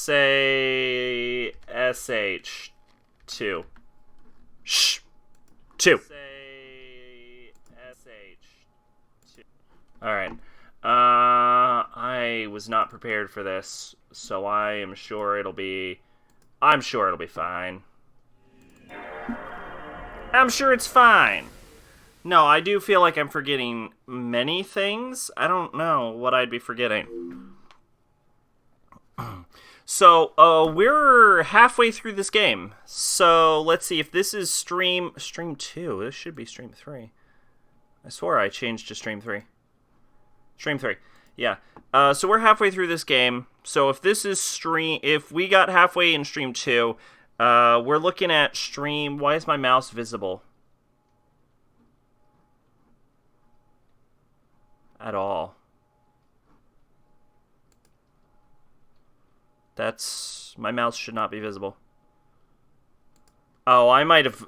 say SH2. Shh. 2. Say SH2. Alright. I was not prepared for this, so I'm sure it'll be fine. I'm sure it's fine. No, I do feel like I'm forgetting many things. I don't know what I'd be forgetting. So, we're halfway through this game. So, let's see if this is stream 2. This should be stream 3. I swore I changed to stream 3. Stream 3. Yeah. So we're halfway through this game. So if this is if we got halfway in stream 2, we're looking at stream... Why is my mouse visible? At all. My mouse should not be visible. Oh, I might have...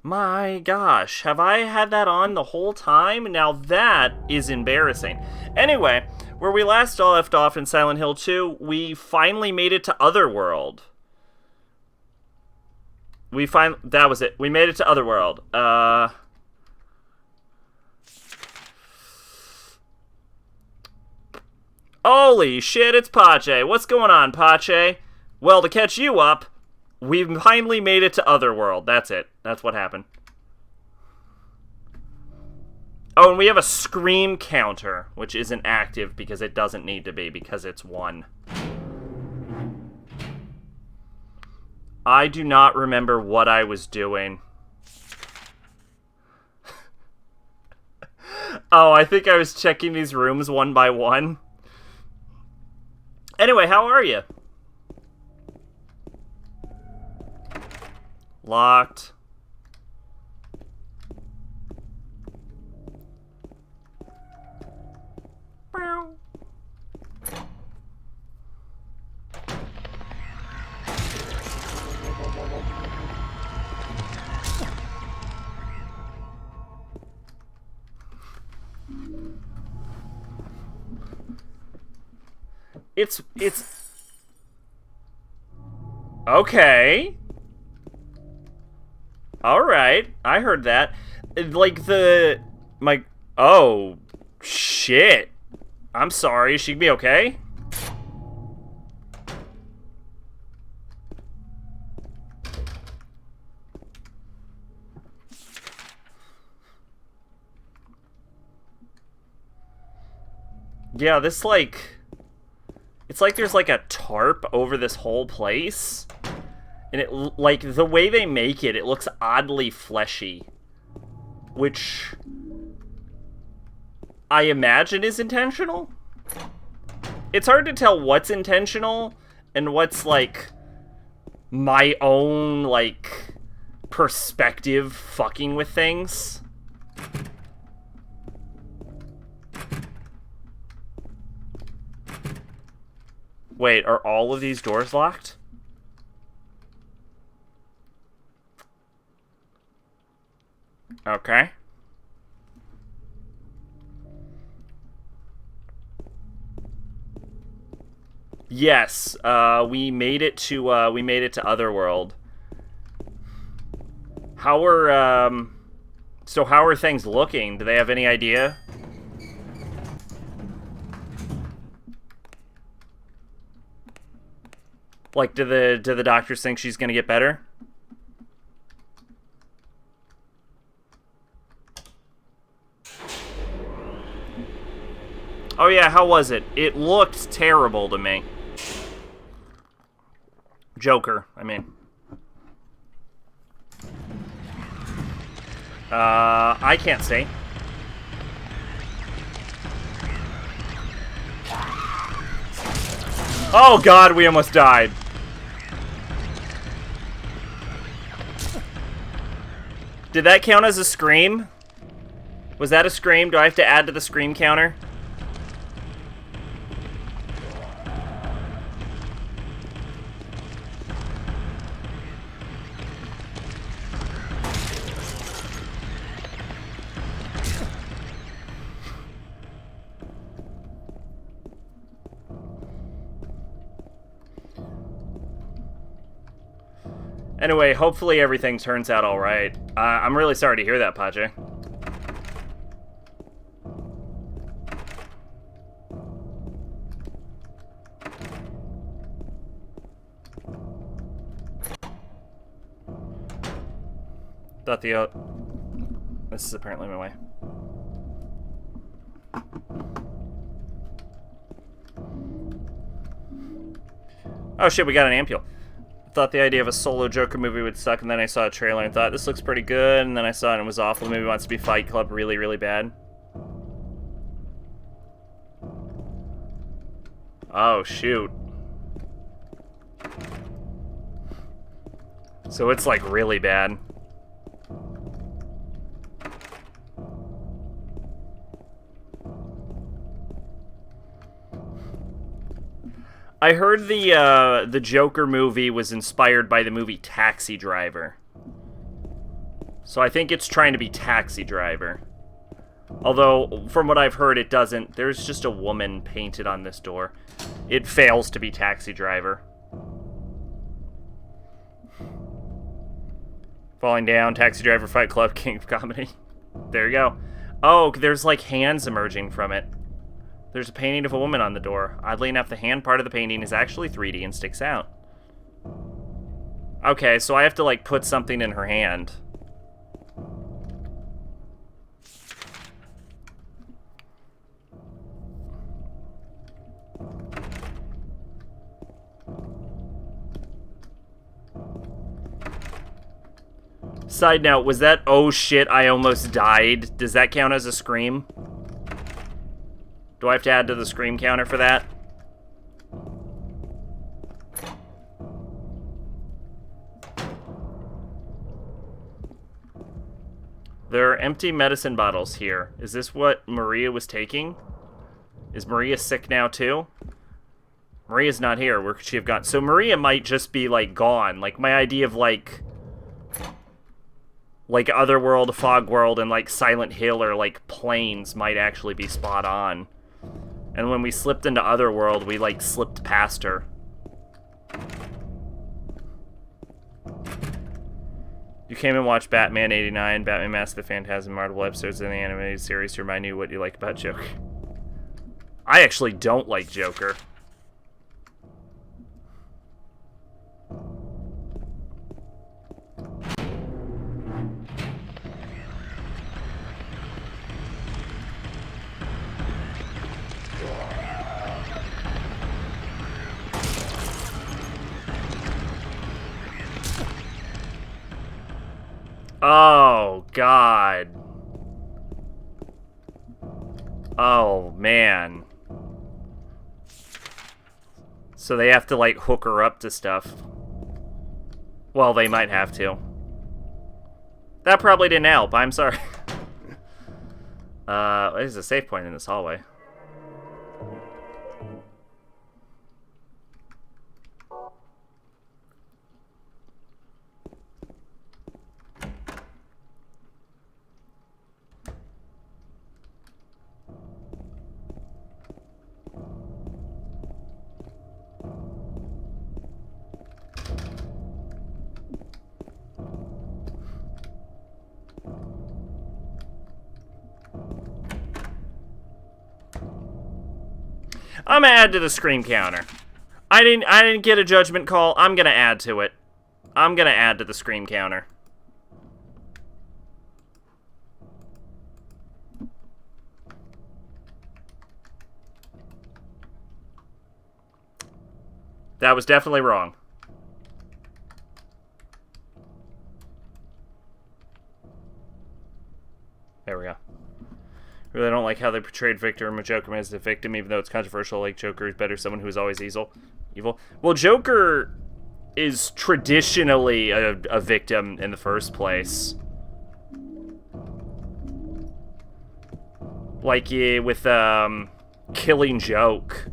My gosh, have I had that on the whole time? Now that is embarrassing. Anyway, where we last left off in Silent Hill 2, we finally made it to Otherworld. That was it. We made it to Otherworld. Holy shit, it's Pache. What's going on, Pache? Well, to catch you up, we finally made it to Otherworld. That's it. That's what happened. Oh, and we have a scream counter, which isn't active because it doesn't need to be, because it's 1. I do not remember what I was doing. Oh, I think I was checking these rooms one by one. Anyway, how are you? Locked. It's okay. Alright, I heard that. Like, oh, shit. I'm sorry, is she gonna be okay? Yeah, this, like... It's like there's, like, a tarp over this whole place. And it, like, the way they make it, it looks oddly fleshy. Which... I imagine is intentional? It's hard to tell what's intentional and what's, like, my own, like, perspective fucking with things. Wait, are all of these doors locked? Okay. Yes, we made it to Otherworld. How are things looking? Do they have any idea? Like, do the doctors think she's gonna get better? Oh yeah, how was it? It looked terrible to me. Joker, I mean. I can't see. Oh god, we almost died. Did that count as a scream? Was that a scream? Do I have to add to the scream counter? Anyway, hopefully everything turns out alright. I'm really sorry to hear that, Pache. Thought the... This is apparently my way. Oh shit, we got an ampule. Thought the idea of a solo Joker movie would suck, and then I saw a trailer and thought, this looks pretty good, and then I saw it and it was awful. The movie wants to be Fight Club really, really bad. Oh, shoot. So it's, like, really bad. I heard the Joker movie was inspired by the movie Taxi Driver. So I think it's trying to be Taxi Driver. Although, from what I've heard, it doesn't. There's just a woman painted on this door. It fails to be Taxi Driver. Falling Down, Taxi Driver, Fight Club, King of Comedy. There you go. Oh, there's like hands emerging from it. There's a painting of a woman on the door. Oddly enough, the hand part of the painting is actually 3D and sticks out. Okay, so I have to, like, put something in her hand. Side note, was that, oh shit, I almost died? Does that count as a scream? Do I have to add to the scream counter for that? There are empty medicine bottles here. Is this what Maria was taking? Is Maria sick now too? Maria's not here. Where could she have gone? So Maria might just be, like, gone. Like, my idea of, like Otherworld, Fog World, and, like, Silent Hill or, like, Plains might actually be spot on. And when we slipped into Otherworld, we, like, slipped past her. You came and watched Batman 89, Batman Mask of the Phantasm, multiple episodes in the animated series to remind you what you like about Joker. I actually don't like Joker. Oh, God. Oh, man. So they have to, like, hook her up to stuff. Well, they might have to. That probably didn't help. I'm sorry. There's a save point in this hallway. I'm gonna add to the scream counter. I didn't get a judgment call. I'm gonna add to it. I'm gonna add to the scream counter. That was definitely wrong. There we go. Really don't like how they portrayed Victor and Joker as the victim, even though it's controversial. Like, Joker is better someone who is always evil. Well, Joker is traditionally a victim in the first place. Like, yeah, with Killing Joke.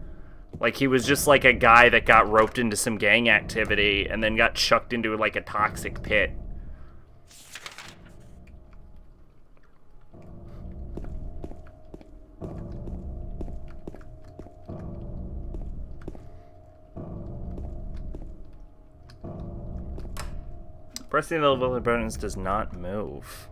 Like, he was just like a guy that got roped into some gang activity and then got chucked into, like, a toxic pit. Pressing the level buttons does not move.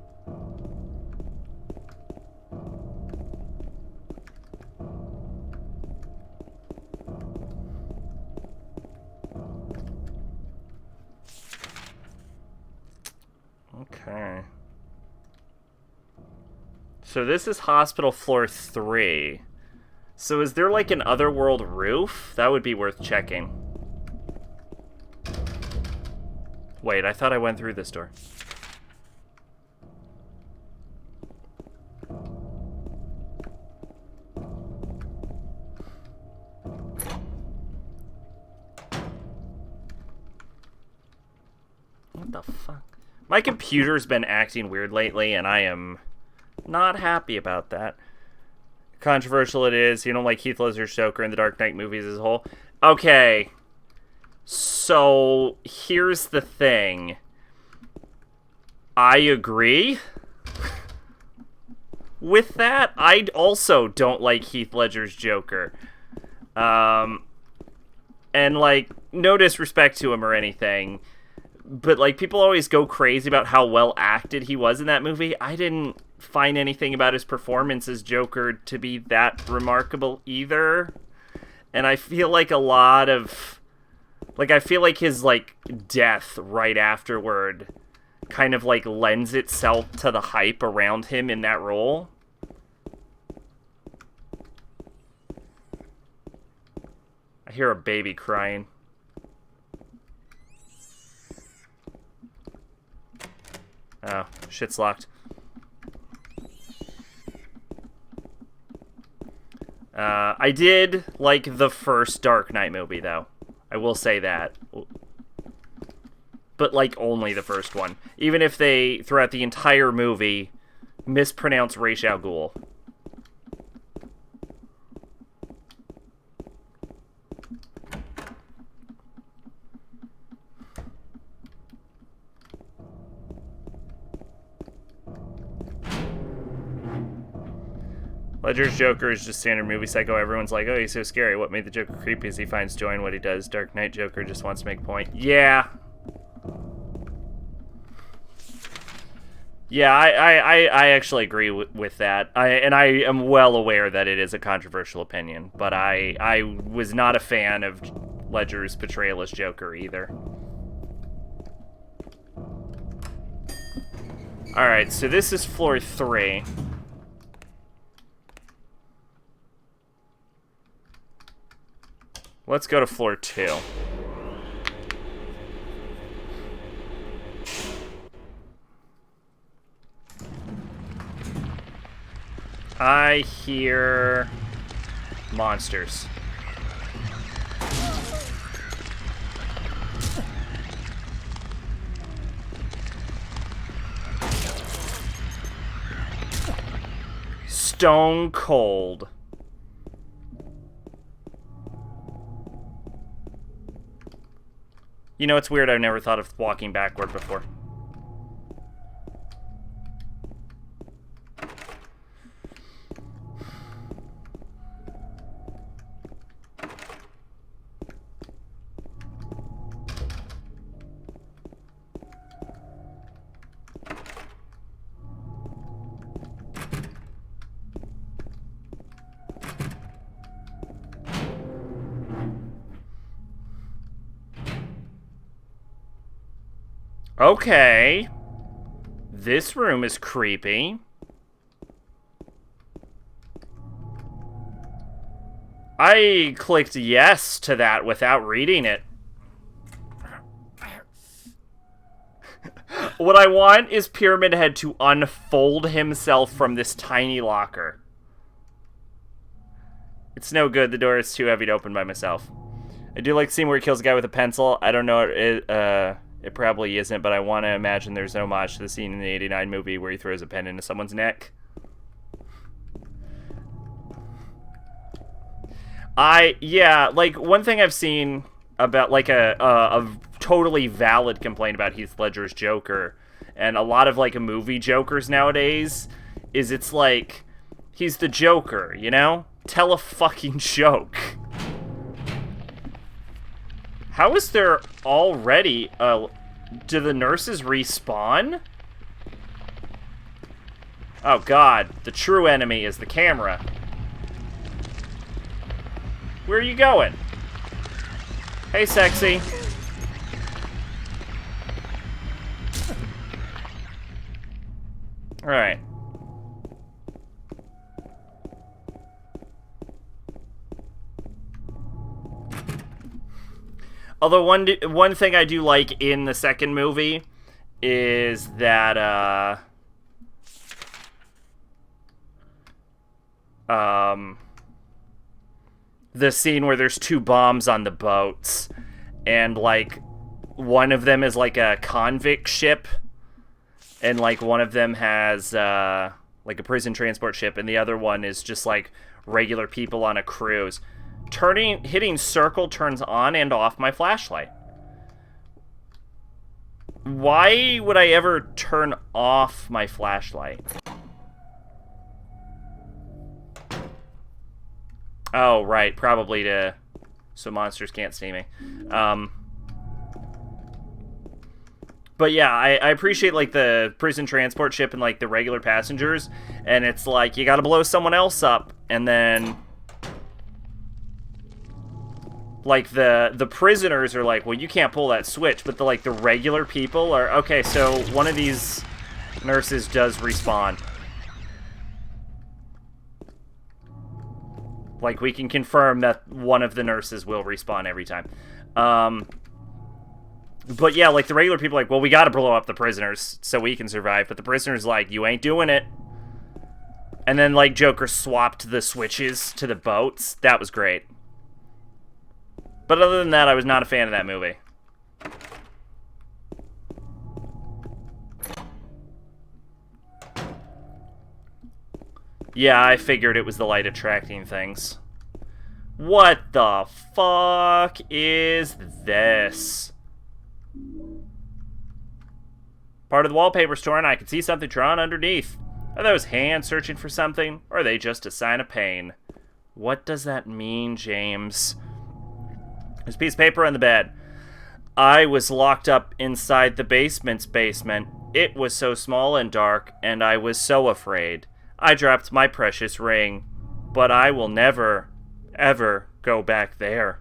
Okay. So this is hospital floor 3. So is there like an otherworld roof? That would be worth checking. Wait, I thought I went through this door. What the fuck? My computer's been acting weird lately, and I am not happy about that. Controversial it is. You don't like Heath Ledger's Joker and the Dark Knight movies as a whole. Okay. So, here's the thing. I agree with that. I also don't like Heath Ledger's Joker. And, like, no disrespect to him or anything, but, like, people always go crazy about how well acted he was in that movie. I didn't find anything about his performance as Joker to be that remarkable either. And I feel like a lot of... Like, I feel like his, like, death right afterward kind of, like, lends itself to the hype around him in that role. I hear a baby crying. Oh, shit's locked. I did like the first Dark Knight movie, though. I will say that. But, like, only the first one. Even if they, throughout the entire movie, mispronounce Ra's al Ghul. Ledger's Joker is just standard movie psycho. Everyone's like, oh, he's so scary. What made the Joker creepy is he finds joy in what he does. Dark Knight Joker just wants to make a point. Yeah. Yeah, I actually agree with that. And I am well aware that it is a controversial opinion. But I was not a fan of Ledger's portrayal as Joker either. Alright, so this is floor 3. Let's go to floor 2. I hear monsters. Stone cold. You know, it's weird, I've never thought of walking backward before. Okay. This room is creepy. I clicked yes to that without reading it. What I want is Pyramid Head to unfold himself from this tiny locker. It's no good. The door is too heavy to open by myself. I do like the scene where he kills a guy with a pencil. I don't know it probably isn't, but I want to imagine there's an homage to the scene in the 89 movie where he throws a pen into someone's neck. Yeah, like, one thing I've seen about, like, a totally valid complaint about Heath Ledger's Joker, and a lot of, like, movie Jokers nowadays, is it's like, he's the Joker, you know? Tell a fucking joke. How is there already a Do the nurses respawn? Oh god, the true enemy is the camera. Where are you going? Hey, sexy. Alright. Although one thing I do like in the second movie is that the scene where there's two bombs on the boats, and like one of them is like a convict ship, and like one of them has like a prison transport ship, and the other one is just like regular people on a cruise. Hitting circle turns on and off my flashlight. Why would I ever turn off my flashlight? Oh, right, probably so monsters can't see me. But yeah, I appreciate like the prison transport ship and like the regular passengers, and it's like you gotta blow someone else up, and then like the prisoners are like, well, you can't pull that switch, but the regular people are okay. So one of these nurses does respawn. Like, we can confirm that one of the nurses will respawn every time. But yeah, like the regular people are like, well, we gotta blow up the prisoners so we can survive. But the prisoners like, you ain't doing it. And then like Joker swapped the switches to the boats. That was great. But other than that, I was not a fan of that movie. Yeah, I figured it was the light attracting things. What the fuck is this? Part of the wallpaper's torn. I can see something drawn underneath. Are those hands searching for something? Or are they just a sign of pain? What does that mean, James? There's a piece of paper on the bed. I was locked up inside the basement's basement. It was so small and dark, and I was so afraid. I dropped my precious ring, but I will never, ever go back there.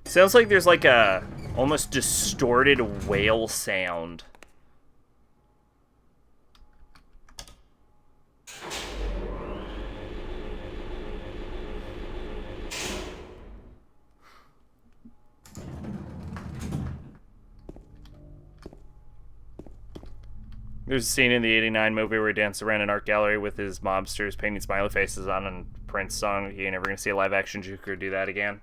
Sounds like there's like a almost distorted whale sound. There's a scene in the '89 movie where he dances around an art gallery with his mobsters painting smiley faces on a Prince song. You're never gonna see a live action Joker do that again.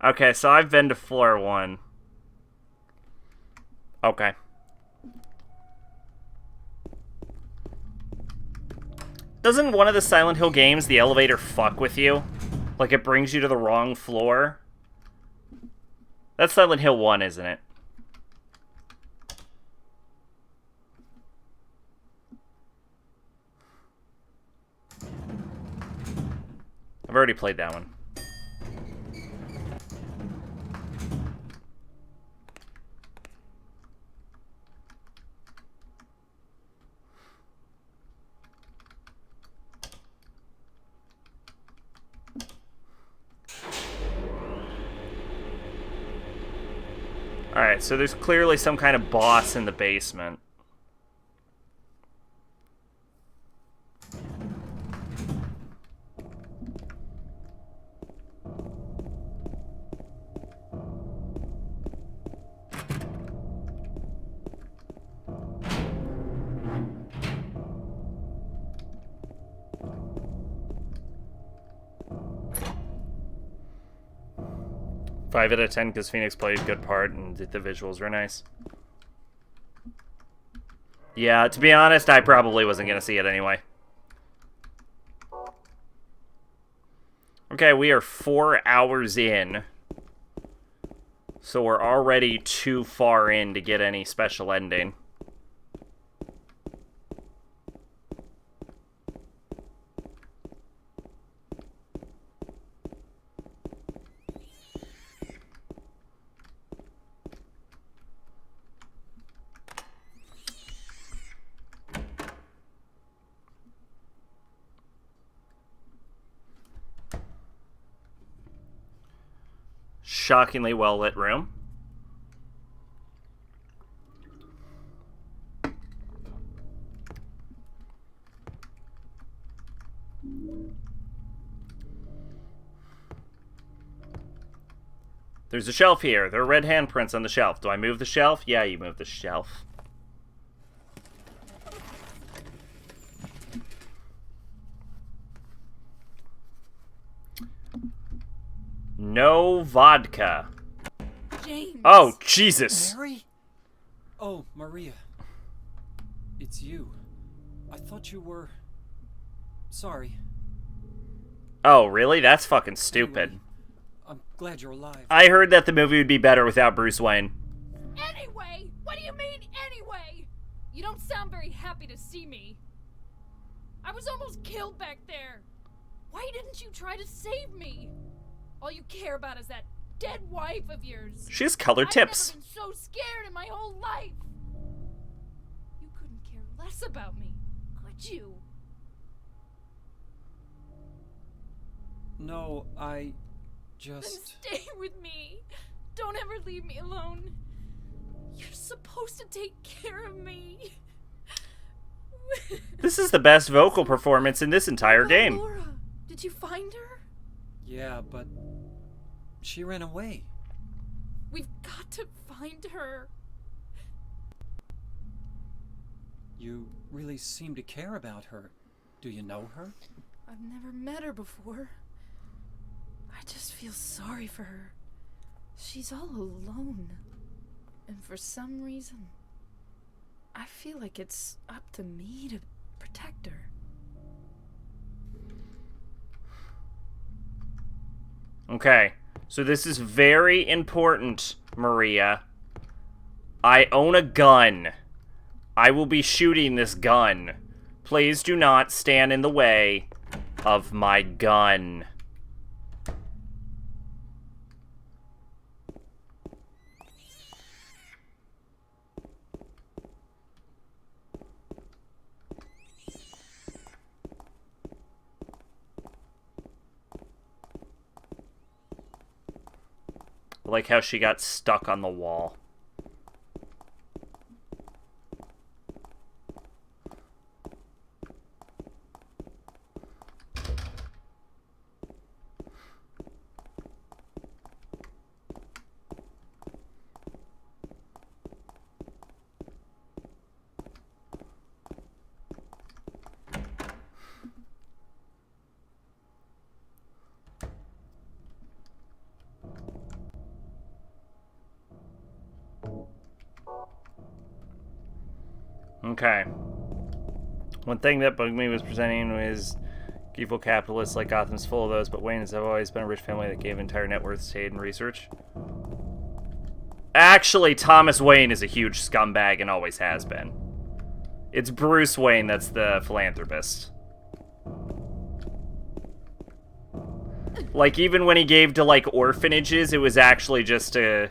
Okay, so I've been to floor 1. Okay. Doesn't one of the Silent Hill games, the elevator fuck with you? Like it brings you to the wrong floor? That's Silent Hill 1, isn't it? I've already played that one. Alright, so there's clearly some kind of boss in the basement. Five out of 10 because Phoenix played a good part and the visuals were nice. Yeah, to be honest, I probably wasn't going to see it anyway. Okay, we are 4 hours in. So we're already too far in to get any special ending. Shockingly well-lit room. There's a shelf here. There are red handprints on the shelf. Do I move the shelf? Yeah, you move the shelf. No vodka. James. Oh, Jesus. Mary? Oh, Maria. It's you. I thought you were... Sorry. Oh, really? That's fucking stupid. Anyway, I'm glad you're alive. I heard that the movie would be better without Bruce Wayne. Anyway? What do you mean, anyway? You don't sound very happy to see me. I was almost killed back there. Why didn't you try to save me? All you care about is that dead wife of yours. She has colored tips. I've never been so scared in my whole life. You couldn't care less about me, could you? No, I Then just... stay with me. Don't ever leave me alone. You're supposed to take care of me. This is the best vocal performance in this entire game. Laura, did you find her? Yeah, but... She ran away. We've got to find her. You really seem to care about her. Do you know her? I've never met her before. I just feel sorry for her. She's all alone. And for some reason, I feel like it's up to me to protect her. Okay, so this is very important, Maria. I own a gun. I will be shooting this gun. Please do not stand in the way of my gun. I like how she got stuck on the wall. Okay. One thing that bugged me was presenting was evil capitalists like Gotham's full of those, but Wayne has always been a rich family that gave entire net worth to aid in research. Actually, Thomas Wayne is a huge scumbag and always has been. It's Bruce Wayne that's the philanthropist. Like, even when he gave to, like, orphanages, it was actually just to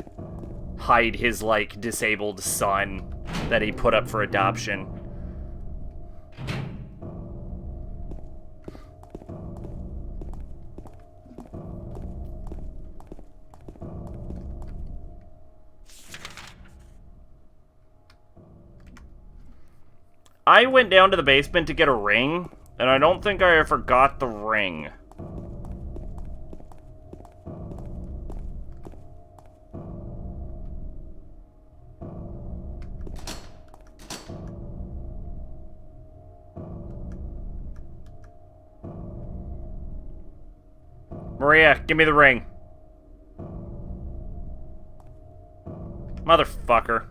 hide his, like, disabled son that he put up for adoption. I went down to the basement to get a ring, and I don't think I ever got the ring. Maria, give me the ring. Motherfucker.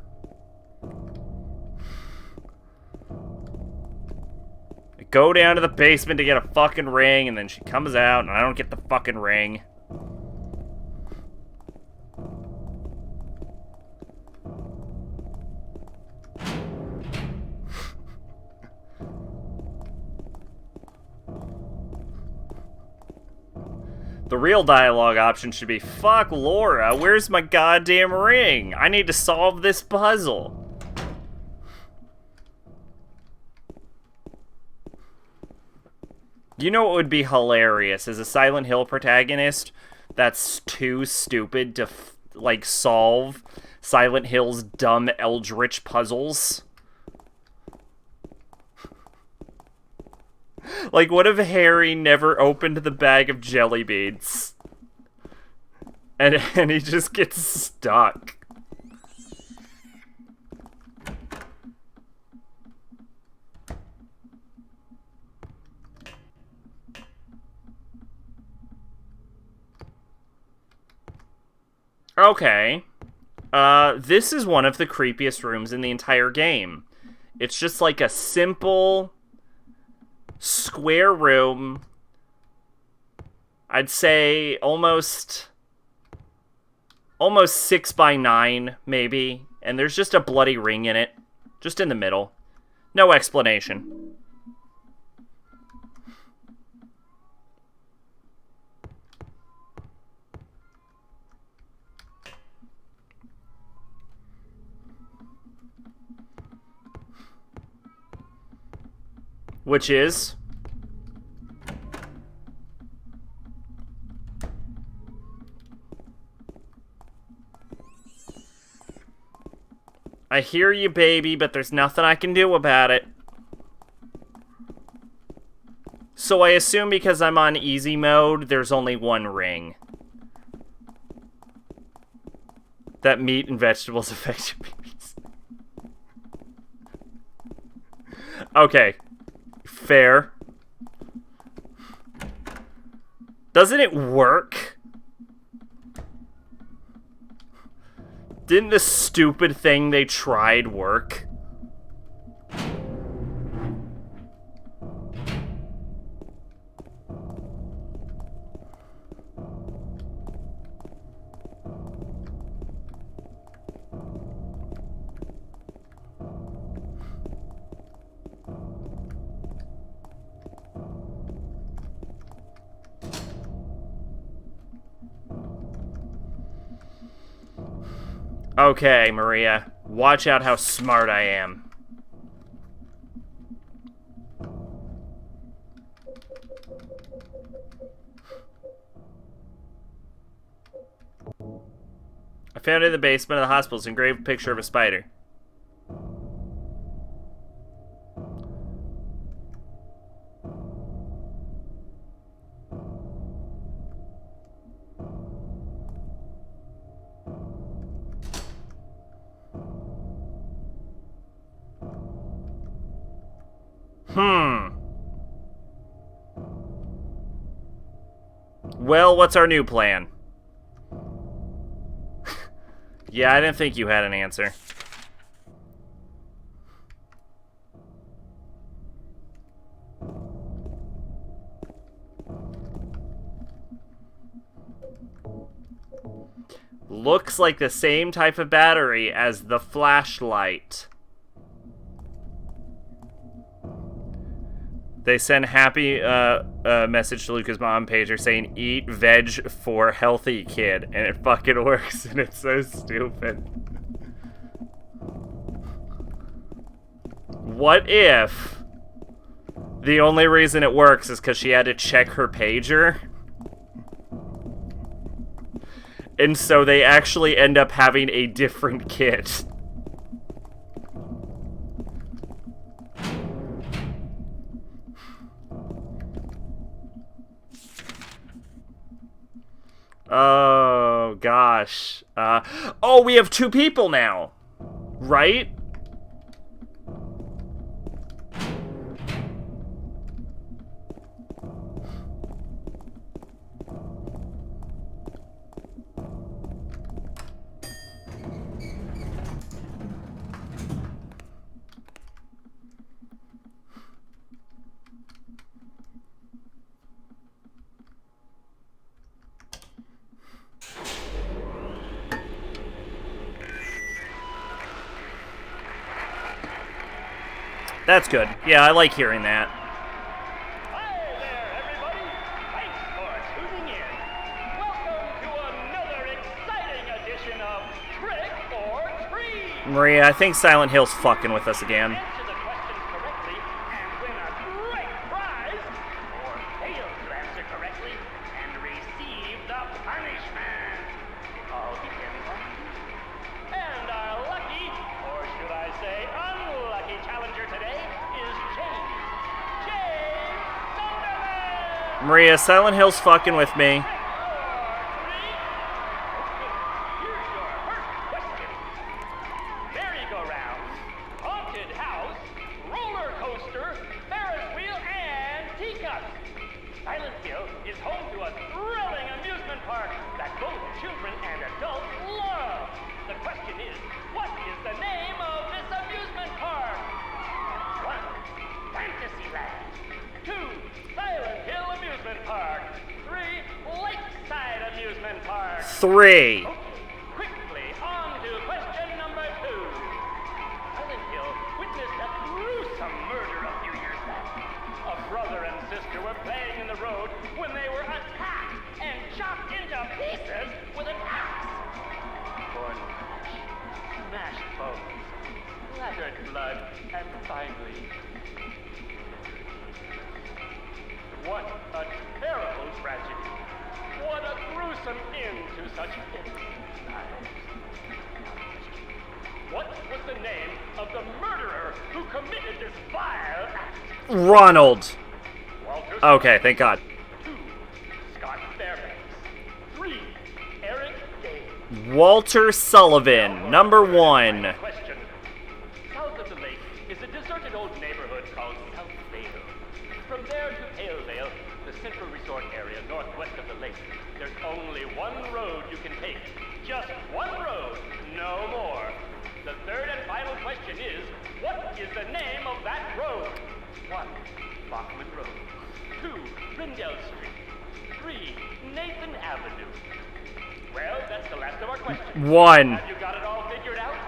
I go down to the basement to get a fucking ring, and then she comes out, and I don't get the fucking ring. The real dialogue option should be, fuck Laura, where's my goddamn ring? I need to solve this puzzle. You know what would be hilarious as a Silent Hill protagonist that's too stupid to, like, solve Silent Hill's dumb eldritch puzzles? Like, what if Harry never opened the bag of jelly beans? And he just gets stuck. Okay. This is one of the creepiest rooms in the entire game. It's just like a simple square room. I'd say almost 6 by 9, maybe. And there's just a bloody ring in it. Just in the middle. No explanation. Which is... I hear you, baby, but there's nothing I can do about it. So I assume because I'm on easy mode, there's only one ring. That meat and vegetables affect your penis. Okay. Fair. Doesn't it work? Didn't the stupid thing they tried work? Okay, Maria. Watch out how smart I am. I found it in the basement of the hospital. It's an engraved picture of a spider. Well, what's our new plan? Yeah, I didn't think you had an answer. Looks like the same type of battery as the flashlight. They send happy message to Luca's mom pager saying, "Eat veg for healthy kid," and it fucking works, and it's so stupid. What if the only reason it works is because she had to check her pager? And so they actually end up having a different kid. Oh, gosh. Oh, we have 2 people now. Right? That's good. Yeah, I like hearing that. Hi there, everybody. Thanks for tuning in. Welcome to another exciting edition of Trick or Treat. Maria, I think Silent Hill's fucking with us again. Answer the questions correctly and win a great prize, or fail to answer correctly and receive the punishment. It all depends on you. And our lucky, or should I say unlucky challenger today is James. James Sunderland! Maria, Silent Hill's fucking with me. Here's your first question. Merry-go-round, haunted house, roller coaster, Ferris wheel, and teacups. Silent Hill is home to a thrilling amusement park that both children and adults love. The question is, what is the name of this amusement park? 1. Fantasyland. 2. Silent Hill Amusement Park. 3. Lakeside Amusement Park. 3. Okay, quickly on to question number 2. Silent Hill witnessed a gruesome murder a few years back. A brother and sister were playing in the road when they were attacked and chopped into pieces with an axe. Torn flesh, smashed bones, splattered blood, and finally... What a terrible tragedy. What a gruesome end to such innocent lives. What was the name of the murderer who committed this vile act? Ronald. Walter Okay, thank God. 2. Scott Fairbanks. 3. Eric Day. Walter Sullivan, number 1. Question. South of the lake is a deserted old neighborhood called South Vale. From there to Pale Vale, the central resort area northwest of the lake, there's only one road you can take. Just one road, no more. The third and final question is, what is the name of that road? 1. Bachman Road. 2. Rindell Street. 3. Nathan Avenue. Well, that's the last of our questions. 1. Have you got it all figured out?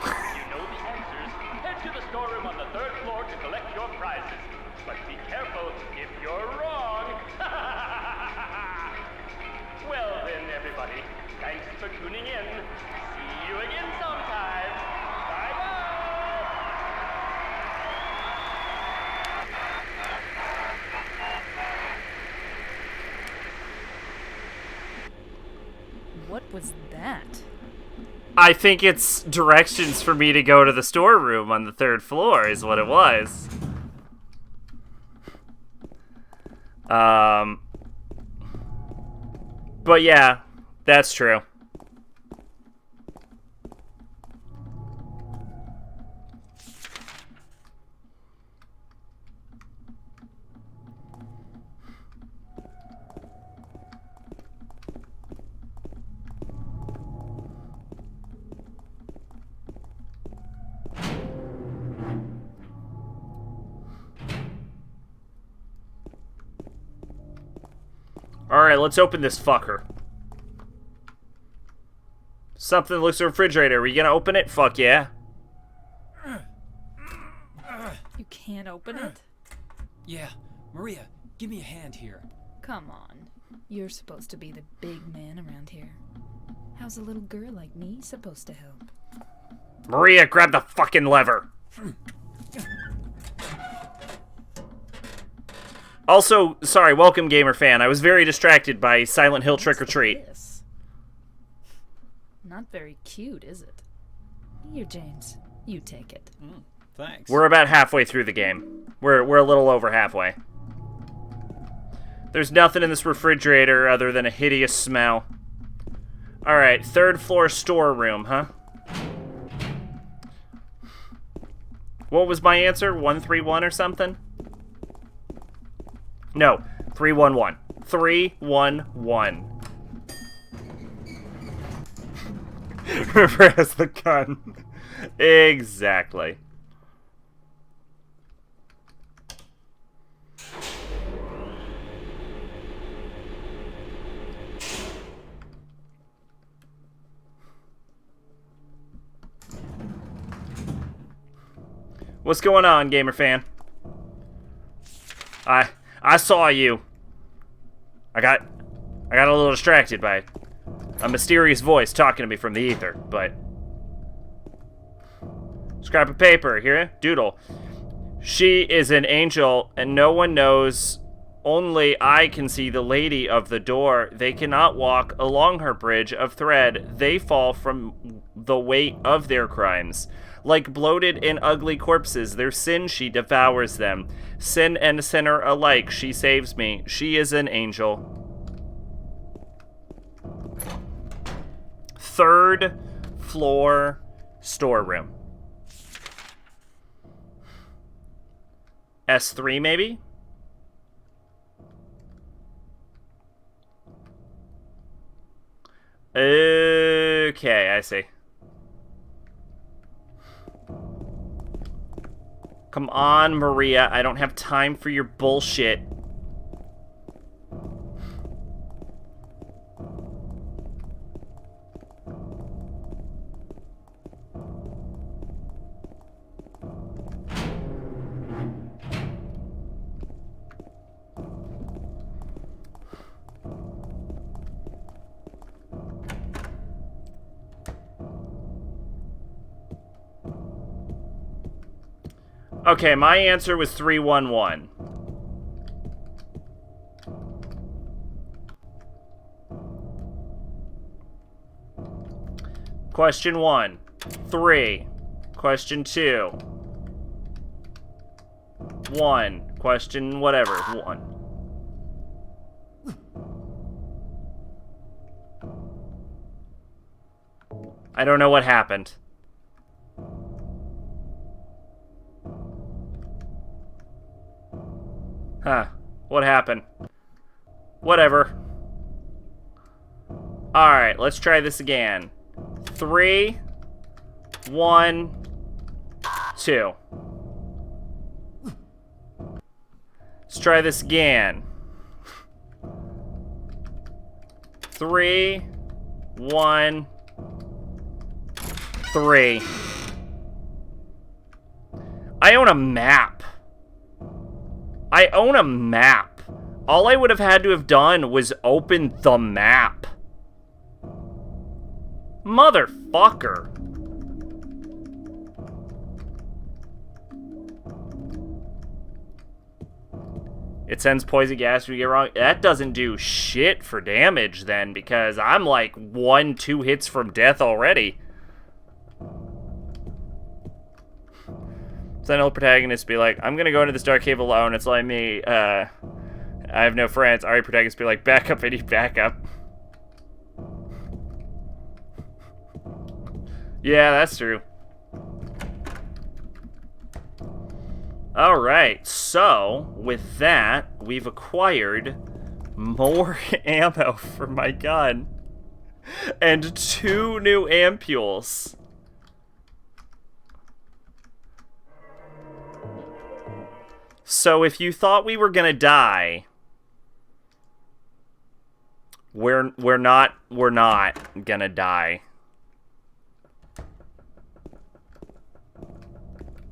You know the answers. Head to the storeroom on the 3rd floor to collect your prizes. But be careful if you're wrong. Well then, everybody, thanks for tuning in. See you again sometime. Bye-bye. What was that? I think it's directions for me to go to the storeroom on the 3rd floor is what it was. But yeah, that's true. Alright, let's open this fucker. Something that looks like a refrigerator. Are we gonna open it? Fuck yeah. You can't open it? Yeah, Maria, give me a hand here. Come on. You're supposed to be the big man around here. How's a little girl like me supposed to help? Maria, grab the fucking lever. Also, sorry, welcome gamer fan. I was very distracted by Silent Hill Trick or Treat. This? Not very cute, is it? Here, James. You take it. Thanks. We're about halfway through the game. We're a little over halfway. There's nothing in this refrigerator other than a hideous smell. Alright, 3rd floor storeroom, huh? What was my answer? 131 or something? No, 311. 311. Remember, has the gun. Exactly. What's going on, gamer fan? I saw you. I got a little distracted by a mysterious voice talking to me from the ether, but... Scrap of paper, here, doodle. She is an angel, and no one knows. Only I can see the lady of the door. They cannot walk along her bridge of thread. They fall from the weight of their crimes. Like bloated and ugly corpses, their sin she devours them. Sin and sinner alike, she saves me. She is an angel. Third floor storeroom. S3 maybe? Okay, I see. Come on, Maria. I don't have time for your bullshit. Okay, my answer was 311. Question 1, 3. Question 2, 1. Question whatever, 1. I don't know what happened. Huh. What happened? Whatever. Alright, let's try this again. 3, 1, 2. Let's try this again. 3, 1, 3. I own a map. I own a map. All I would have had to have done was open the map. Motherfucker. It sends poison gas if you get wrong. That doesn't do shit for damage then, because I'm like 1-2 hits from death already. Sentinel protagonist be like, I'm gonna go into this dark cave alone. It's like me. I have no friends. Ari protagonist be like, back up, I need backup. Yeah, that's true. Alright, so, with that, we've acquired more ammo for my gun. And 2 new ampules. So if you thought we were gonna die, we're not gonna die.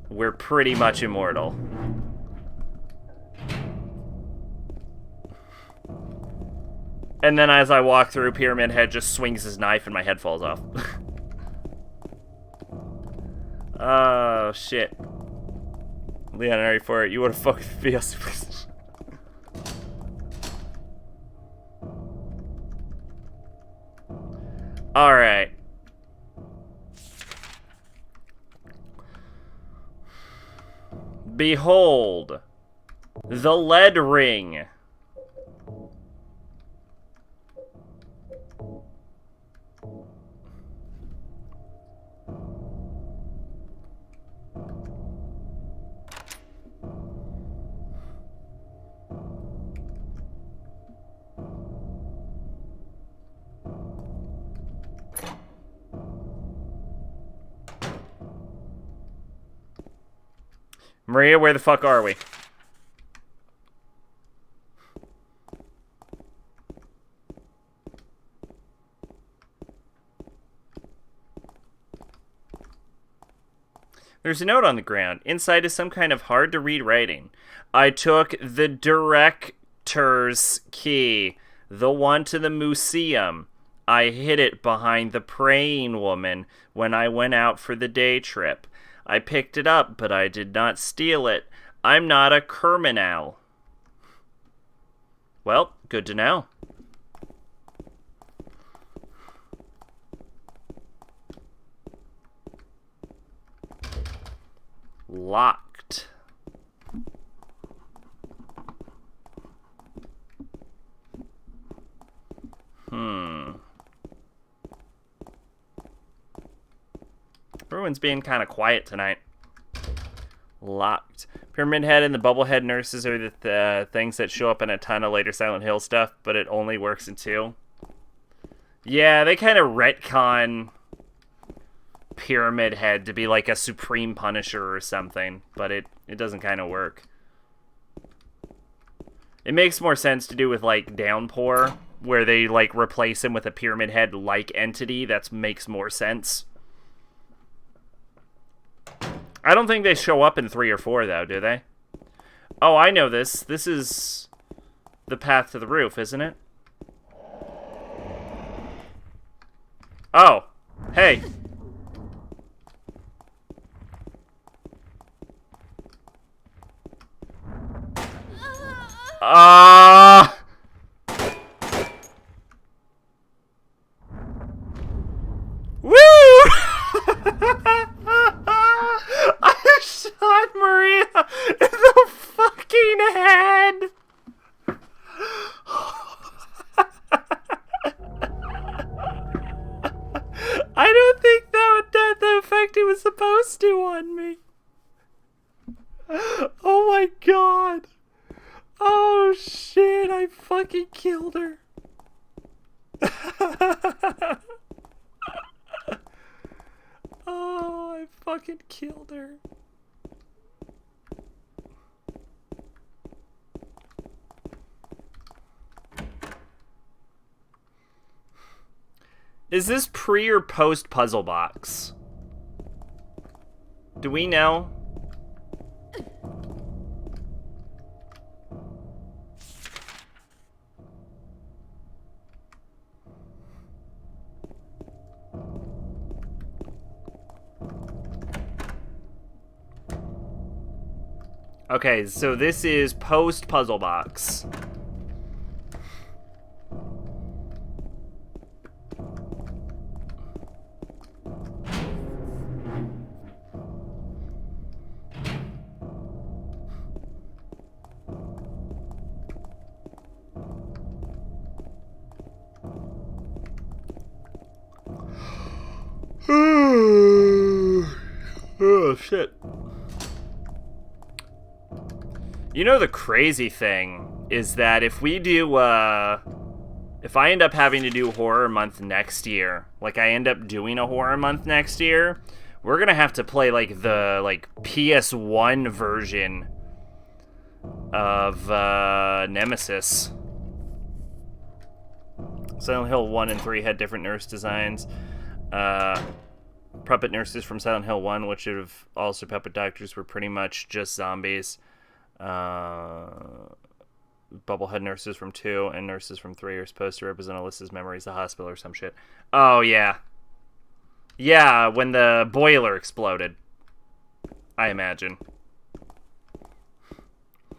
We're pretty much immortal. And then as I walk through, Pyramid Head just swings his knife and my head falls off. Oh, shit. Leon, are you for it? You wanna fuck with VLC, please? Alright. Behold, the lead ring. Maria, where the fuck are we? There's a note on the ground. Inside is some kind of hard-to-read writing. I took the director's key, the one to the museum. I hid it behind the praying woman when I went out for the day trip. I picked it up, but I did not steal it. I'm not a criminal. Well, good to know. Locked. Everyone's being kind of quiet tonight. Locked. Pyramid Head and the Bubblehead nurses are the things that show up in a ton of later Silent Hill stuff, but it only works in 2. Yeah, they kind of retcon Pyramid Head to be like a Supreme Punisher or something, but it doesn't kind of work. It makes more sense to do with, like, Downpour, where they, like, replace him with a Pyramid Head-like entity. That makes more sense. I don't think they show up in 3 or 4, though, do they? Oh, I know this. This is the path to the roof, isn't it? Oh. Hey. Woo! I shot Maria in the fucking head! I don't think that had the effect it was supposed to on me. Oh my god. Oh shit, I fucking killed her. Oh, I fucking killed her. Is this pre or post puzzle box? Do we know? Okay, so this is post puzzle box. Oh, shit. You know, the crazy thing is that if we do, if I end up having to do horror month next year, like I end up doing a horror month next year, we're gonna have to play, like, the, like, PS1 version of, Nemesis. Silent Hill 1 and 3 had different nurse designs. Puppet nurses from Silent Hill 1, which have also puppet doctors, were pretty much just zombies. Bubblehead nurses from 2 and nurses from 3 are supposed to represent Alyssa's memories of the hospital or some shit. Oh, yeah. Yeah, when the boiler exploded. I imagine.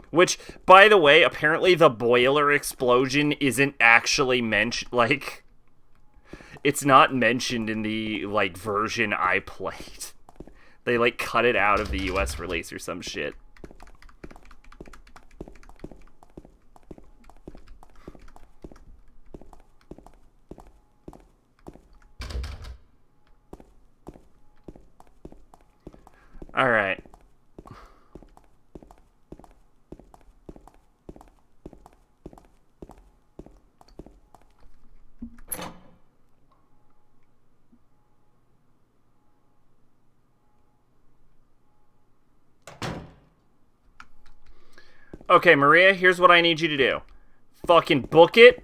Which, by the way, apparently the boiler explosion isn't actually mentioned, like... It's not mentioned in the, like, version I played. They, like, cut it out of the US release or some shit. Alright. Okay, Maria, here's what I need you to do. Fucking book it.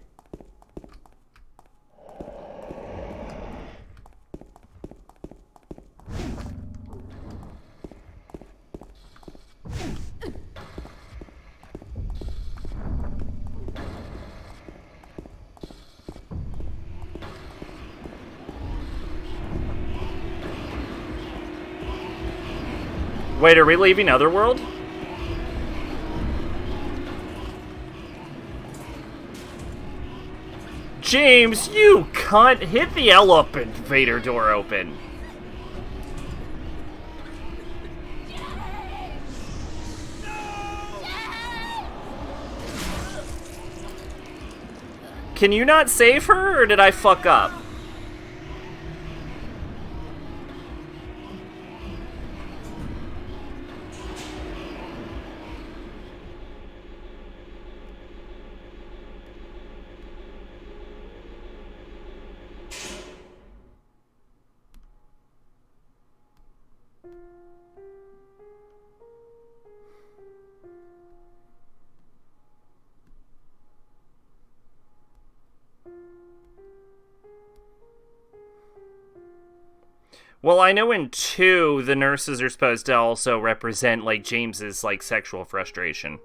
Wait, are we leaving Otherworld? James, you cunt! Hit the elevator door open. Can you not save her, or did I fuck up? Well, I know in 2, the nurses are supposed to also represent, like, James's, like, sexual frustration.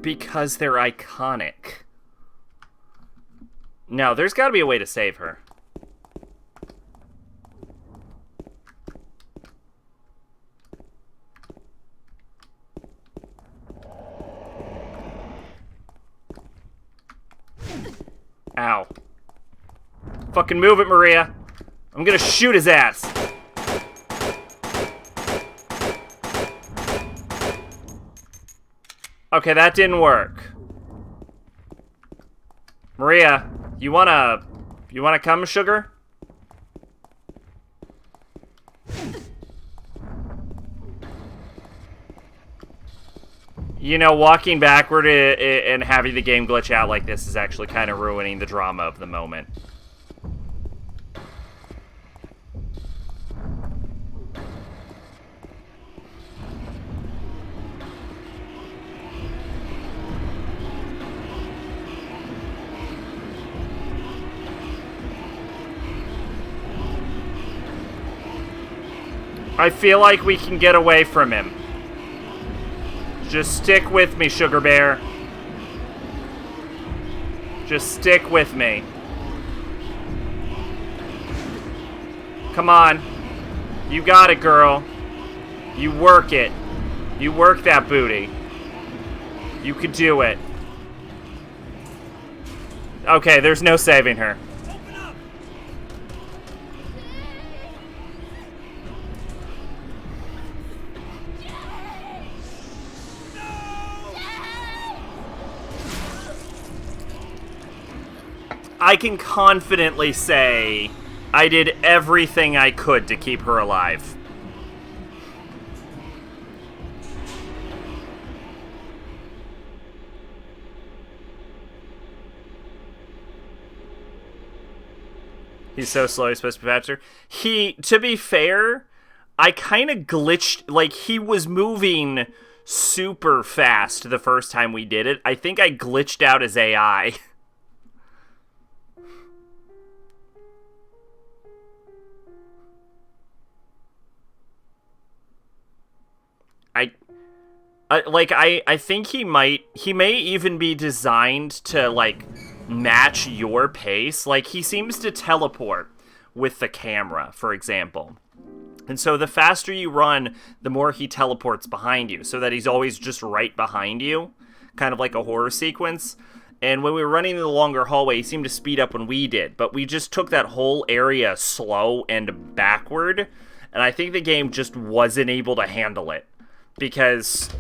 Because they're iconic. No, there's gotta be a way to save her. Ow. Fucking move it, Maria. I'm gonna shoot his ass. Okay, that didn't work. Maria, you wanna come, sugar? You know, walking backward and having the game glitch out like this is actually kind of ruining the drama of the moment. I feel like we can get away from him. Just stick with me, Sugar Bear. Just stick with me. Come on. You got it, girl. You work it. You work that booty. You could do it. Okay, there's no saving her. I can confidently say I did everything I could to keep her alive. He's so slow, he's supposed to be faster. To be fair, I kind of glitched, like, he was moving super fast the first time we did it. I think I glitched out his AI. I think he may even be designed to, like, match your pace. Like, he seems to teleport with the camera, for example. And so the faster you run, the more he teleports behind you, so that he's always just right behind you, kind of like a horror sequence. And when we were running in the longer hallway, he seemed to speed up when we did, but we just took that whole area slow and backward, and I think the game just wasn't able to handle it. Because,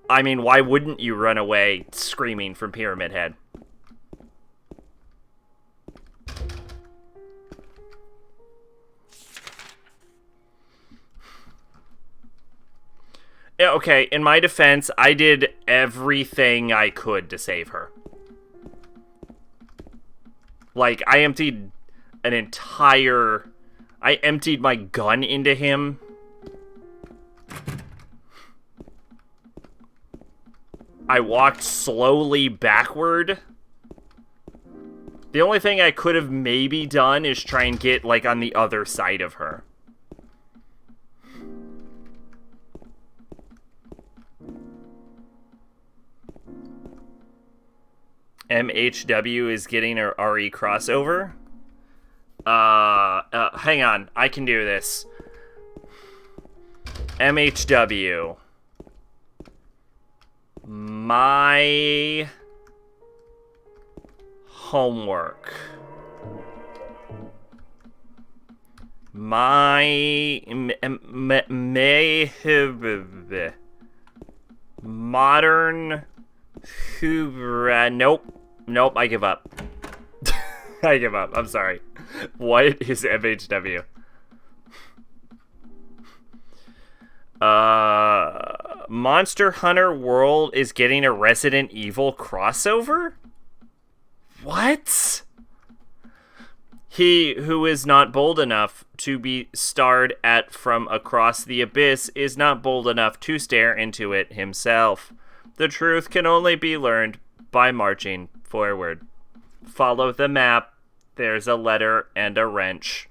I mean, why wouldn't you run away screaming from Pyramid Head? Yeah, okay, in my defense, I did everything I could to save her. Like, I emptied my gun into him. I walked slowly backward. The only thing I could have maybe done is try and get, like, on the other side of her. MHW is getting a RE crossover. Hang on. I can do this. MHW. My homework. My modern nope, I give up. I give up. I'm sorry. What is MHW? Monster Hunter World is getting a Resident Evil crossover? What? He who is not bold enough to be stared at from across the abyss is not bold enough to stare into it himself. The truth can only be learned by marching forward. Follow the map. There's a letter and a wrench.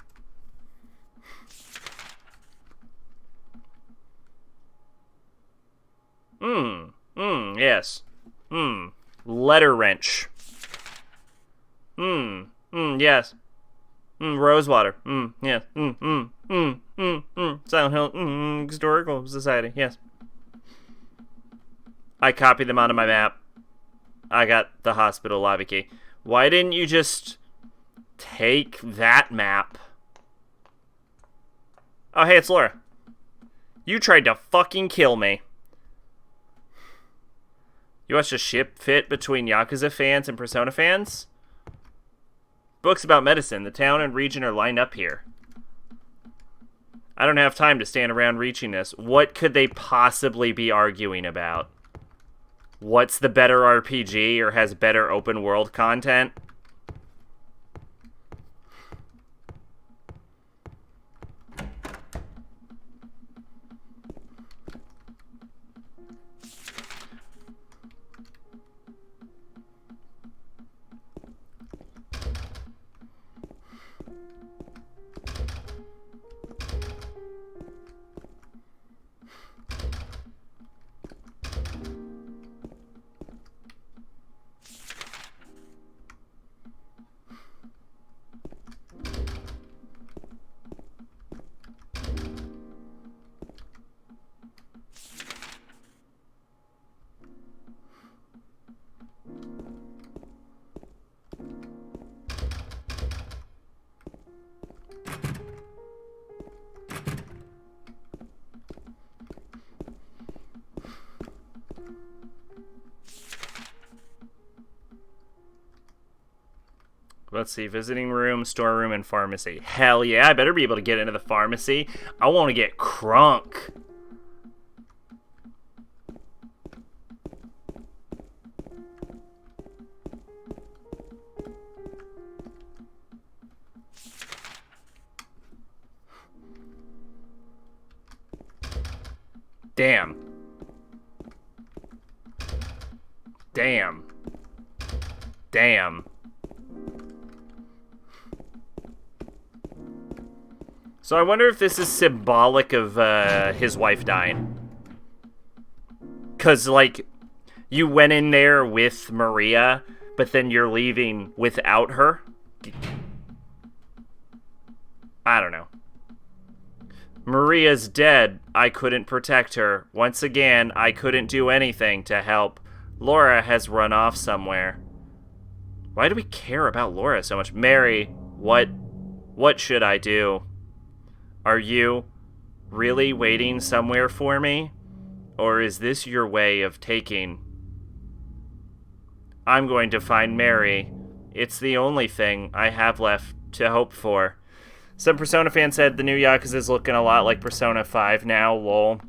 Yes. Letter wrench. Yes. Rosewater. Yes. Silent Hill. Historical Society. Yes. I copied them onto my map. I got the hospital lobby key. Why didn't you just take that map? Oh, hey, it's Laura. You tried to fucking kill me. You watched a ship fit between Yakuza fans and Persona fans? Books about medicine. The town and region are lined up here. I don't have time to stand around reaching this. What could they possibly be arguing about? What's the better RPG or has better open world content? Let's see, visiting room, storeroom, and pharmacy. Hell yeah, I better be able to get into the pharmacy. I want to get crunk. Damn. Damn. Damn. So I wonder if this is symbolic of his wife dying. Because, like, you went in there with Maria, but then you're leaving without her? I don't know. Maria's dead. I couldn't protect her. Once again, I couldn't do anything to help. Laura has run off somewhere. Why do we care about Laura so much? Mary, what should I do? Are you really waiting somewhere for me? Or is this your way of taking? I'm going to find Mary. It's the only thing I have left to hope for. Some Persona fans said the new Yakuza is looking a lot like Persona 5 now, lol.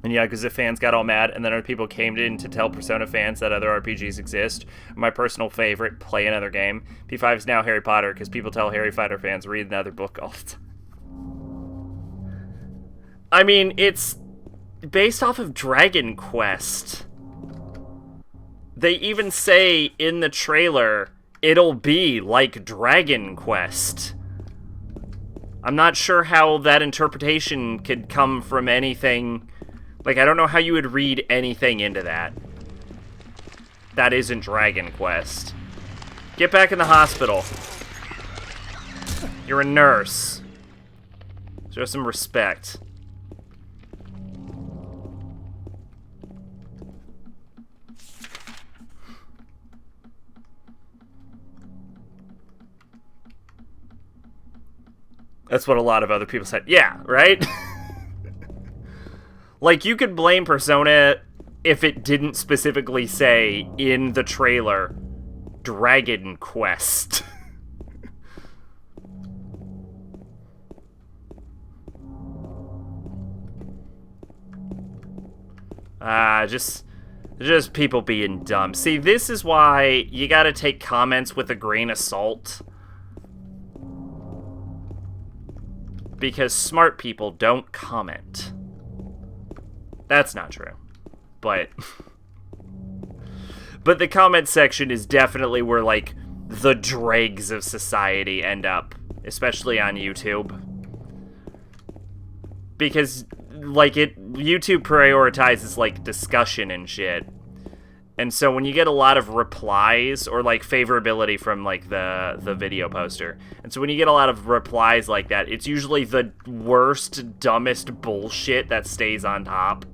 And Yakuza fans got all mad, and then other people came in to tell Persona fans that other RPGs exist. My personal favorite, play another game. P5 is now Harry Potter, because people tell Harry Potter fans read another book all the time. I mean, it's based off of Dragon Quest. They even say in the trailer, it'll be like Dragon Quest. I'm not sure how that interpretation could come from anything. Like, I don't know how you would read anything into that. That isn't Dragon Quest. Get back in the hospital. You're a nurse. Show some respect. That's what a lot of other people said. Yeah, right? Like, you could blame Persona if it didn't specifically say in the trailer, Dragon Quest. Just people being dumb. See, this is why you gotta take comments with a grain of salt. Because smart people don't comment. That's not true. But the comment section is definitely where, like, the dregs of society end up. Especially on YouTube. Because, like, YouTube prioritizes, like, discussion and shit. And so when you get a lot of replies, or, like, favorability from, like, the video poster. And so when you get a lot of replies like that, it's usually the worst, dumbest bullshit that stays on top.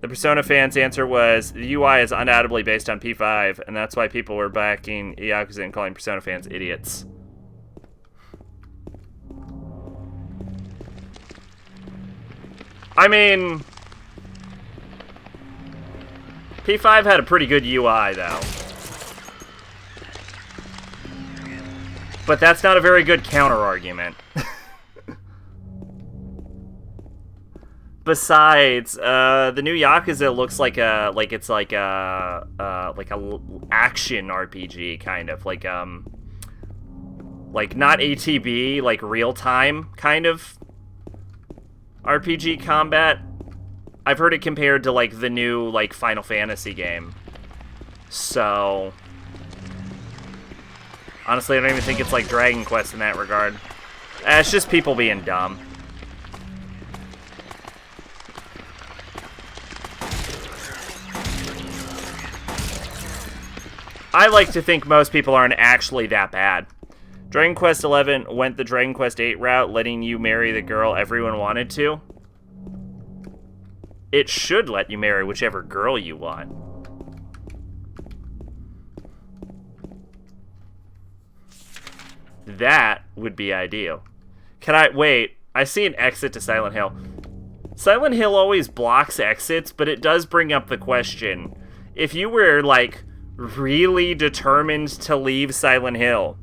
The Persona fans' answer was, the UI is undoubtedly based on P5, and that's why people were backing Yakuza and calling Persona fans idiots. I mean, P5 had a pretty good UI, though. But that's not a very good counter-argument. Besides, the new Yakuza looks like a action RPG, kind of. Like not ATB, like real-time kind of RPG combat. I've heard it compared to, like, the new, like, Final Fantasy game. So, honestly, I don't even think it's like Dragon Quest in that regard. It's just people being dumb. I like to think most people aren't actually that bad. Dragon Quest XI went the Dragon Quest VIII route, letting you marry the girl everyone wanted to. It should let you marry whichever girl you want. That would be ideal. Wait, I see an exit to Silent Hill. Silent Hill always blocks exits, but it does bring up the question. If you were, like, really determined to leave Silent Hill,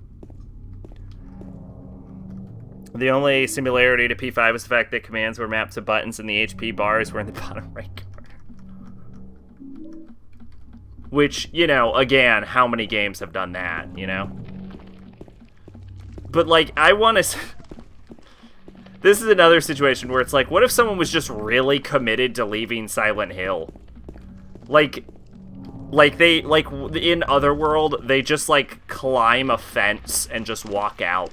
the only similarity to P5 is the fact that commands were mapped to buttons and the HP bars were in the bottom right corner. Which, you know, again, how many games have done that, you know? But, like, I want to... This is another situation where it's like, what if someone was just really committed to leaving Silent Hill? Like in Otherworld, they just, like, climb a fence and just walk out.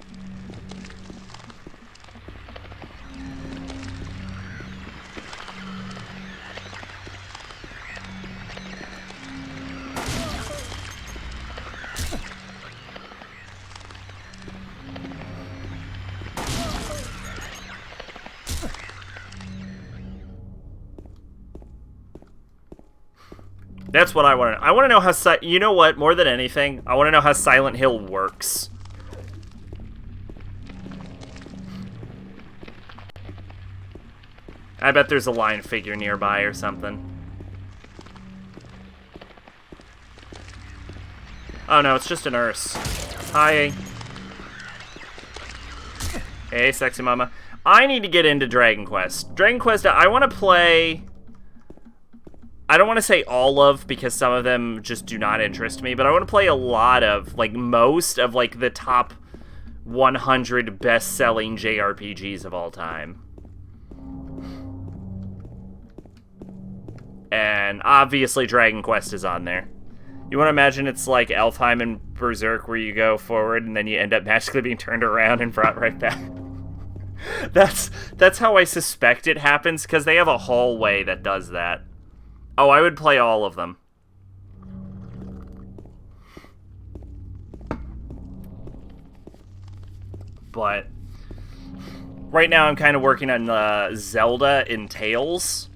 That's what I want to know. I want to know how... You know what? More than anything, I want to know how Silent Hill works. I bet there's a line figure nearby or something. Oh no, it's just a nurse. Hi. Hey, sexy mama. I need to get into Dragon Quest. Dragon Quest, I want to play... I don't want to say all of, because some of them just do not interest me, but I want to play a lot of, like, most of, like, the top 100 best-selling JRPGs of all time. And obviously Dragon Quest is on there. You want to imagine it's like Elfheim and Berserk, where you go forward and then you end up magically being turned around and brought right back. That's how I suspect it happens, because they have a hallway that does that. Oh, I would play all of them. but right now I'm kind of working on Zelda and Tales.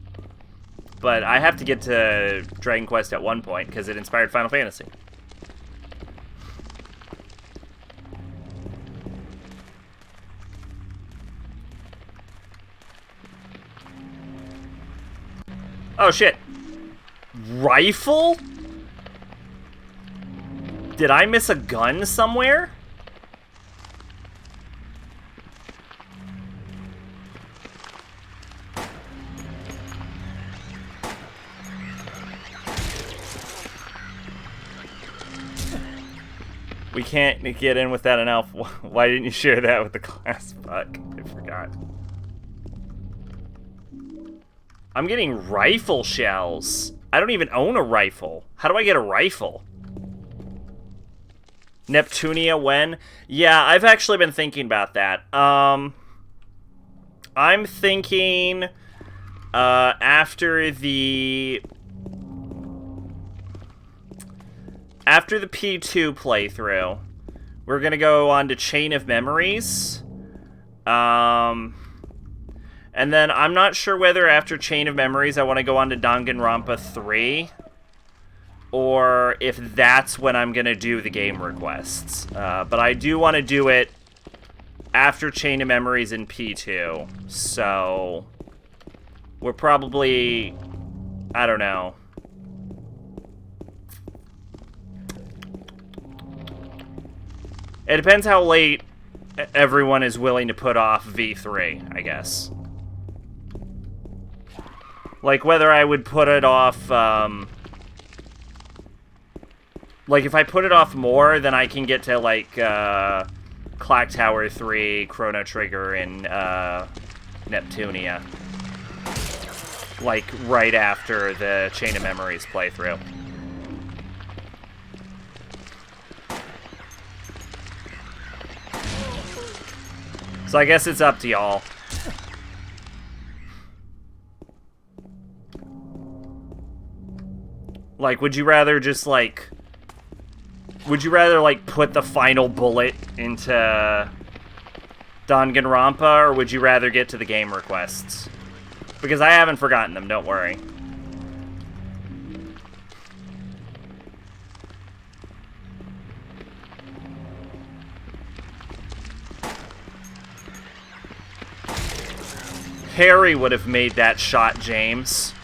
But I have to get to Dragon Quest at one point because it inspired Final Fantasy. Oh shit. Rifle? Did I miss a gun somewhere? We can't get in with that enough. Why didn't you share that with the class? Fuck, I forgot. I'm getting rifle shells. I don't even own a rifle. How do I get a rifle? Neptunia when? Yeah, I've actually been thinking about that. I'm thinking after the P2 playthrough, we're gonna go on to Chain of Memories. And then I'm not sure whether after Chain of Memories I want to go on to Danganronpa 3, or if that's when I'm gonna do the game requests. But I do want to do it after Chain of Memories in P2, so we're probably, I don't know. It depends how late everyone is willing to put off V3, I guess. Like, whether I would put it off, like, if I put it off more, then I can get to, like, Clock Tower 3, Chrono Trigger, and, Neptunia. Like, right after the Chain of Memories playthrough. So I guess it's up to y'all. Like, would you rather just, like... Would you rather, like, put the final bullet into Danganronpa, or would you rather get to the game requests? Because I haven't forgotten them, don't worry. Harry would have made that shot, James.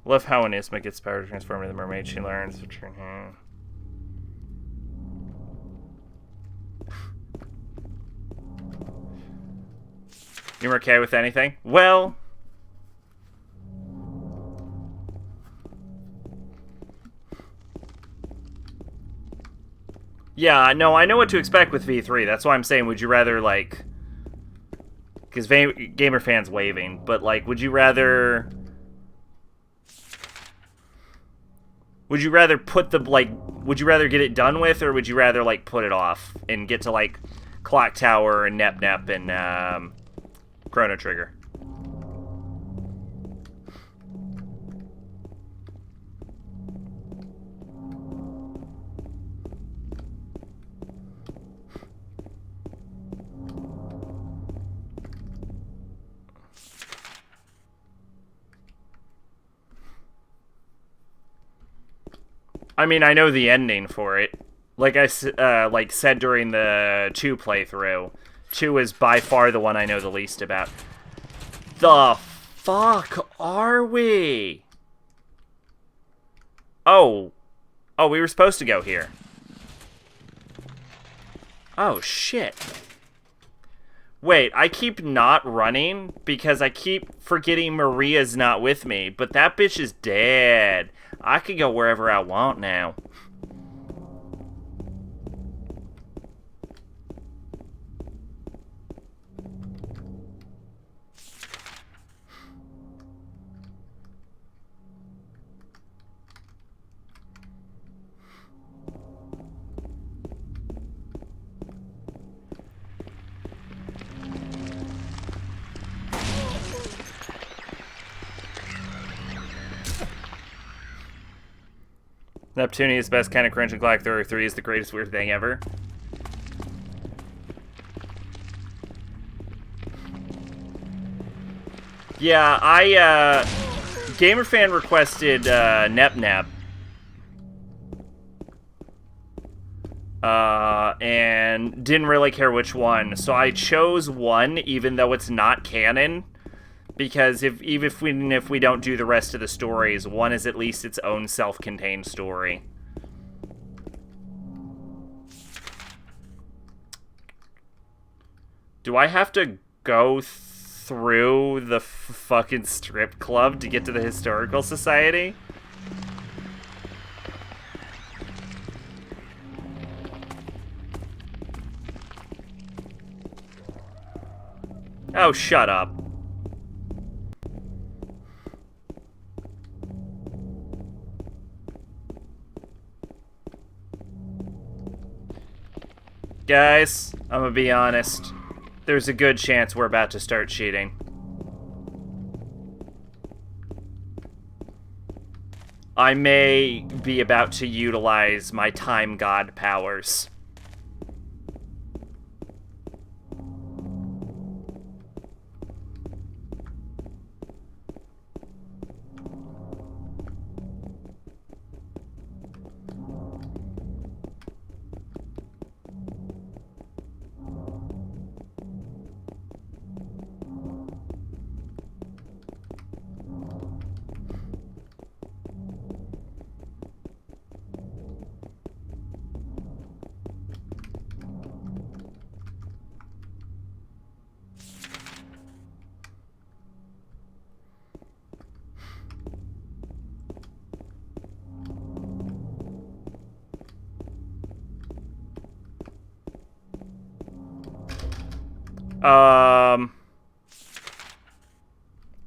Love how when Isma gets power transformed into the mermaid, she learns to turn her. You're okay with anything? Well... Yeah, no, I know what to expect with V3. That's why I'm saying, would you rather, like... Because gamer fans waving, but, like, would you rather... Would you rather put the, like... Would you rather get it done with, or would you rather, like, put it off and get to, like, Clock Tower and Nep Nep and, Chrono Trigger? I mean, I know the ending for it. Like I said during the 2 playthrough, 2 is by far the one I know the least about. The fuck are we? Oh. Oh, we were supposed to go here. Oh, shit. Wait, I keep not running because I keep forgetting Maria's not with me, but that bitch is dead. I could go wherever I want now. Neptunia is best kind of cringe, and Galactic 3 is the greatest weird thing ever. Yeah, GamerFan requested Nep Nep. And didn't really care which one, so I chose one, even though it's not canon. Because even if we don't do the rest of the stories, one is at least its own self-contained story. Do I have to go through the fucking strip club to get to the Historical Society? Oh, shut up. Guys, I'm gonna be honest. There's a good chance we're about to start cheating. I may be about to utilize my time god powers.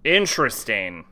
Interesting.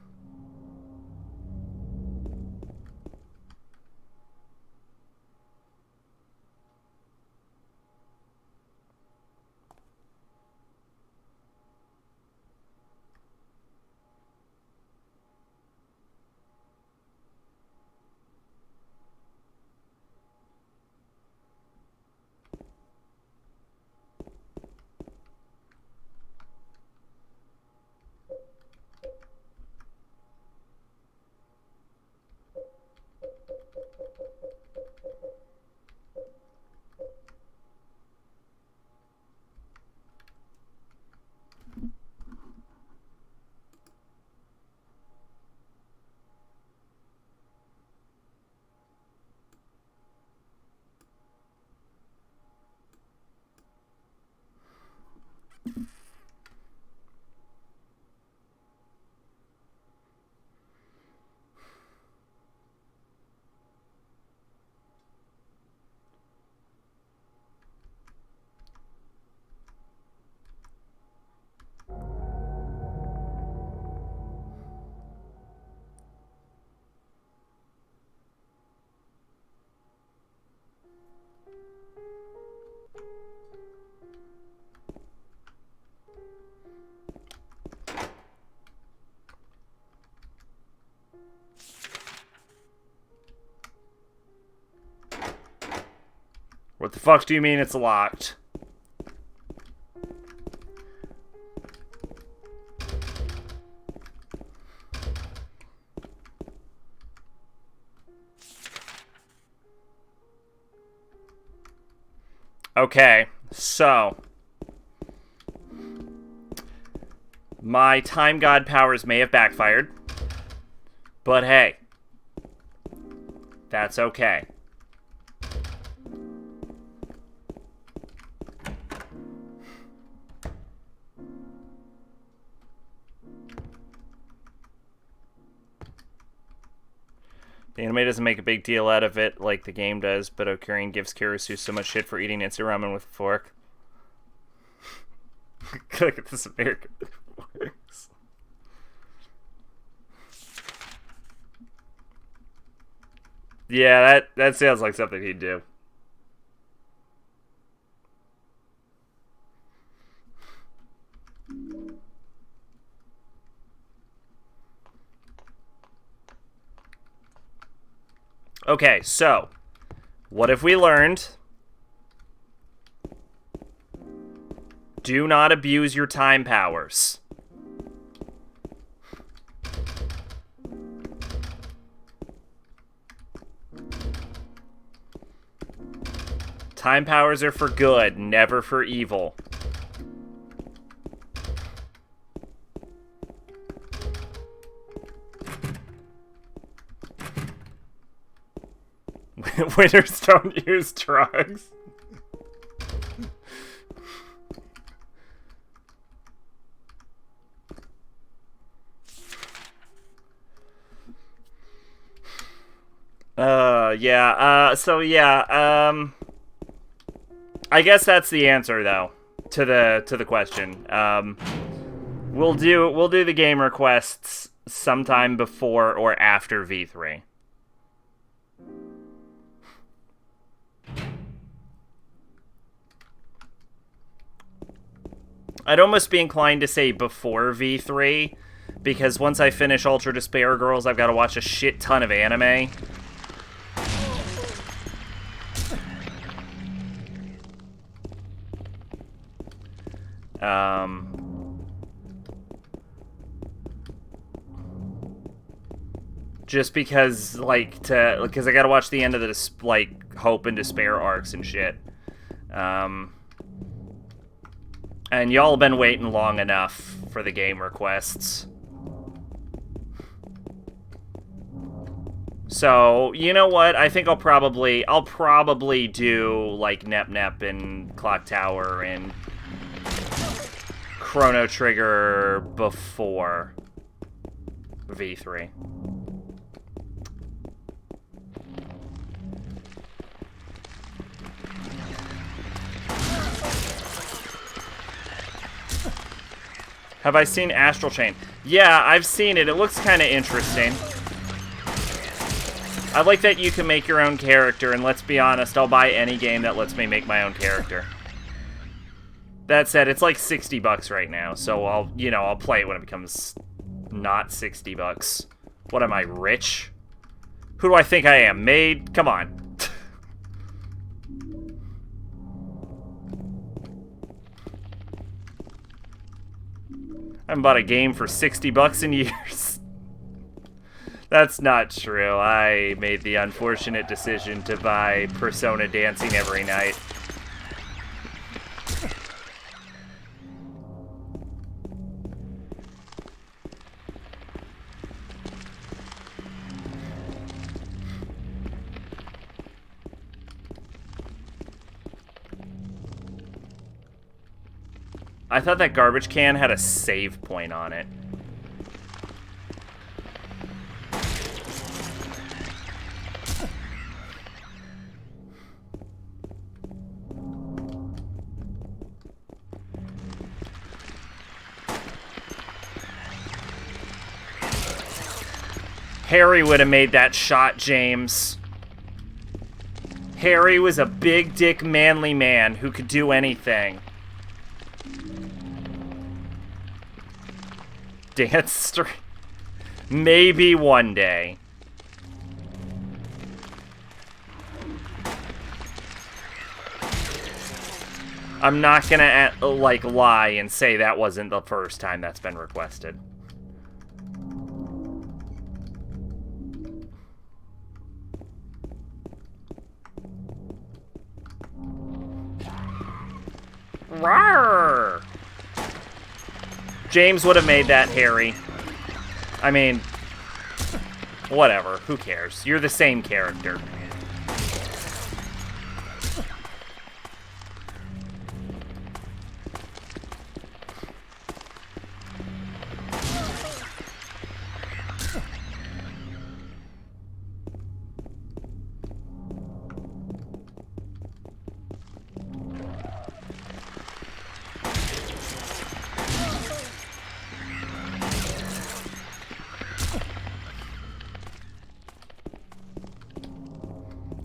What the fuck do you mean it's locked? Okay, so my time god powers may have backfired, but hey, that's okay. The anime doesn't make a big deal out of it like the game does, but Okurian gives Kirisu so much shit for eating instant ramen with a fork. Look at this American works. Yeah, that sounds like something he'd do. Okay, so what have we learned? Do not abuse your time powers. Time powers are for good, never for evil. Winners don't use drugs. I guess that's the answer though to the question. We'll do the game requests sometime before or after V3. I'd almost be inclined to say before V3, because once I finish Ultra Despair Girls, I've got to watch a shit ton of anime. Just because, because I gotta watch the end of the, Hope and Despair arcs and shit. And y'all have been waiting long enough for the game requests. So, you know what? I think I'll probably do, Nep Nep and Clock Tower and Chrono Trigger before V3. Have I seen Astral Chain? Yeah, I've seen it. It looks kind of interesting. I like that you can make your own character, and let's be honest, I'll buy any game that lets me make my own character. That said, it's like $60 right now, so I'll play it when it becomes not $60. What am I, rich? Who do I think I am? Maid? Come on. I haven't bought a game for $60 in years. That's not true. I made the unfortunate decision to buy Persona Dancing every night. I thought that garbage can had a save point on it. Harry would have made that shot, James. Harry was a big dick manly man who could do anything. Dance stream. Maybe one day. I'm not gonna, lie and say that wasn't the first time that's been requested. Rawr! James would have made that, Harry. I mean, whatever. Who cares? You're the same character.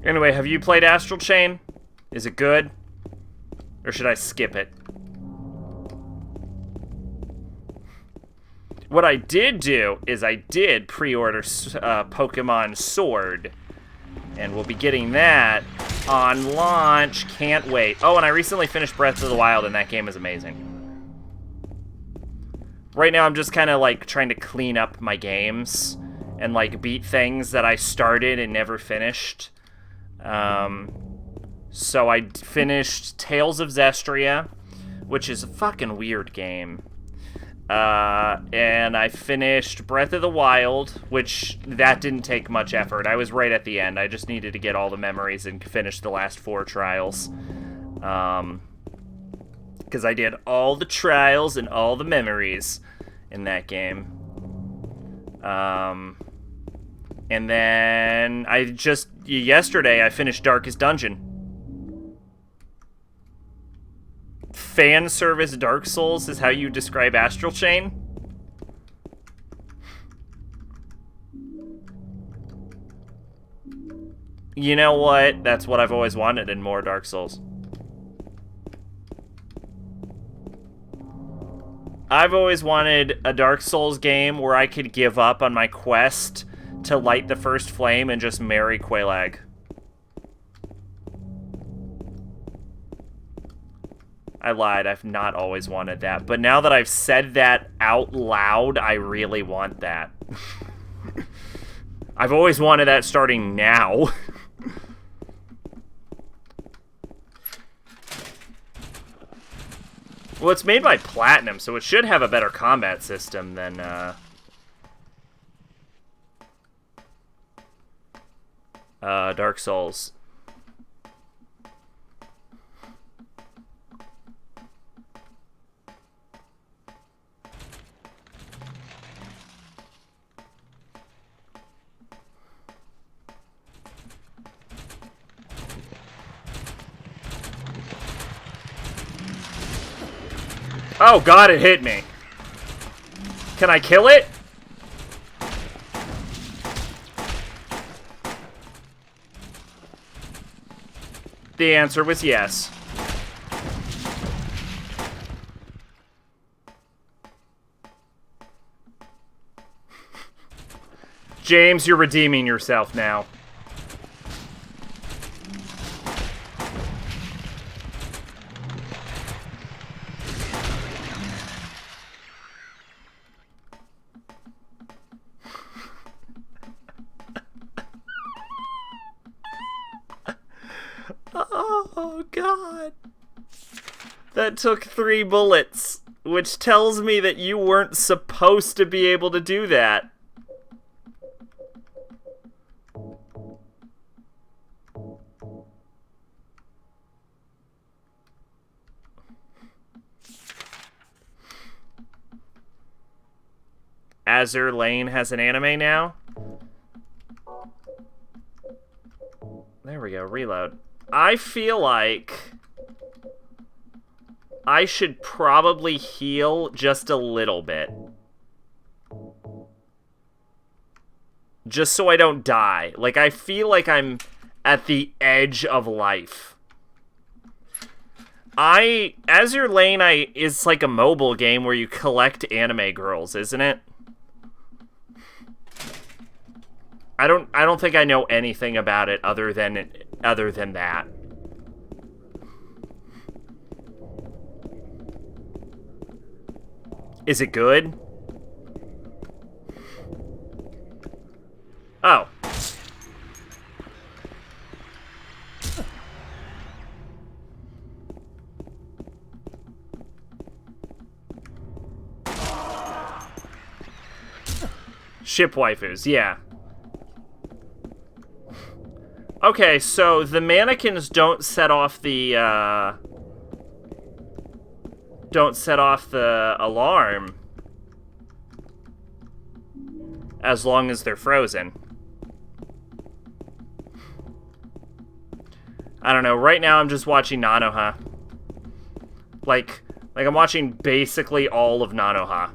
Anyway, have you played Astral Chain? Is it good? Or should I skip it? What I did do is I did pre-order Pokemon Sword. And we'll be getting that on launch. Can't wait. Oh, and I recently finished Breath of the Wild, and that game is amazing. Right now, I'm just kind of, like, trying to clean up my games and, like, beat things that I started and never finished. So I finished Tales of Zestria, which is a fucking weird game. And I finished Breath of the Wild, which that didn't take much effort. I was right at the end. I just needed to get all the memories and finish the last 4 trials. Because I did all the trials and all the memories in that game. And then yesterday I finished Darkest Dungeon. Fan service Dark Souls is how you describe Astral Chain? You know what? That's what I've always wanted in more Dark Souls. I've always wanted a Dark Souls game where I could give up on my quest to light the first flame and just marry Quelaag. I lied, I've not always wanted that. But now that I've said that out loud, I really want that. I've always wanted that starting now. Well, it's made by Platinum, so it should have a better combat system than, Dark Souls. Oh god, it hit me. Can I kill it? The answer was yes. James, you're redeeming yourself now. Oh, God. That took 3 bullets, which tells me that you weren't supposed to be able to do that. Azur Lane has an anime now? There we go, reload. I feel like I should probably heal just a little bit. Just so I don't die. Like, I feel like I'm at the edge of life. Azur Lane is like a mobile game where you collect anime girls, isn't it? I don't think I know anything about it other than that. Is it good? Oh. Ship waifus, yeah. Okay, so the mannequins don't set off the alarm as long as they're frozen. I don't know, right now I'm just watching Nanoha. Like I'm watching basically all of Nanoha.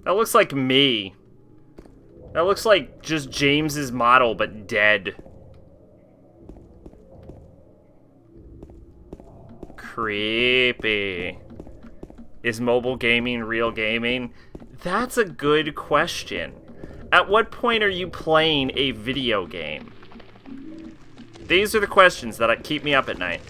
That looks like me. That looks like just James's model, but dead. Creepy. Is mobile gaming real gaming? That's a good question. At what point are you playing a video game? These are the questions that keep me up at night.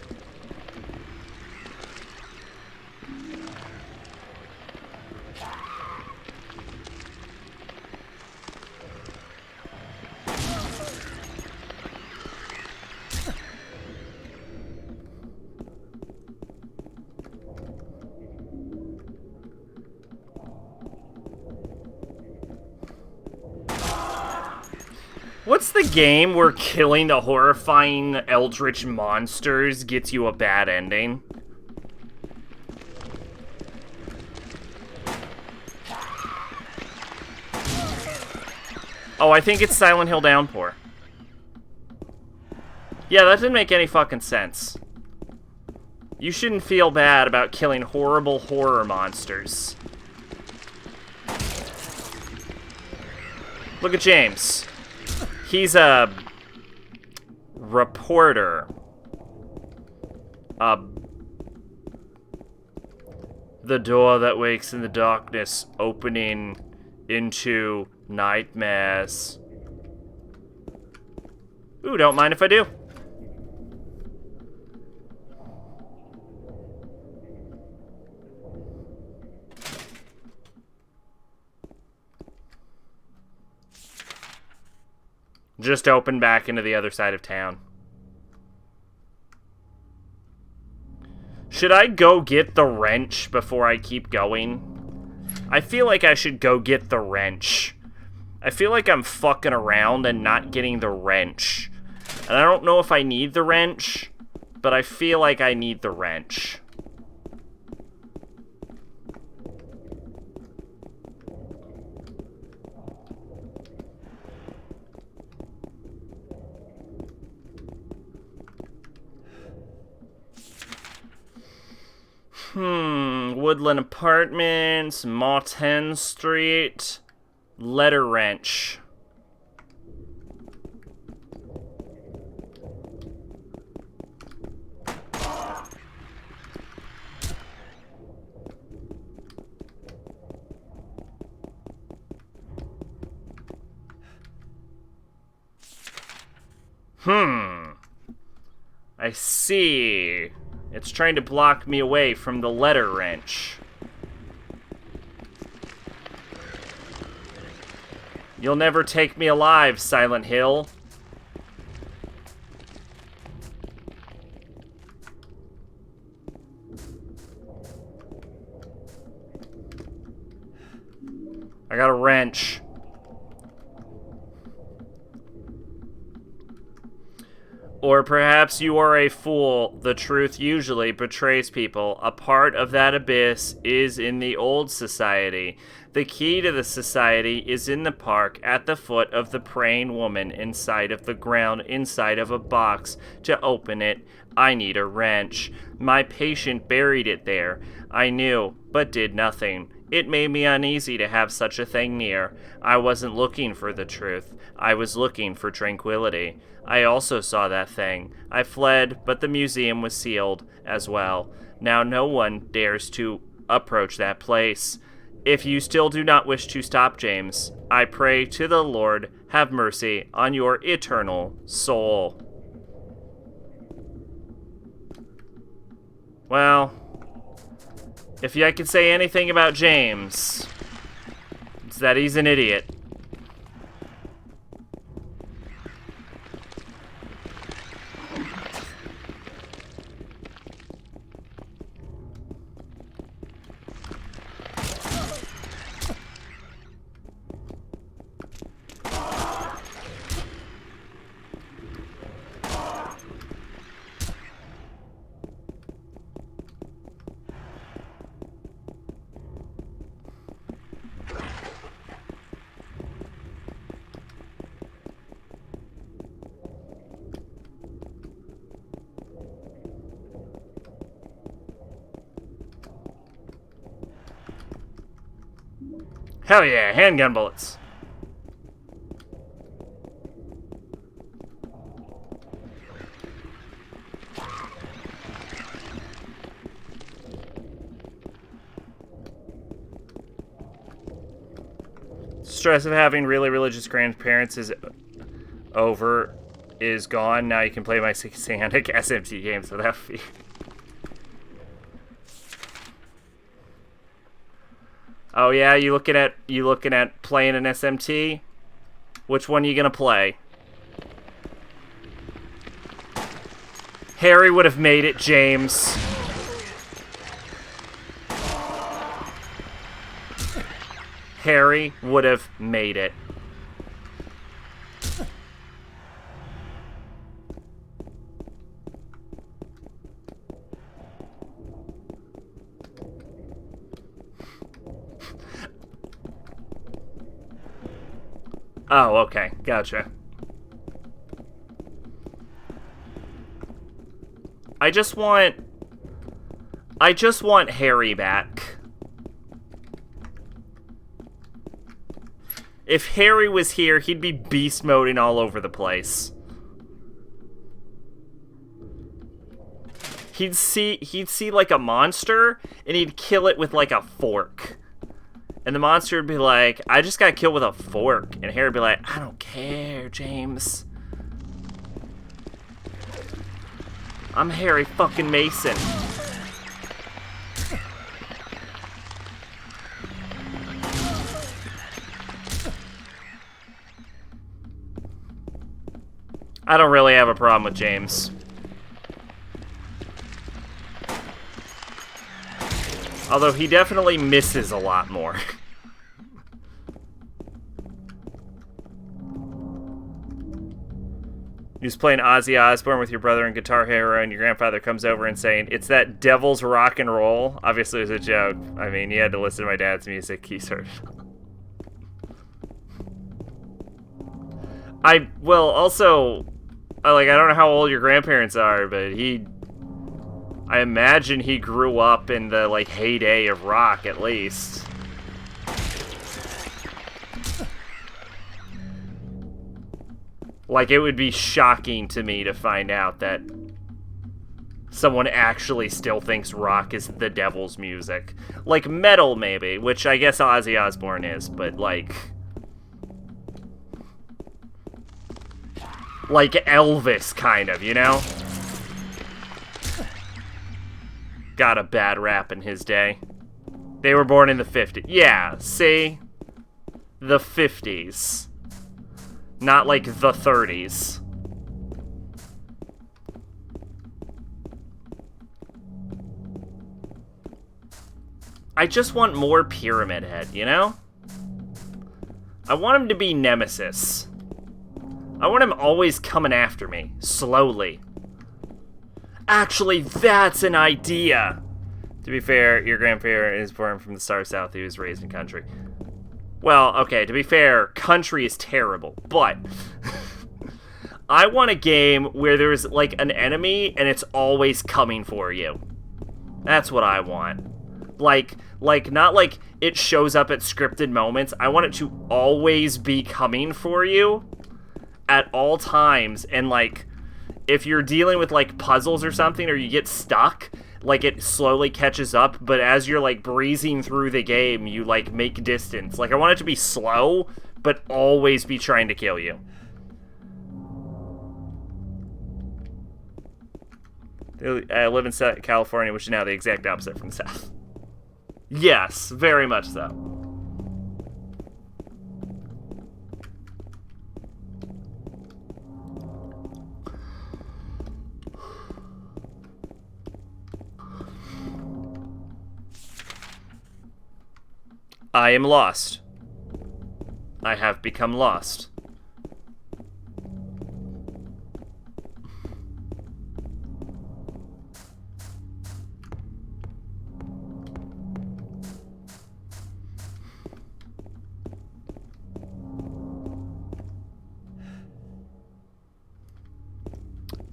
What's the game where killing the horrifying eldritch monsters gets you a bad ending? Oh, I think it's Silent Hill Downpour. Yeah, that didn't make any fucking sense. You shouldn't feel bad about killing horrible horror monsters. Look at James. He's a reporter. The door that wakes in the darkness, opening into nightmares. Ooh, don't mind if I do. Just open back into the other side of town. Should I go get the wrench before I keep going? I feel like I should go get the wrench. I feel like I'm fucking around and not getting the wrench. And I don't know if I need the wrench, but I feel like I need the wrench. Woodland Apartments, Martin Street, Letter Wrench. I see. It's trying to block me away from the letter wrench. You'll never take me alive, Silent Hill. I got a wrench. Or perhaps you are a fool. The truth usually betrays people. A part of that abyss is in the old society. The key to the society is in the park at the foot of the praying woman inside of the ground, inside of a box. To open it, I need a wrench. My patient buried it there. I knew, but did nothing. It made me uneasy to have such a thing near. I wasn't looking for the truth. I was looking for tranquility. I also saw that thing. I fled, but the museum was sealed as well. Now no one dares to approach that place. If you still do not wish to stop, James, I pray to the Lord, have mercy on your eternal soul. Well, if I could say anything about James, it's that he's an idiot. Hell yeah, handgun bullets. Stress of having really religious grandparents is gone. Now you can play my satanic SMT games without fear. Oh yeah, you looking at playing an SMT? Which one are you gonna play? Harry would have made it, James. Harry would have made it. Oh, okay. Gotcha. I just want Harry back. If Harry was here, he'd be beast moding all over the place. He'd see like a monster and he'd kill it with like a fork. And the monster would be like, I just got killed with a fork. And Harry would be like, I don't care, James. I'm Harry fucking Mason. I don't really have a problem with James. Although he definitely misses a lot more. You was playing Ozzy Osbourne with your brother and Guitar Hero, and your grandfather comes over and saying, "It's that devil's rock and roll." Obviously, it was a joke. I mean, you had to listen to my dad's music. He heard it. Also, I don't know how old your grandparents are, but I imagine he grew up in the, heyday of rock, at least. It would be shocking to me to find out that someone actually still thinks rock is the devil's music. Like metal, maybe, which I guess Ozzy Osbourne is, but, like Elvis, kind of, you know? Got a bad rap in his day. They were born in the 50s. Yeah, see? The 50s. Not like the 30s. I just want more Pyramid Head, you know? I want him to be Nemesis. I want him always coming after me, slowly. Actually, that's an idea! To be fair, your grandparent is born from the Star South. He was raised in country. Well, okay, to be fair, country is terrible, but I want a game where there's, an enemy and it's always coming for you. That's what I want. Not like it shows up at scripted moments. I want it to always be coming for you at all times, and, if you're dealing with, puzzles or something, or you get stuck, it slowly catches up, but as you're, breezing through the game, you, make distance. I want it to be slow, but always be trying to kill you. I live in California, which is now the exact opposite from the South. Yes, very much so. I am lost. I have become lost.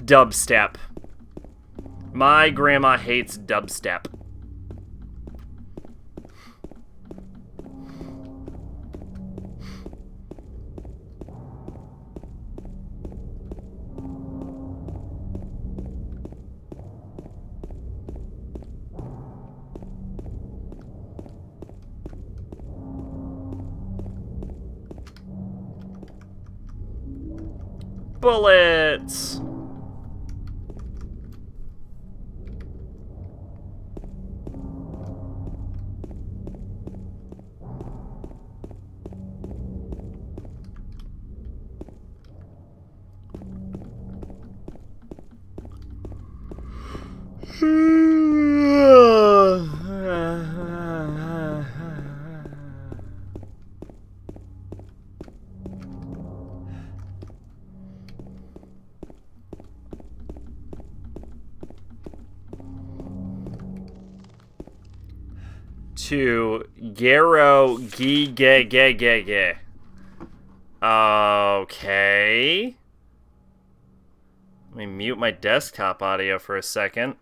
Dubstep. My grandma hates dubstep. Bullets! To Garo Ge. Okay. Let me mute my desktop audio for a second.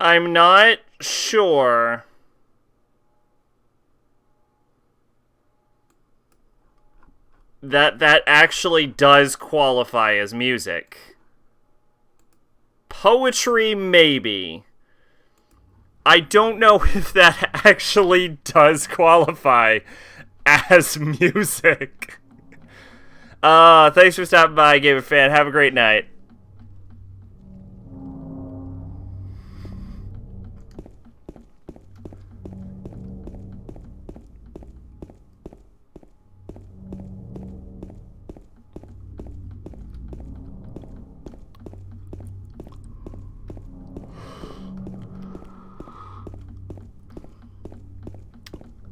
I'm not sure that actually does qualify as music. Poetry, maybe. I don't know if that actually does qualify as music. Thanks for stopping by, Gamer Fan. Have a great night.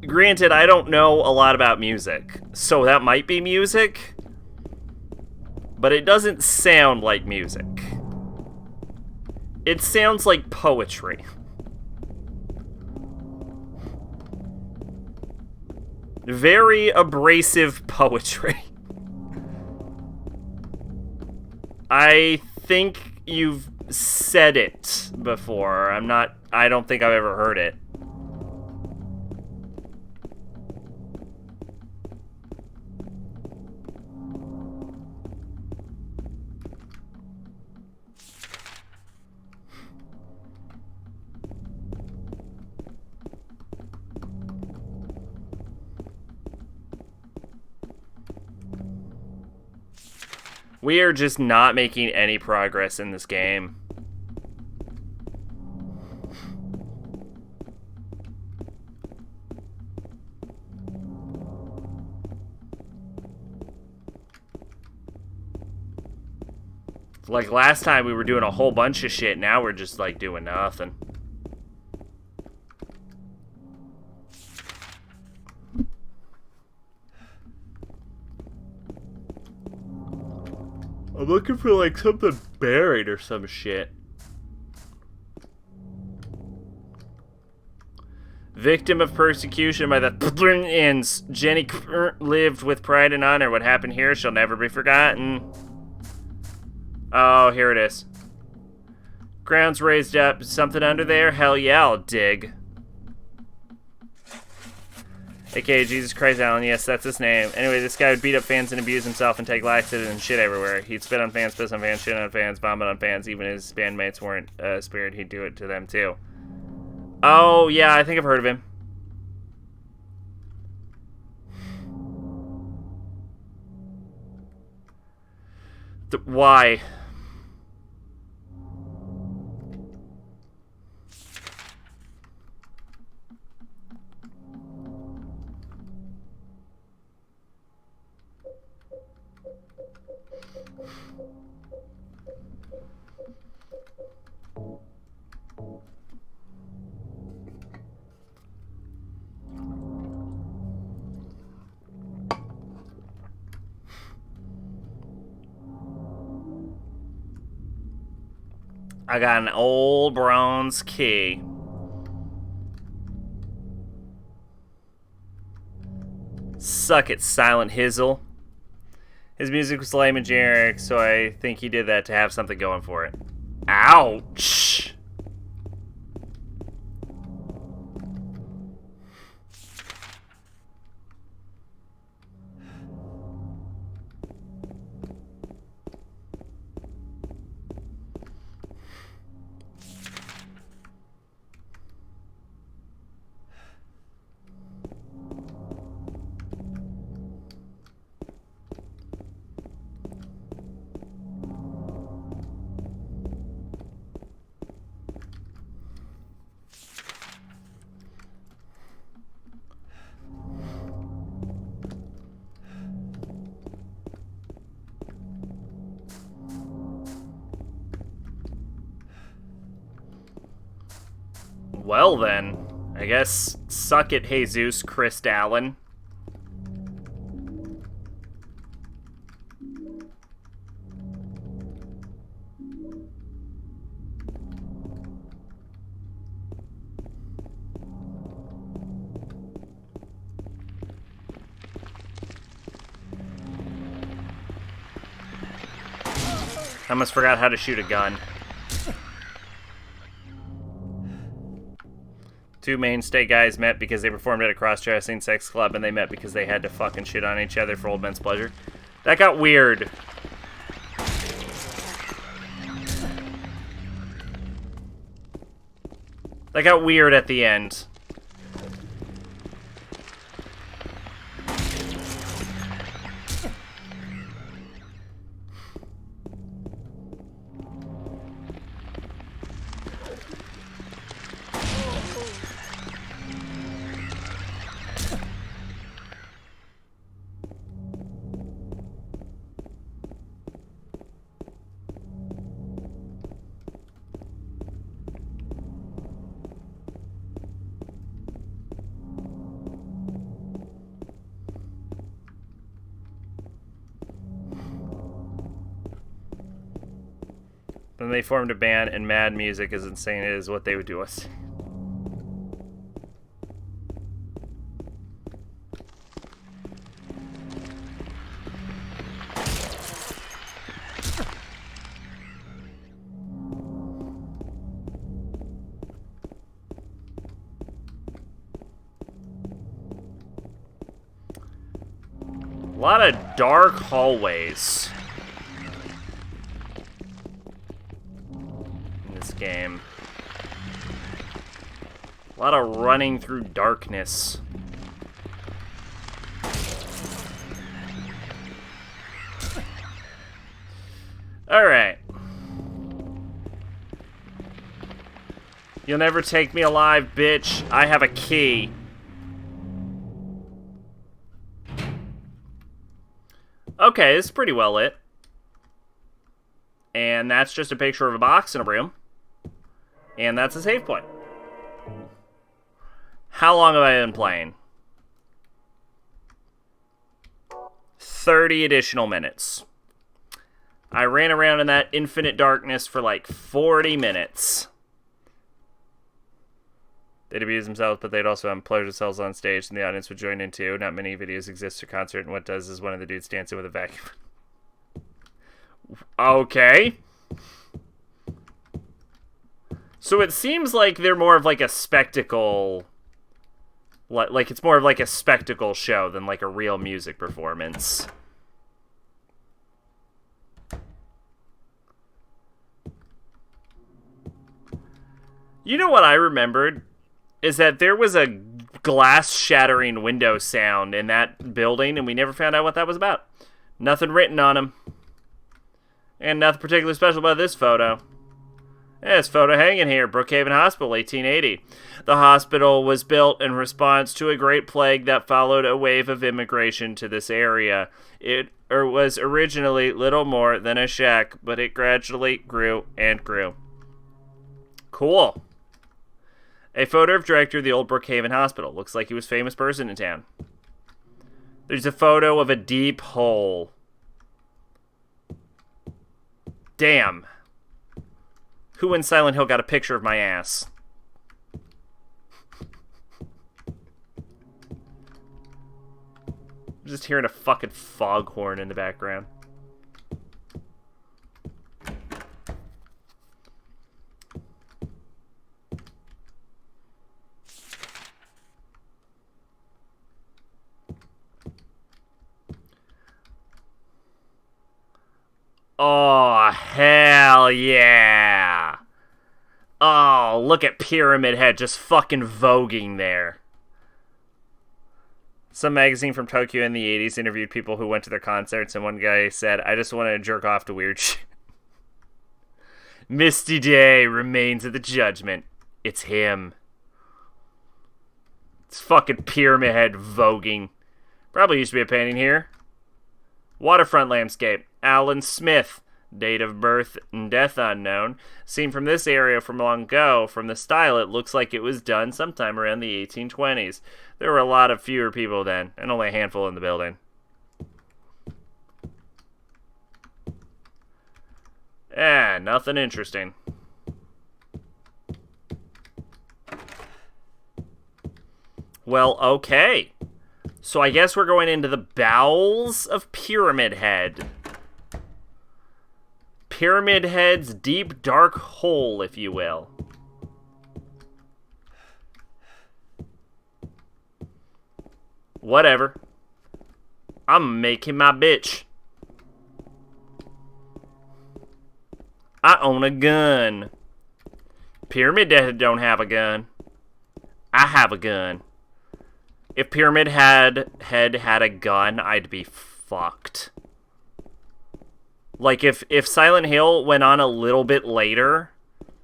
Granted, I don't know a lot about music, so that might be music, but it doesn't sound like music. It sounds like poetry. Very abrasive poetry. I think you've said it before. I don't think I've ever heard it. We are just not making any progress in this game. Like last time we were doing a whole bunch of shit, now we're just like doing nothing. I'm looking for like something buried or some shit. Victim of persecution by the ends. Jenny lived with pride and honor. What happened here shall never be forgotten. Oh, here it is. Ground's raised up. Something under there? Hell yeah, I'll dig. AKA Jesus Christ Allen, yes, that's his name. Anyway, this guy would beat up fans and abuse himself and take laxatives and shit everywhere. He'd spit on fans, piss on fans, shit on fans, vomit on fans. Even his bandmates weren't spared, he'd do it to them too. Oh, yeah, I think I've heard of him. Why? I got an old bronze key. Suck it, Silent Hizzle. His music was lame and generic, so I think he did that to have something going for it. Ouch! Well then, I guess suck it, Jesus Christ Allen. I almost forgot how to shoot a gun. Two mainstay guys met because they performed at a cross-dressing sex club, and they met because they had to fucking shit on each other for old men's pleasure. That got weird. That got weird at the end. Then they formed a band, and mad music, as insane as what they would do us. A lot of dark hallways in this game. A lot of running through darkness. Alright. You'll never take me alive, bitch. I have a key. Okay, this is pretty well lit. And that's just a picture of a box and a room. And that's a save point. How long have I been playing? 30 additional minutes. I ran around in that infinite darkness for like 40 minutes. They'd abuse themselves, but they'd also implode themselves on stage, and the audience would join in too. Not many videos exist for concert, and what does is one of the dudes dancing with a vacuum. Okay. So it seems like they're more of like a spectacle. Like it's more of like a spectacle show than like a real music performance. You know what I remembered? Is that there was a glass-shattering window sound in that building, and we never found out what that was about. Nothing written on them. And nothing particularly special about this photo. Yeah, this photo hanging here, Brookhaven Hospital, 1880. The hospital was built in response to a great plague that followed a wave of immigration to this area. It was originally little more than a shack, but it gradually grew and grew. Cool. A photo of director of the old Brookhaven Hospital. Looks like he was a famous person in town. There's a photo of a deep hole. Damn. Who in Silent Hill got a picture of my ass? I'm just hearing a fucking foghorn in the background. Oh, hell yeah. Oh, look at Pyramid Head just fucking voguing there. Some magazine from Tokyo in the 80s interviewed people who went to their concerts, and one guy said, I just wanted to jerk off to weird shit. Misty Day remains of the judgment. It's him. It's fucking Pyramid Head voguing. Probably used to be a painting here. Waterfront landscape. Alan Smith. Date of birth and death unknown. Seen from this area from long ago, from the style, it looks like it was done sometime around the 1820s. There were a lot of fewer people then, and only a handful in the building. Nothing interesting. Well, okay. So I guess we're going into the bowels of Pyramid Head. Pyramid Head's deep, dark hole, if you will. Whatever. I'm making my bitch. I own a gun. Pyramid Head don't have a gun. I have a gun. If Pyramid Head had a gun, I'd be fucked. Like, if Silent Hill went on a little bit later,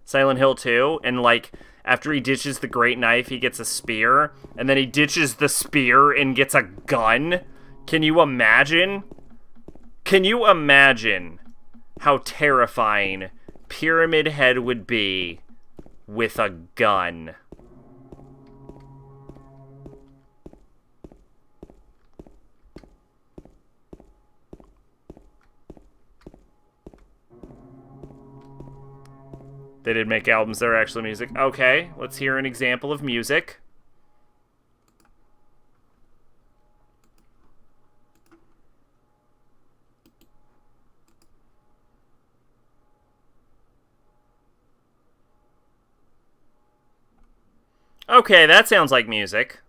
Silent Hill 2, and, like, after he ditches the great knife, he gets a spear, and then he ditches the spear and gets a gun, can you imagine? Can you imagine how terrifying Pyramid Head would be with a gun? They did make albums that are actually music. Okay, let's hear an example of music. Okay, that sounds like music.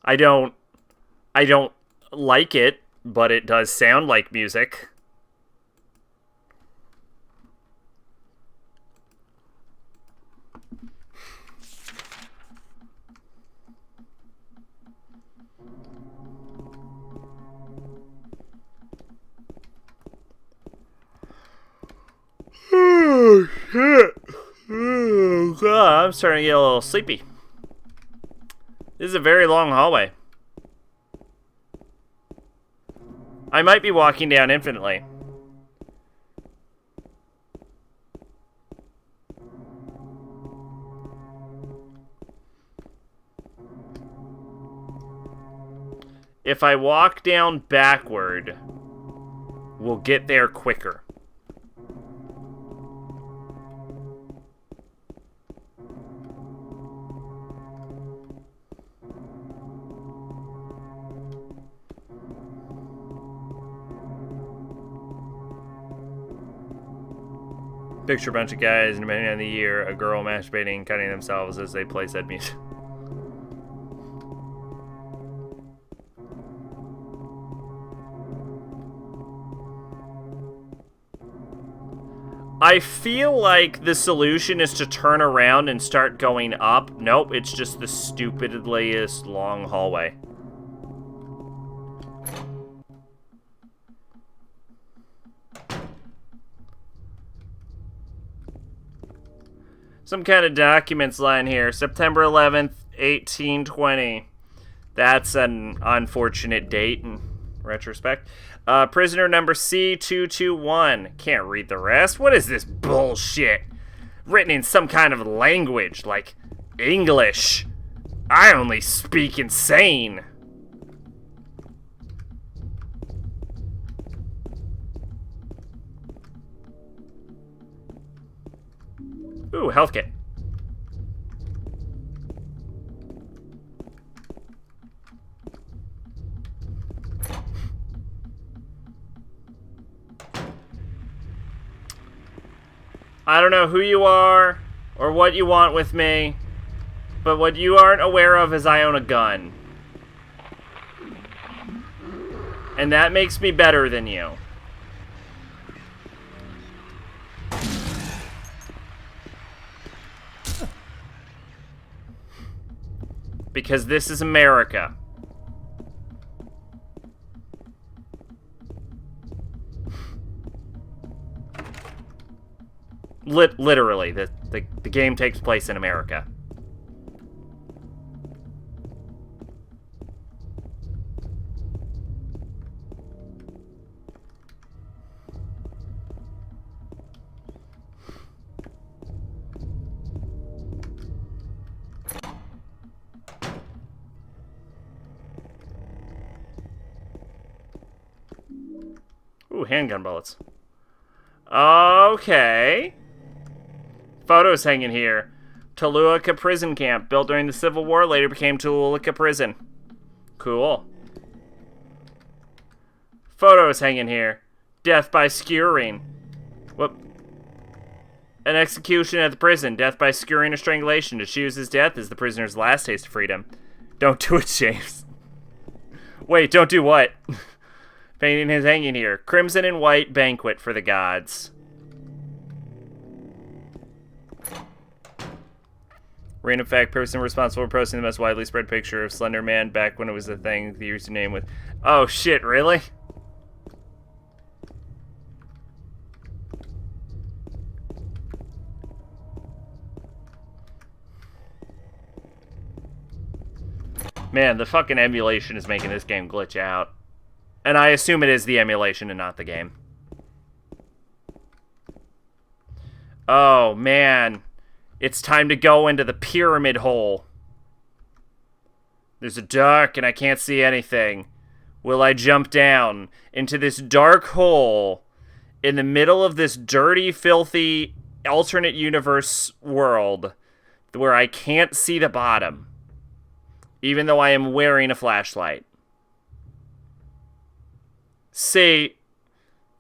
I don't like it, but it does sound like music. Oh, shit. Oh, God, I'm starting to get a little sleepy. This is a very long hallway. I might be walking down infinitely. If I walk down backward, we'll get there quicker. Picture a bunch of guys, and depending on the year, a girl masturbating, cutting themselves as they play said music. I feel like the solution is to turn around and start going up. Nope, it's just the stupidest long hallway. Some kind of documents line here. September 11th, 1820. That's an unfortunate date in retrospect. Prisoner number C221. Can't read the rest. What is this bullshit? Written in some kind of language, like English. I only speak insane. Ooh, health kit. I don't know who you are or what you want with me, but what you aren't aware of is I own a gun. And that makes me better than you. Because this is America. Literally, the game takes place in America. Ooh, handgun bullets. Okay. Photos hanging here. Toluca prison camp, built during the Civil War, later became Toluca prison. Cool. Photos hanging here. Death by skewering. Whoop. An execution at the prison. Death by skewering or strangulation. To choose his death is the prisoner's last taste of freedom. Don't do it, James. Wait, don't do what? Painting is hanging here. Crimson and white banquet for the gods. Random fact, person responsible for posting the most widely spread picture of Slender Man back when it was a thing, the username with... Oh shit, really? Man, the fucking emulation is making this game glitch out. And I assume it is the emulation and not the game. Oh, man. It's time to go into the pyramid hole. There's a dark and I can't see anything. Will I jump down into this dark hole in the middle of this dirty, filthy, alternate universe world where I can't see the bottom, even though I am wearing a flashlight? See,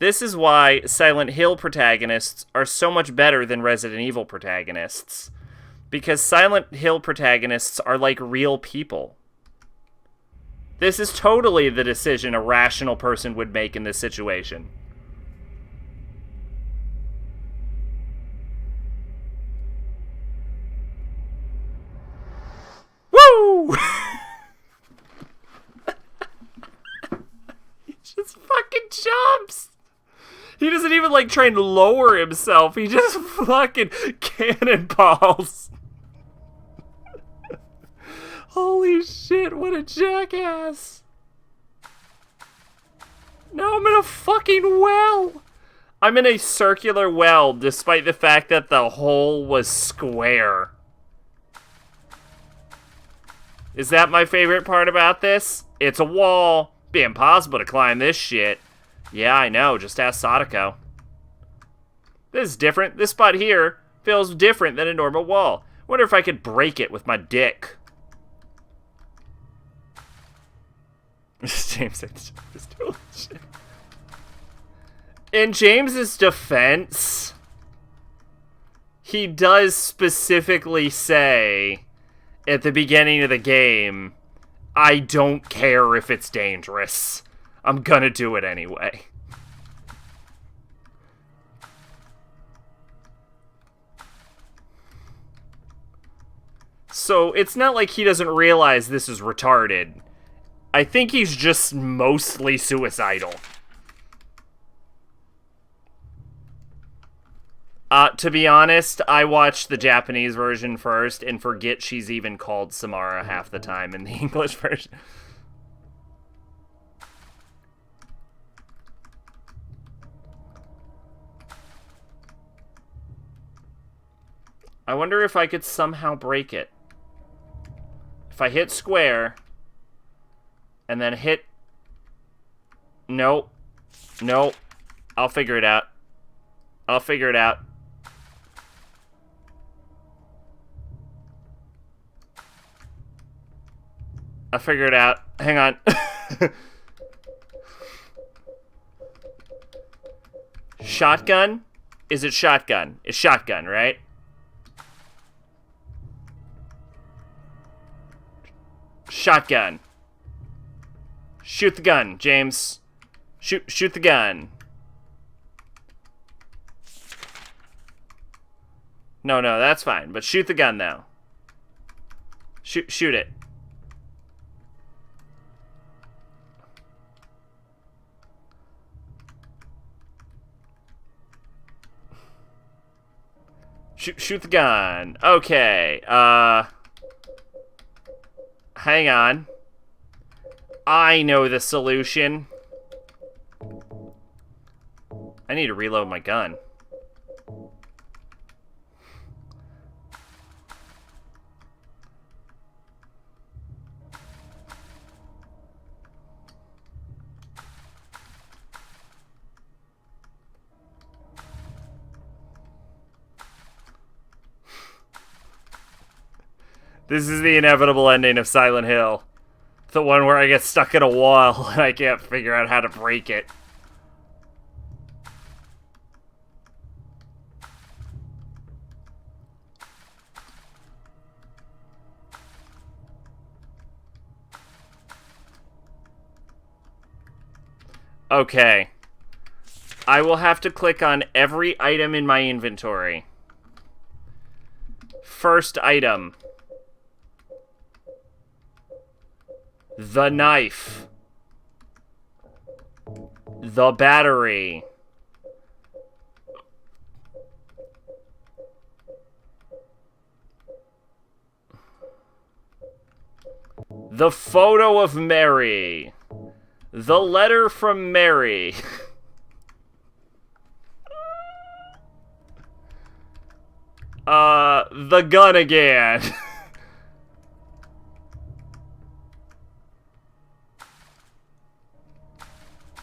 this is why Silent Hill protagonists are so much better than Resident Evil protagonists. Because Silent Hill protagonists are like real people. This is totally the decision a rational person would make in this situation. Woo! He just fucking jumps. He doesn't even, like, try and lower himself. He just fucking cannonballs. Holy shit, what a jackass. Now I'm in a fucking well. I'm in a circular well, despite the fact that the hole was square. Is that my favorite part about this? It's a wall. Be impossible to climb this shit. Yeah, I know. Just ask Sadako. This is different. This spot here feels different than a normal wall. Wonder if I could break it with my dick. James said this totally shit. In James's defense, he does specifically say at the beginning of the game, I don't care if it's dangerous. I'm gonna do it anyway. So it's not like he doesn't realize this is retarded. I think he's just mostly suicidal. To be honest, I watched the Japanese version first and forget she's even called Samara half the time in the English version. I wonder if I could somehow break it. If I hit square, and then hit... Nope. Nope. I'll figure it out. I'll figure it out. I'll figure it out. Hang on. Shotgun? Is it shotgun? It's shotgun, right? Shotgun. Shoot the gun, James. Shoot the gun. No, that's fine. But shoot the gun, though. Shoot it. Shoot the gun. Okay. Hang on. I know the solution. I need to reload my gun. This is the inevitable ending of Silent Hill. The one where I get stuck in a wall and I can't figure out how to break it. Okay. I will have to click on every item in my inventory. First item. The knife. The battery. The photo of Mary. The letter from Mary. The gun again.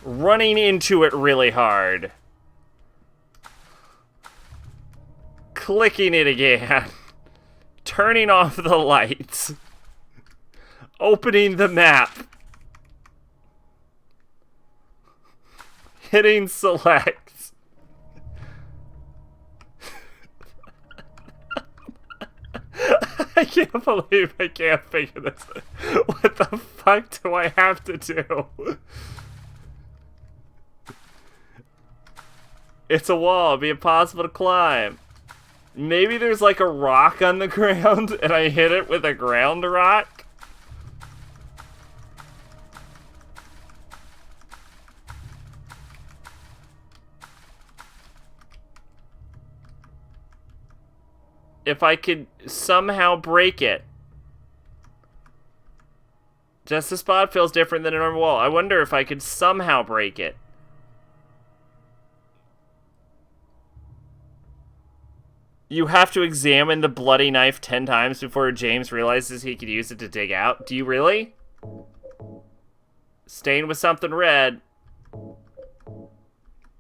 Running into it really hard. Clicking it again. Turning off the lights. Opening the map. Hitting select. I can't believe I can't figure this out. What the fuck do I have to do? It's a wall. It'd be impossible to climb. Maybe there's like a rock on the ground and I hit it with a ground rock? If I could somehow break it. Just the spot feels different than a normal wall. I wonder if I could somehow break it. You have to examine the bloody knife 10 times before James realizes he could use it to dig out. Do you really? Stained with something red.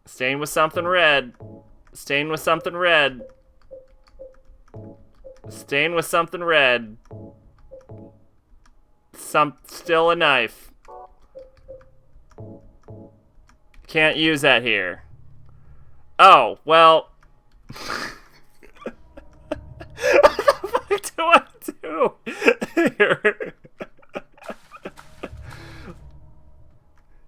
Stained with something red. Stained with something red. Stained with something red. Still a knife. Can't use that here. Oh, well. What the fuck do I do here?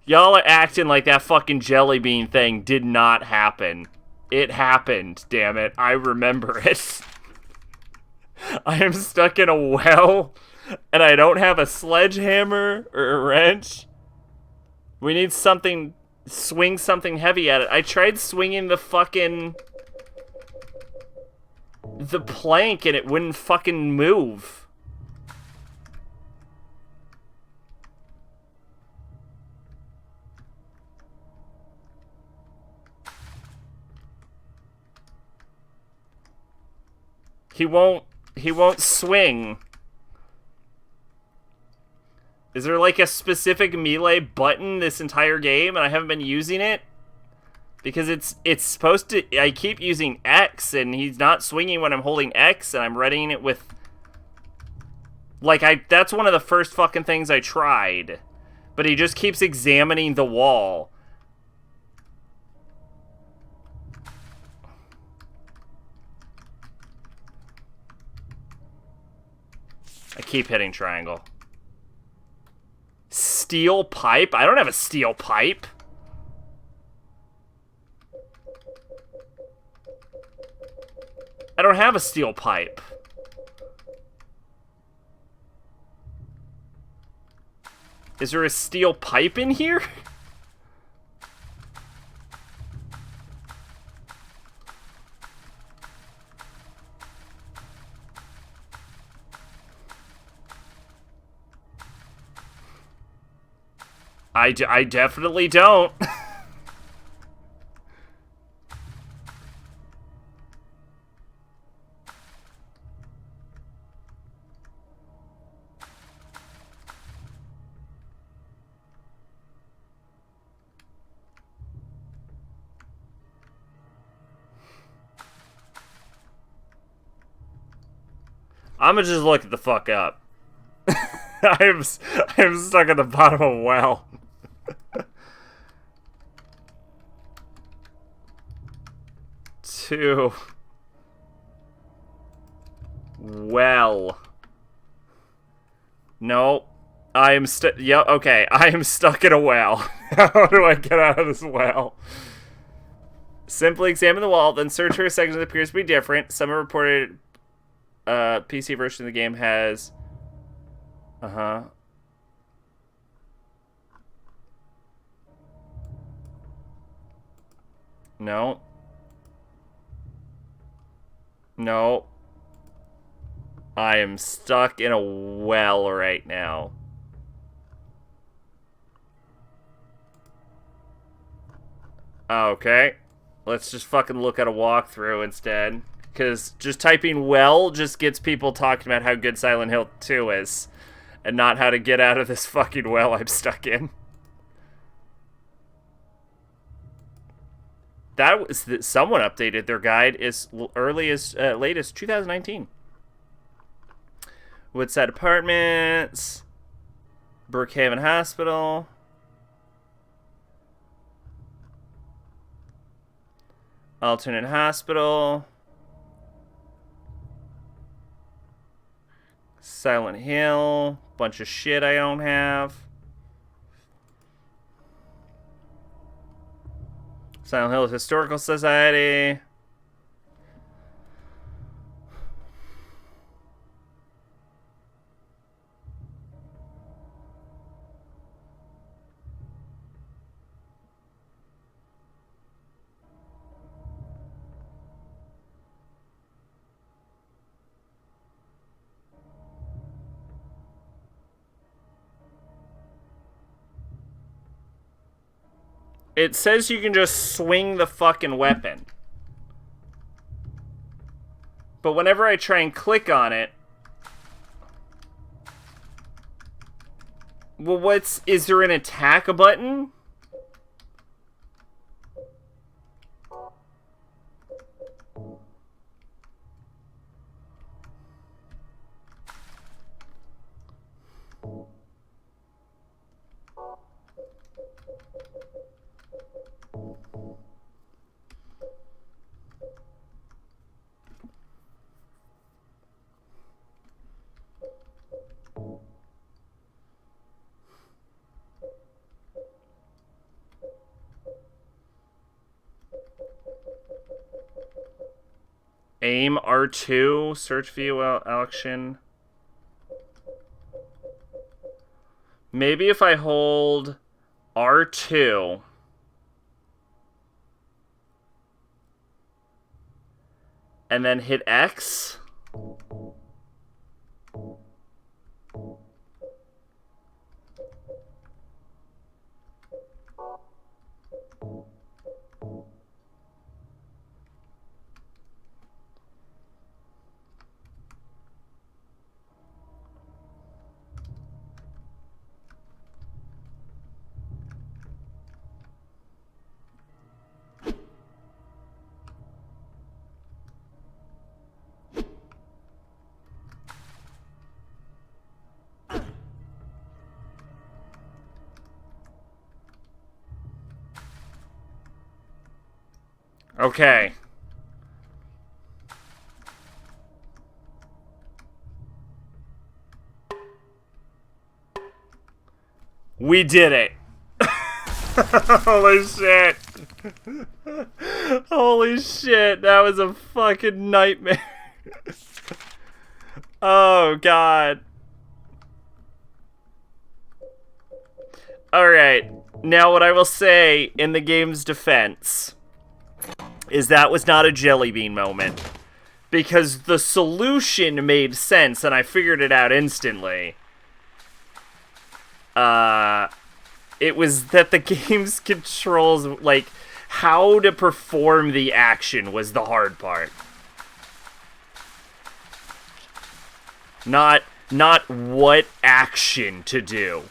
Y'all are acting like that fucking jelly bean thing did not happen. It happened, damn it. I remember it. I am stuck in a well, and I don't have a sledgehammer or a wrench. We need something, swing something heavy at it. I tried swinging the plank and it wouldn't fucking move. He won't swing. Is there like a specific melee button this entire game and I haven't been using it? Because it's supposed to... I keep using X and he's not swinging when I'm holding X and I'm readying it with... Like, that's one of the first fucking things I tried. But he just keeps examining the wall. I keep hitting triangle. Steel pipe? I don't have a steel pipe. I don't have a steel pipe. Is there a steel pipe in here? I definitely don't. I'm gonna just look the fuck up. I'm stuck at the bottom of a well. To well. No. I am yeah, okay. I am stuck in a well. How do I get out of this well? Simply examine the wall, then search for a section that appears to be different. Some are reported PC version of the game has No. No. I am stuck in a well right now. Okay. Let's just fucking look at a walkthrough instead. Because just typing well just gets people talking about how good Silent Hill 2 is. And not how to get out of this fucking well I'm stuck in. That was... Someone updated their guide as early as... late as 2019. Woodside Apartments. Brookhaven Hospital. Alternate Hospital. Silent Hill. Bunch of shit I don't have. Silent Hill Historical Society. It says you can just swing the fucking weapon. But whenever I try and click on it... Well, is there an attack button? Aim R2, search view action. Maybe if I hold R2 and then hit X. Okay. We did it. Holy shit. Holy shit, that was a fucking nightmare. Oh, God. Alright, now what I will say in the game's defense is that was not a jelly bean moment. Because the solution made sense and I figured it out instantly. It was that the game's controls, like, how to perform the action was the hard part. Not what action to do.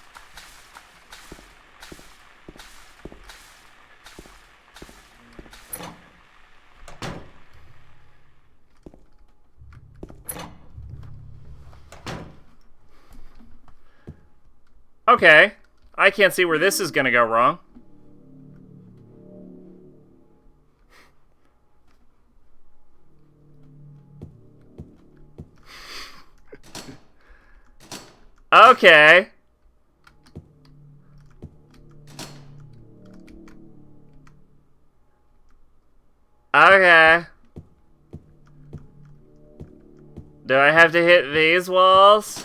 Okay, I can't see where this is gonna go wrong. Okay. Okay. Do I have to hit these walls?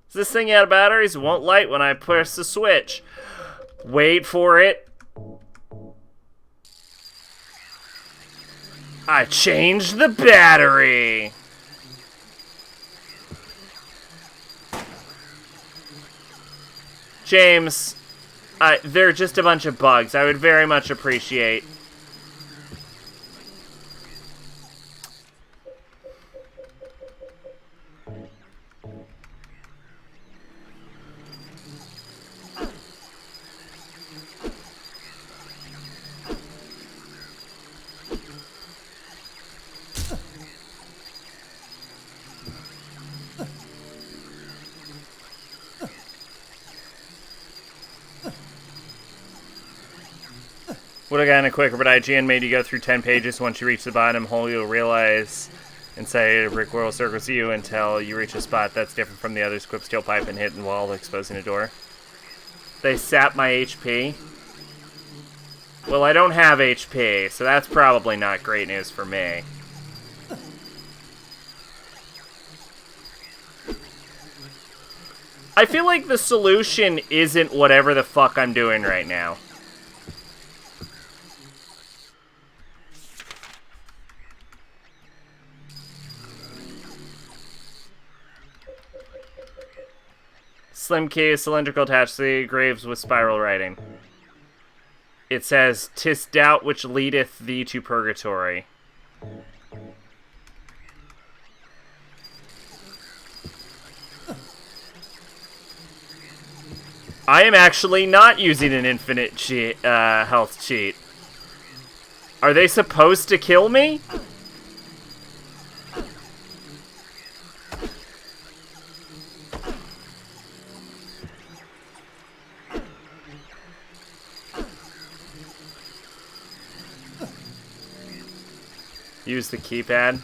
Is this thing out of batteries? It won't light when I press the switch. Wait for it. I changed the battery. James, they're just a bunch of bugs. I would very much appreciate. Would have gotten a quicker, but IGN made you go through 10 pages. Once you reach the bottom hole, you'll realize inside a brick wall circles you until you reach a spot that's different from the others. Equip steel pipe and hit the wall, exposing a door. They sap my HP. Well, I don't have HP, so that's probably not great news for me. I feel like the solution isn't whatever the fuck I'm doing right now. Slim key is cylindrical attached to the graves with spiral writing. It says, "'Tis doubt which leadeth thee to purgatory." I am actually not using an infinite cheat, health cheat. Are they supposed to kill me? Use the keypad.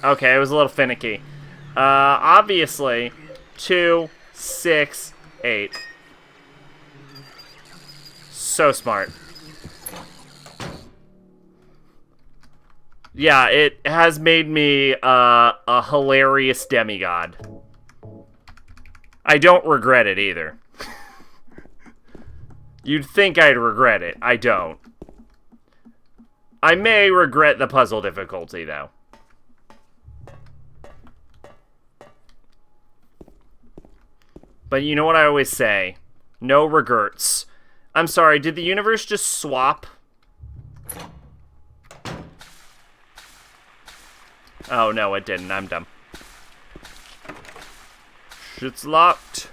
Okay, it was a little finicky. Obviously, 2, 6, 8. So smart. Yeah, it has made me a hilarious demigod. I don't regret it either. You'd think I'd regret it. I don't. I may regret the puzzle difficulty, though. But you know what I always say? No regrets. I'm sorry, did the universe just swap? Oh, no, it didn't. I'm dumb. Shit's locked.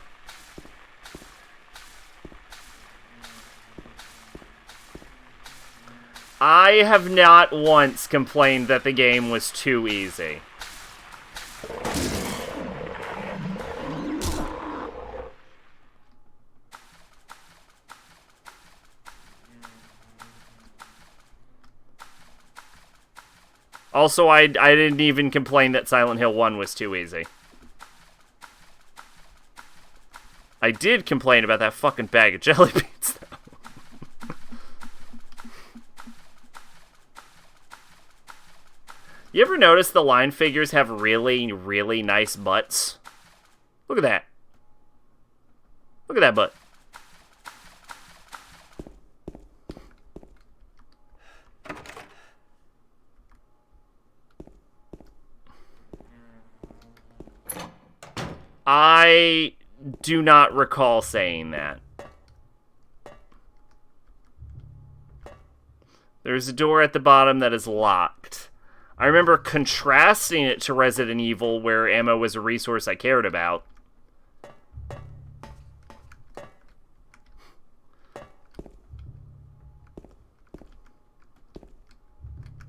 I have not once complained that the game was too easy. Also, I didn't even complain that Silent Hill 1 was too easy. I did complain about that fucking bag of jelly beans, though. You ever notice the line figures have really, really nice butts? Look at that. Look at that butt. I do not recall saying that. There's a door at the bottom that is locked. I remember contrasting it to Resident Evil, where ammo was a resource I cared about.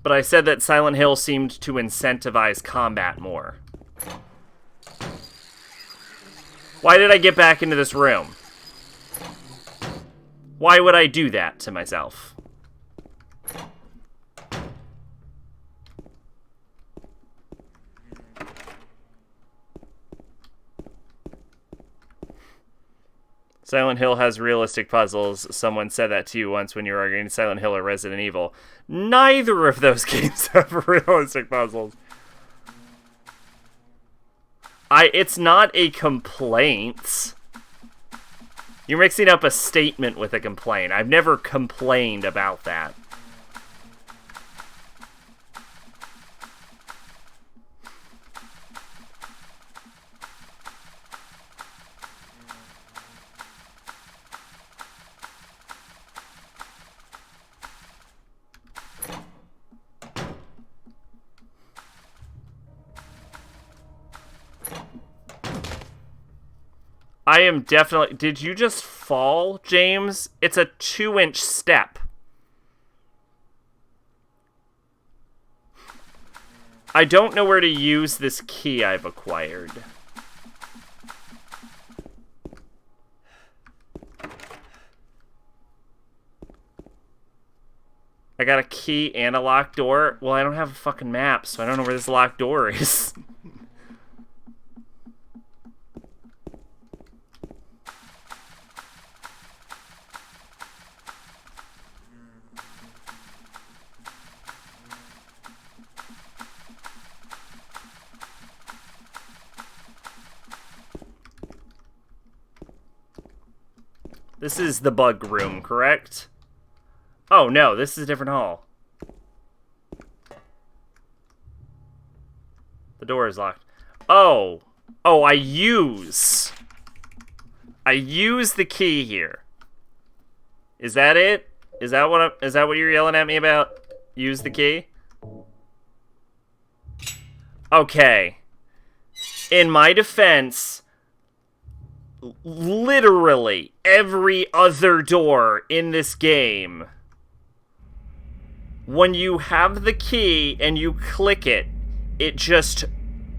But I said that Silent Hill seemed to incentivize combat more. Why did I get back into this room? Why would I do that to myself? Silent Hill has realistic puzzles. Someone said that to you once when you were arguing Silent Hill or Resident Evil. Neither of those games have realistic puzzles. It's not a complaint. You're mixing up a statement with a complaint. I've never complained about that. I am definitely... Did you just fall, James? It's a 2-inch step. I don't know where to use this key I've acquired. I got a key and a locked door. Well, I don't have a fucking map, so I don't know where this locked door is. This is the bug room, correct? Oh, no, this is a different hall. The door is locked. Oh. Oh, I use the key here. Is that it? Is that what you're yelling at me about? Use the key? Okay. In my defense, literally every other door in this game, when you have the key and you click it, it just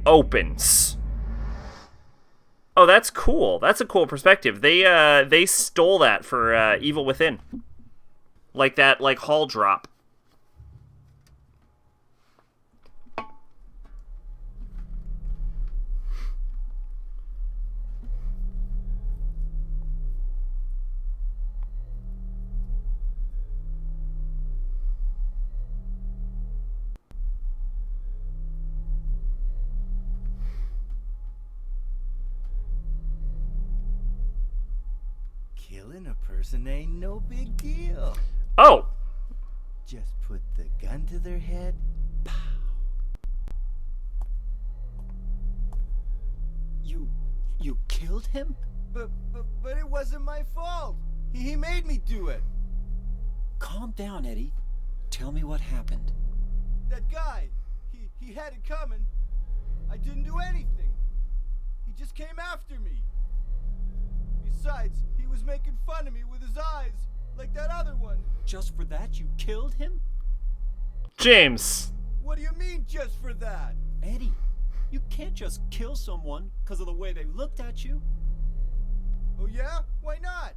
opens. Oh, that's cool. That's a cool perspective. They stole that for Evil Within. Like that, like, hall drop. Killing a person ain't no big deal. Oh! Just put the gun to their head. Pow. You killed him? But it wasn't my fault. He made me do it. Calm down, Eddie. Tell me what happened. That guy, he had it coming. I didn't do anything. He just came after me. Besides, he was making fun of me with his eyes, like that other one. Just for that, you killed him? James. What do you mean, just for that? Eddie, you can't just kill someone because of the way they looked at you. Oh yeah? Why not?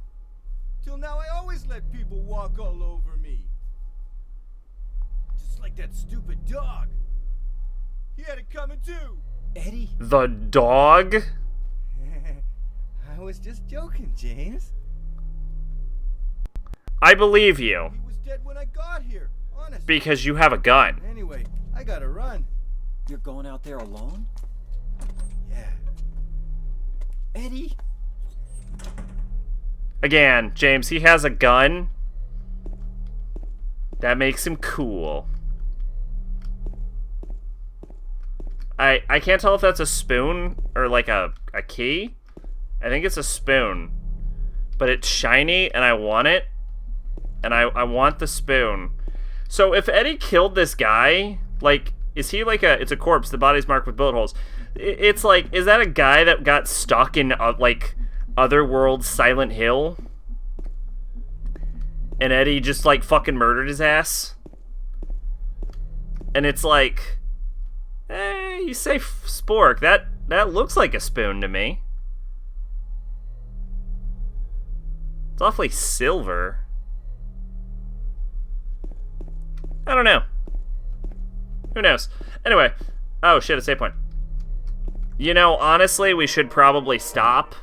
Till now I always let people walk all over me. Just like that stupid dog. He had it coming too. Eddie? The dog? I was just joking, James. I believe you. He was dead when I got here, honest. Because you have a gun. Anyway, I gotta run. You're going out there alone? Yeah. Eddie? Again, James, he has a gun. That makes him cool. I can't tell if that's a spoon or like a key. I think it's a spoon. But it's shiny and I want it. And I want the spoon. So if Eddie killed this guy, like, is he like it's a corpse, the body's marked with bullet holes. It's like, is that a guy that got stuck in, like, Otherworld Silent Hill? And Eddie just, like, fucking murdered his ass? And it's like, you say spork, that looks like a spoon to me. It's awfully silver. I don't know. Who knows? Anyway. Oh, shit, a save point. You know, honestly, we should probably stop.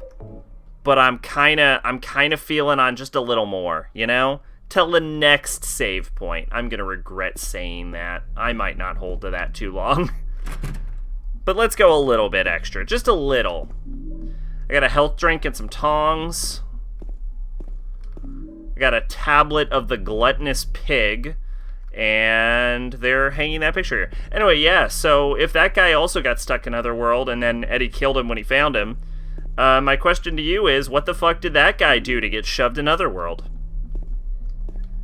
But I'm kinda feeling on just a little more, you know? Till the next save point. I'm gonna regret saying that. I might not hold to that too long. But let's go a little bit extra. Just a little. I got a health drink and some tongs. I got a tablet of the gluttonous pig. And they're hanging that picture here. Anyway, yeah, so if that guy also got stuck in Otherworld and then Eddie killed him when he found him, my question to you is, what the fuck did that guy do to get shoved in Otherworld?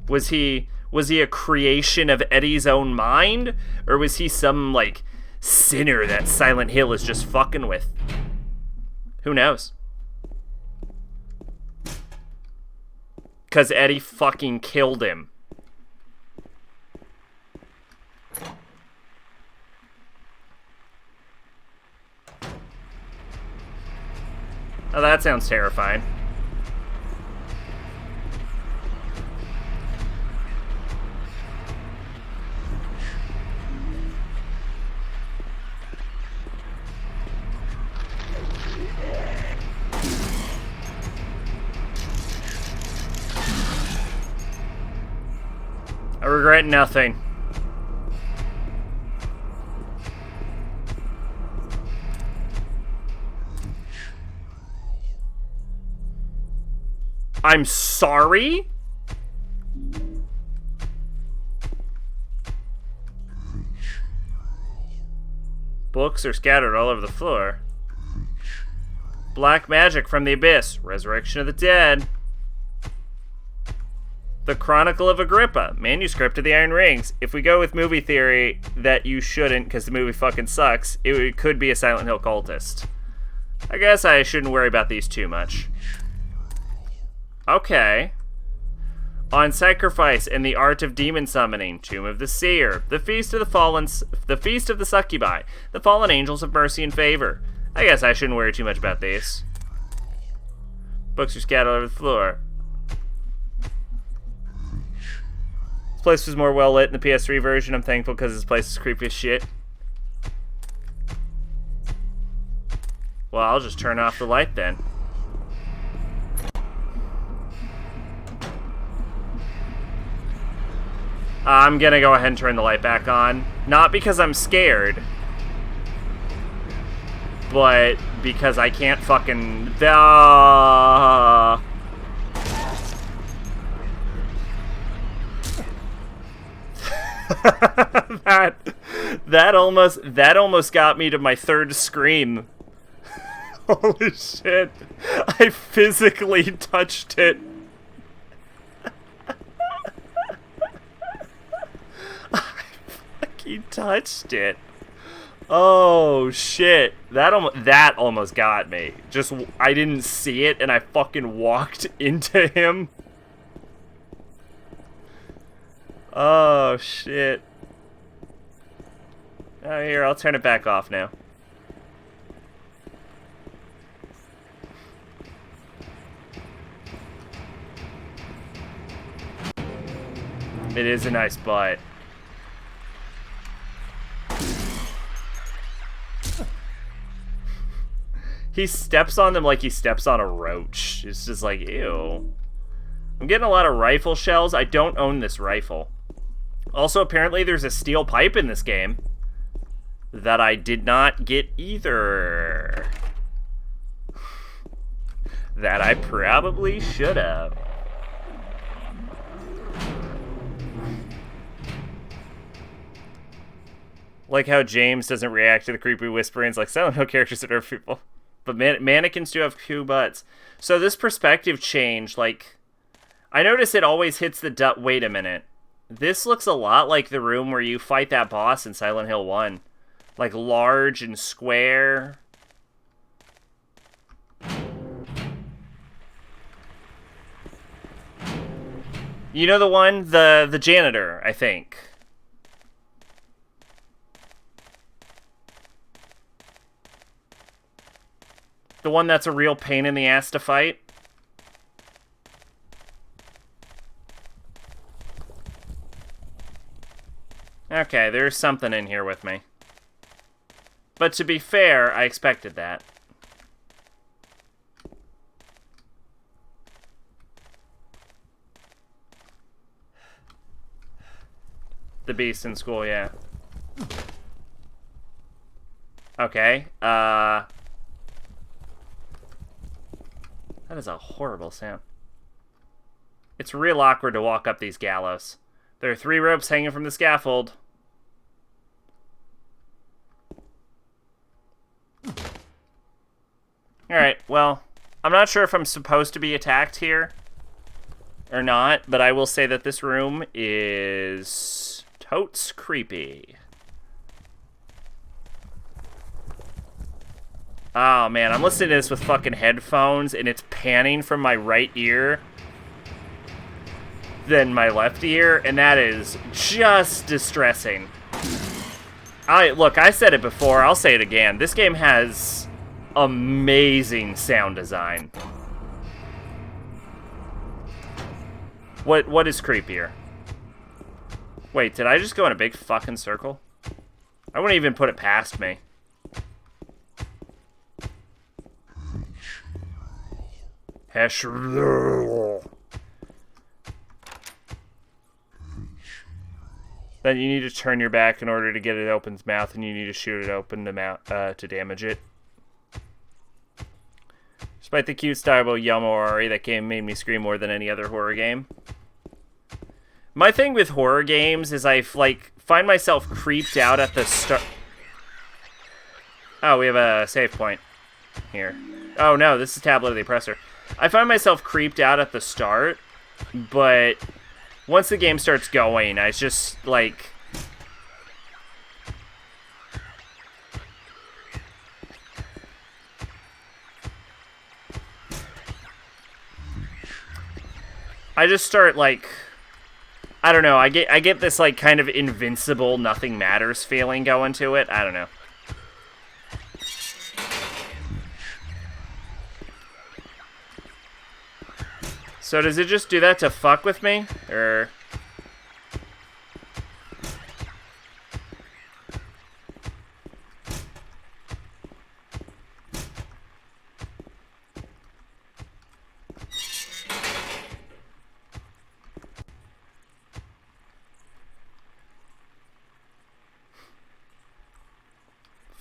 Was he a creation of Eddie's own mind? Or was he some, like, sinner that Silent Hill is just fucking with? Who knows? 'Cause Eddie fucking killed him. Oh, that sounds terrifying. I regret nothing. I'm sorry? Books are scattered all over the floor. Black magic from the abyss. Resurrection of the dead. The Chronicle of Agrippa. Manuscript of the Iron Rings. If we go with movie theory that you shouldn't because the movie fucking sucks, it could be a Silent Hill cultist. I guess I shouldn't worry about these too much. Okay. On Sacrifice and the Art of Demon Summoning, Tomb of the Seer, the Feast of the Fallen, the Feast of the Succubi, the Fallen Angels of Mercy and Favor. I guess I shouldn't worry too much about these. Books are scattered all over the floor. This place was more well lit in the PS3 version. I'm thankful because this place is creepy as shit. Well, I'll just turn off the light then. I'm gonna go ahead and turn the light back on. Not because I'm scared, but because I can't fucking... that almost got me to my third scream. Holy shit. I physically touched it. I fucking touched it. Oh shit. That almost got me. Just, I didn't see it and I fucking walked into him. Oh shit. Oh, here, I'll turn it back off now. It is a nice butt. He steps on them like he steps on a roach. It's just like, ew. I'm getting a lot of rifle shells. I don't own this rifle. Also, apparently there's a steel pipe in this game that I did not get either. That I probably should have. Like how James doesn't react to the creepy whisperings like Silent Hill characters that are people. But mannequins do have two butts. So this perspective change, like, I notice it always hits the wait a minute. This looks a lot like the room where you fight that boss in Silent Hill 1. Like, large and square. You know the one? The janitor, I think. The one that's a real pain in the ass to fight. Okay, there's something in here with me. But to be fair, I expected that. The beast in school, yeah. Okay, that is a horrible sound. It's real awkward to walk up these gallows. There are 3 ropes hanging from the scaffold. Alright, well, I'm not sure if I'm supposed to be attacked here or not, but I will say that this room is totes creepy. Oh man, I'm listening to this with fucking headphones and it's panning from my right ear than my left ear, and that is just distressing. Look, I said it before, I'll say it again. This game has amazing sound design. What is creepier? Wait, did I just go in a big fucking circle? I wouldn't even put it past me. Then you need to turn your back in order to get it open's mouth, and you need to shoot it open to damage it. Despite the cute style of Yamori, that game made me scream more than any other horror game. My thing with horror games is I find myself creeped out at the start. Oh, we have a save point here. Oh no, this is Tablet of the Oppressor. I find myself creeped out at the start, but once the game starts going, I just, like... I just start, like... I don't know, I get this, like, kind of invincible, nothing matters feeling going to it. I don't know. So does it just do that to fuck with me? Or...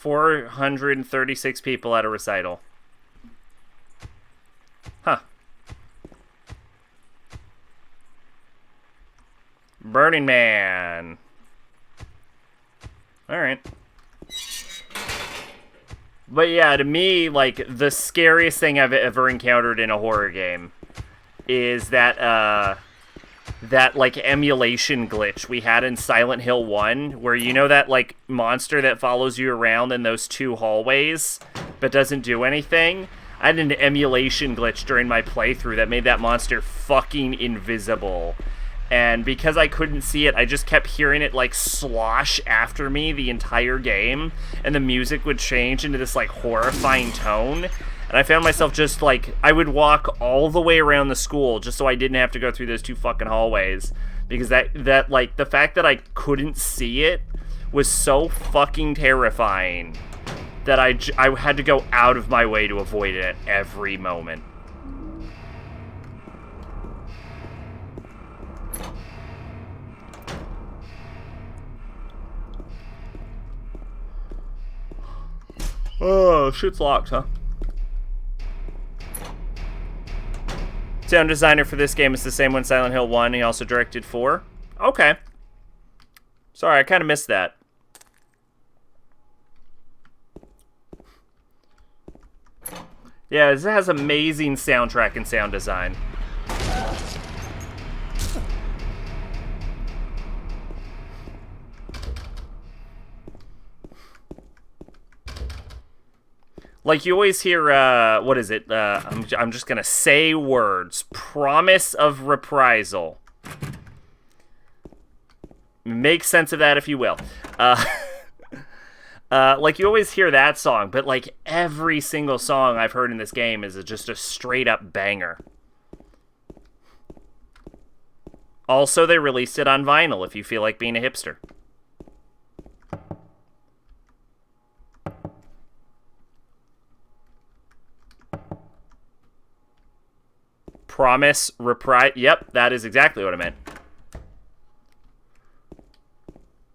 $436 people at a recital. Huh. Burning Man. Alright. But yeah, to me, like, the scariest thing I've ever encountered in a horror game is that, like, emulation glitch we had in Silent Hill 1, where you know that, like, monster that follows you around in those 2 hallways, but doesn't do anything? I had an emulation glitch during my playthrough that made that monster fucking invisible. And because I couldn't see it, I just kept hearing it, like, slosh after me the entire game, and the music would change into this, like, horrifying tone. And I found myself just, like, I would walk all the way around the school just so I didn't have to go through those 2 fucking hallways. Because that like, the fact that I couldn't see it was so fucking terrifying that I had to go out of my way to avoid it at every moment. Oh, shit's locked, huh? Sound designer for this game is the same one Silent Hill 1. He also directed 4. Okay. Sorry, I kind of missed that. Yeah, this has amazing soundtrack and sound design. Like, you always hear, what is it? I'm just gonna say words. Promise of reprisal. Make sense of that if you will. Like, you always hear that song, but, like, every single song I've heard in this game is just a straight-up banger. Also, they released it on vinyl if you feel like being a hipster. Promise, reprise. Yep, that is exactly what I meant.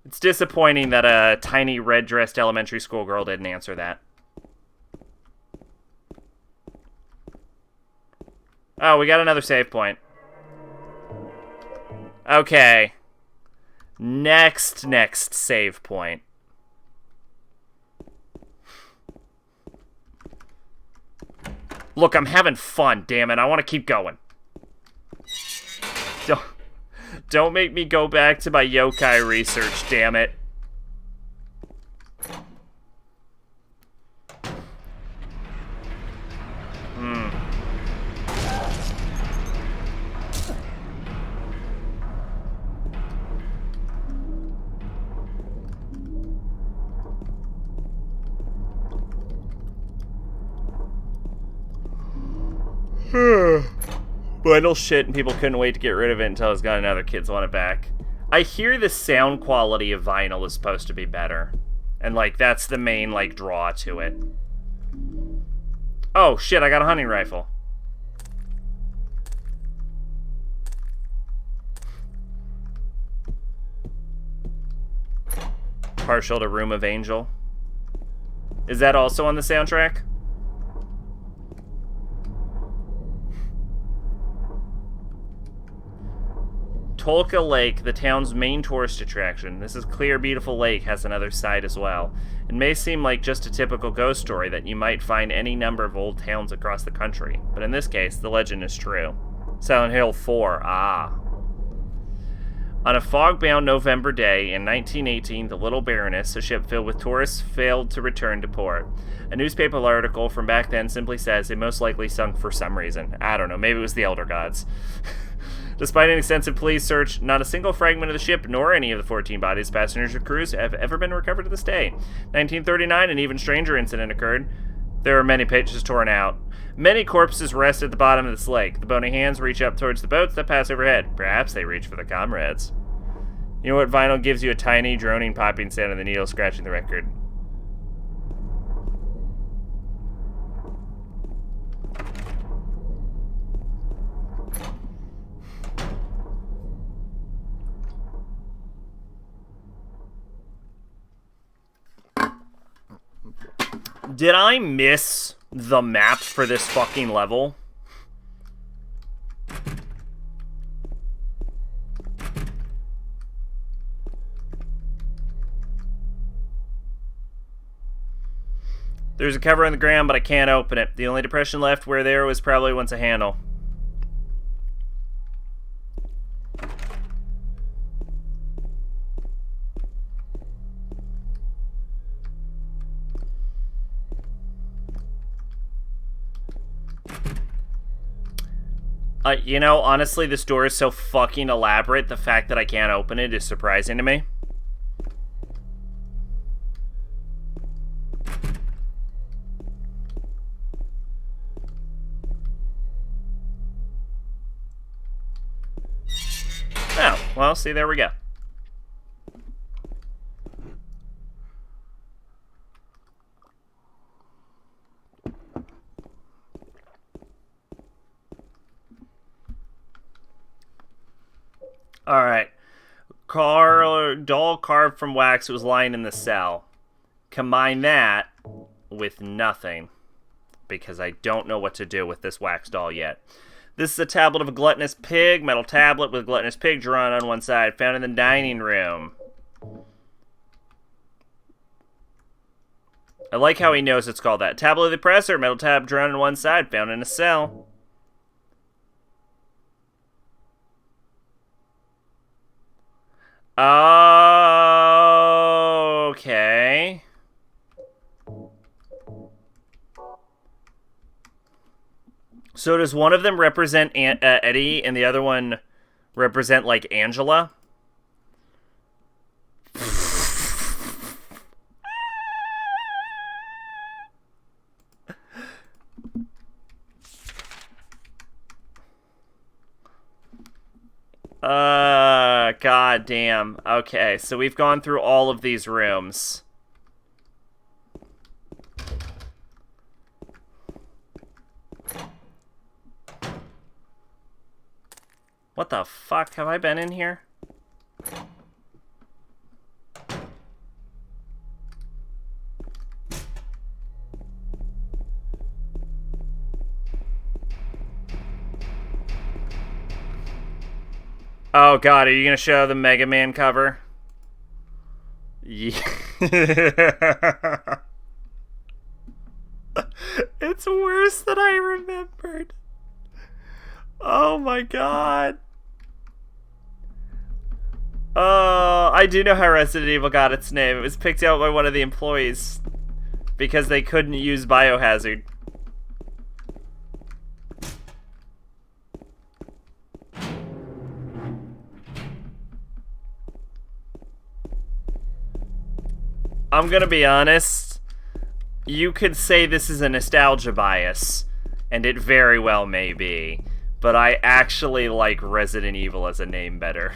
It's disappointing that a tiny red-dressed elementary school girl didn't answer that. Oh, we got another save point. Okay. Next save point. Look, I'm having fun, damn it. I want to keep going. Don't make me go back to my yokai research, damn it. Vinyl shit, and people couldn't wait to get rid of it until it's gone and other kids want it back. I hear the sound quality of vinyl is supposed to be better. And, like, that's the main, like, draw to it. Oh, shit, I got a hunting rifle. Partial to Room of Angel. Is that also on the soundtrack? Tolka Lake, the town's main tourist attraction. This is clear, beautiful lake has another side as well. It may seem like just a typical ghost story that you might find any number of old towns across the country, but in this case, the legend is true. Silent Hill 4, ah. On a fog-bound November day in 1918, the Little Baroness, a ship filled with tourists, failed to return to port. A newspaper article from back then simply says it most likely sunk for some reason. I don't know, maybe it was the Elder Gods. Despite an extensive police search, not a single fragment of the ship nor any of the 14 bodies, passengers, or crews have ever been recovered to this day. 1939, an even stranger incident occurred. There are many pages torn out. Many corpses rest at the bottom of this lake. The bony hands reach up towards the boats that pass overhead. Perhaps they reach for their comrades. You know what vinyl gives you? A tiny, droning, popping sound of the needle scratching the record. Did I miss the map for this fucking level? There's a cover on the ground, but I can't open it. The only depression left where there was probably once a handle. You know, honestly, this door is so fucking elaborate, the fact that I can't open it is surprising to me. Oh, well, see, there we go. Alright. Doll carved from wax was lying in the cell. Combine that with nothing, because I don't know what to do with this wax doll yet. This is a tablet of a gluttonous pig, metal tablet with a gluttonous pig drawn on one side, found in the dining room. I like how he knows it's called that. Tablet of the oppressor, metal tab drawn on one side, found in a cell. Okay. So does one of them represent Eddie and the other one represent, like, Angela? God damn. Okay, so we've gone through all of these rooms. What the fuck? Have I been in here? Oh god, are you gonna show the Mega Man cover? Yeah. It's worse than I remembered. Oh my god. I do know how Resident Evil got its name. It was picked out by one of the employees because they couldn't use Biohazard. I'm gonna be honest. You could say this is a nostalgia bias, and it very well may be, but I actually like Resident Evil as a name better.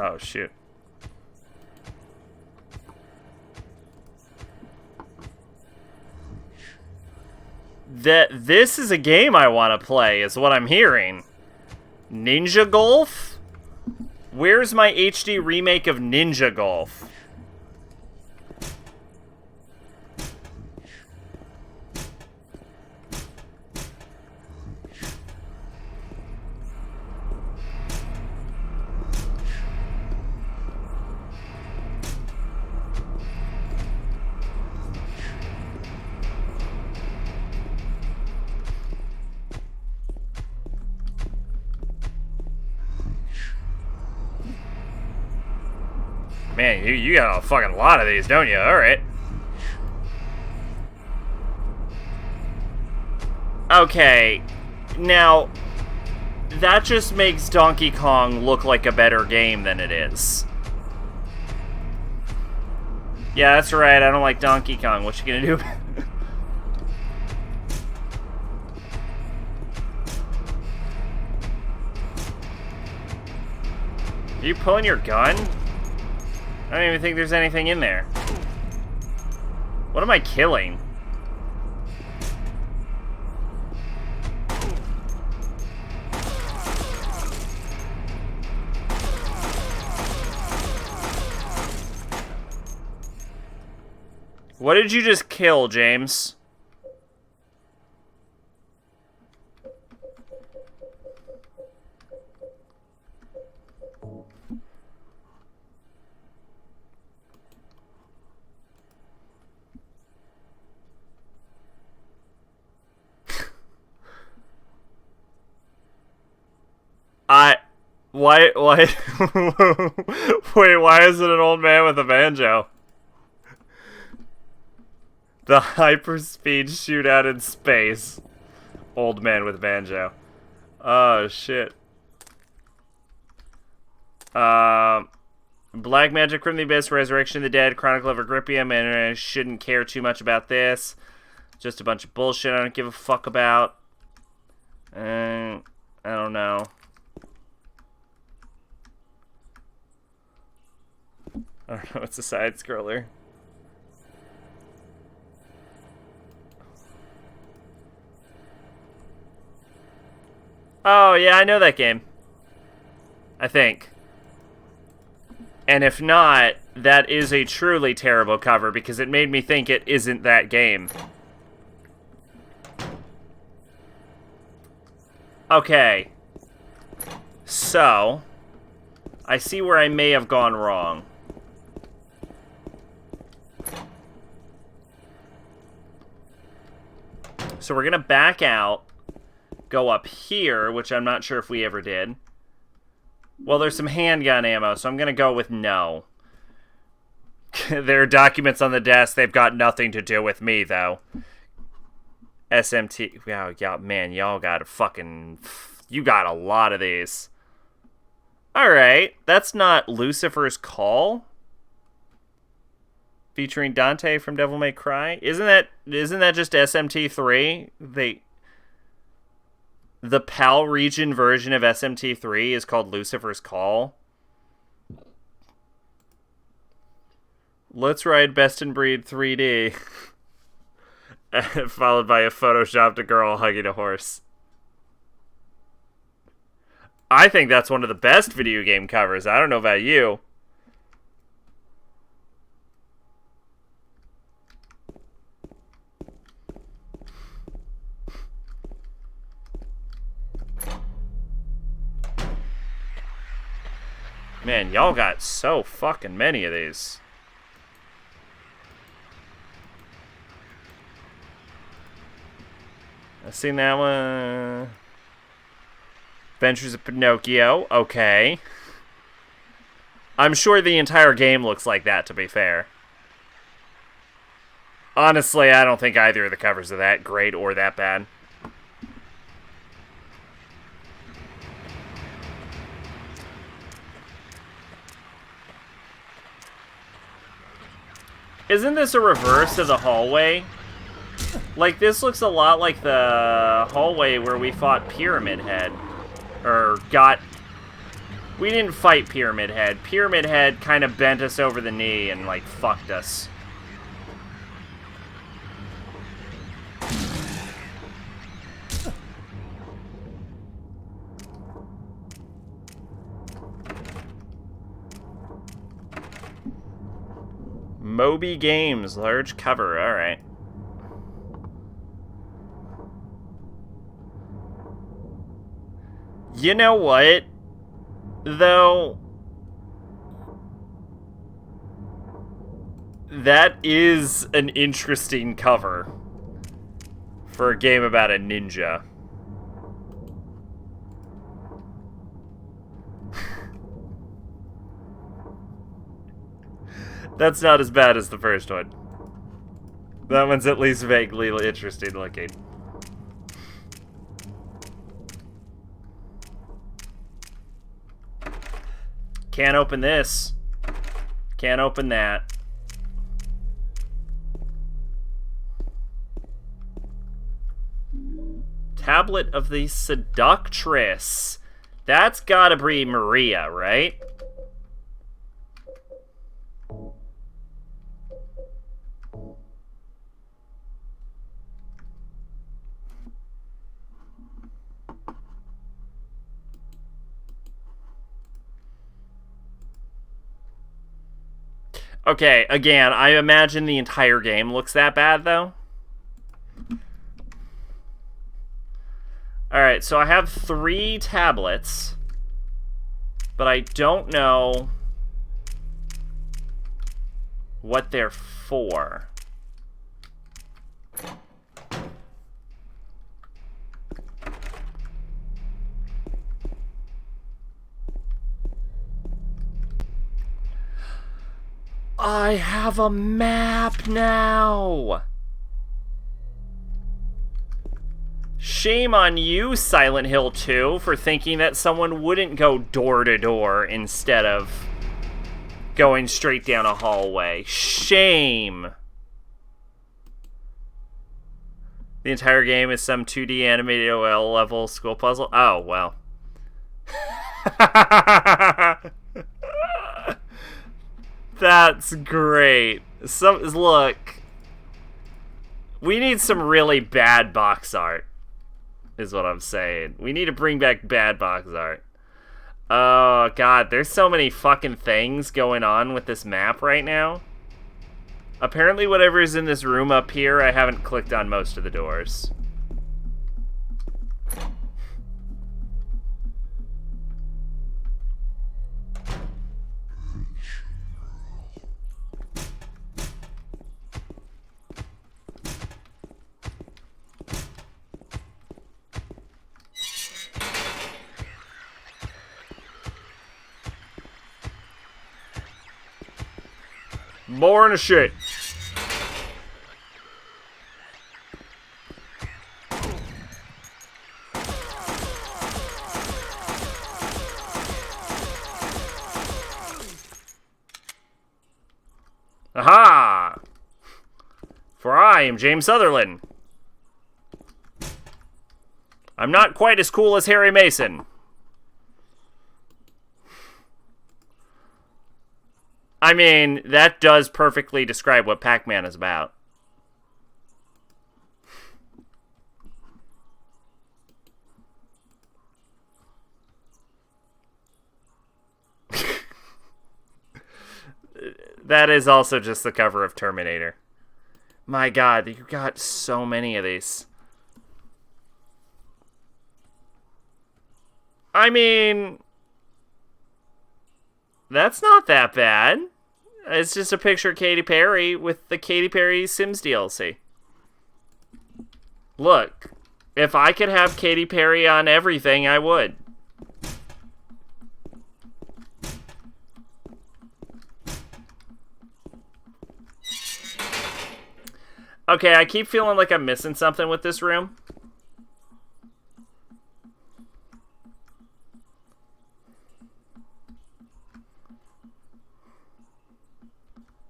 Oh, shoot. This is a game I want to play, is what I'm hearing. Ninja Golf? Where's my HD remake of Ninja Golf? Man, you got a fucking lot of these, don't you? Alright. Okay. Now, that just makes Donkey Kong look like a better game than it is. Yeah, that's right. I don't like Donkey Kong. What you gonna do? Are you pulling your gun? I don't even think there's anything in there. What am I killing? What did you just kill, James? Why, wait, why is it an old man with a banjo? The hyperspeed shootout in space. Old man with banjo. Oh, shit. Black Magic from the Abyss, Resurrection of the Dead, Chronicle of Agrippium, and I shouldn't care too much about this. Just a bunch of bullshit I don't give a fuck about. I don't know. I don't know, it's a side scroller. Oh, yeah, I know that game. I think. And if not, that is a truly terrible cover because it made me think it isn't that game. Okay. So, I see where I may have gone wrong. So we're gonna back out, go up here, which I'm not sure if we ever did. Well, there's some handgun ammo, so I'm gonna go with no. There are documents on the desk, they've got nothing to do with me, though. SMT, yeah, man, y'all got a fucking... You got a lot of these. Alright, that's not Lucifer's Call? Featuring Dante from Devil May Cry. Isn't that just SMT3? The PAL region version of SMT3 is called Lucifer's Call. Let's ride Best in Breed 3D. Followed by a photoshopped girl hugging a horse. I think that's one of the best video game covers. I don't know about you. Man, y'all got so fucking many of these. I've seen that one. Adventures of Pinocchio. Okay. I'm sure the entire game looks like that, to be fair. Honestly, I don't think either of the covers are that great or that bad. Isn't this a reverse of the hallway? Like, this looks a lot like the hallway where we fought Pyramid Head. Or got... We didn't fight Pyramid Head. Pyramid Head kind of bent us over the knee and, like, fucked us. Moby Games, large cover, alright. You know what, though? That is an interesting cover for a game about a ninja. That's not as bad as the first one. That one's at least vaguely interesting looking. Can't open this. Can't open that. Tablet of the Seductress. That's gotta be Maria, right? Okay, again, I imagine the entire game looks that bad, though. Alright, so I have 3 tablets, but I don't know what they're for. I have a map now! Shame on you, Silent Hill 2, for thinking that someone wouldn't go door to door instead of going straight down a hallway. Shame! The entire game is some 2D animated OL level school puzzle? Oh, well. That's great. Look, we need some really bad box art, is what I'm saying. We need to bring back bad box art. Oh, God, there's so many fucking things going on with this map right now. Apparently whatever's in this room up here, I haven't clicked on most of the doors. More in a shit. Aha! For I am James Sutherland. I'm not quite as cool as Harry Mason. I mean, that does perfectly describe what Pac-Man is about. That is also just the cover of Terminator. My God, you got so many of these. I mean, that's not that bad. It's just a picture of Katy Perry with the Katy Perry Sims DLC. Look, if I could have Katy Perry on everything, I would. Okay, I keep feeling like I'm missing something with this room.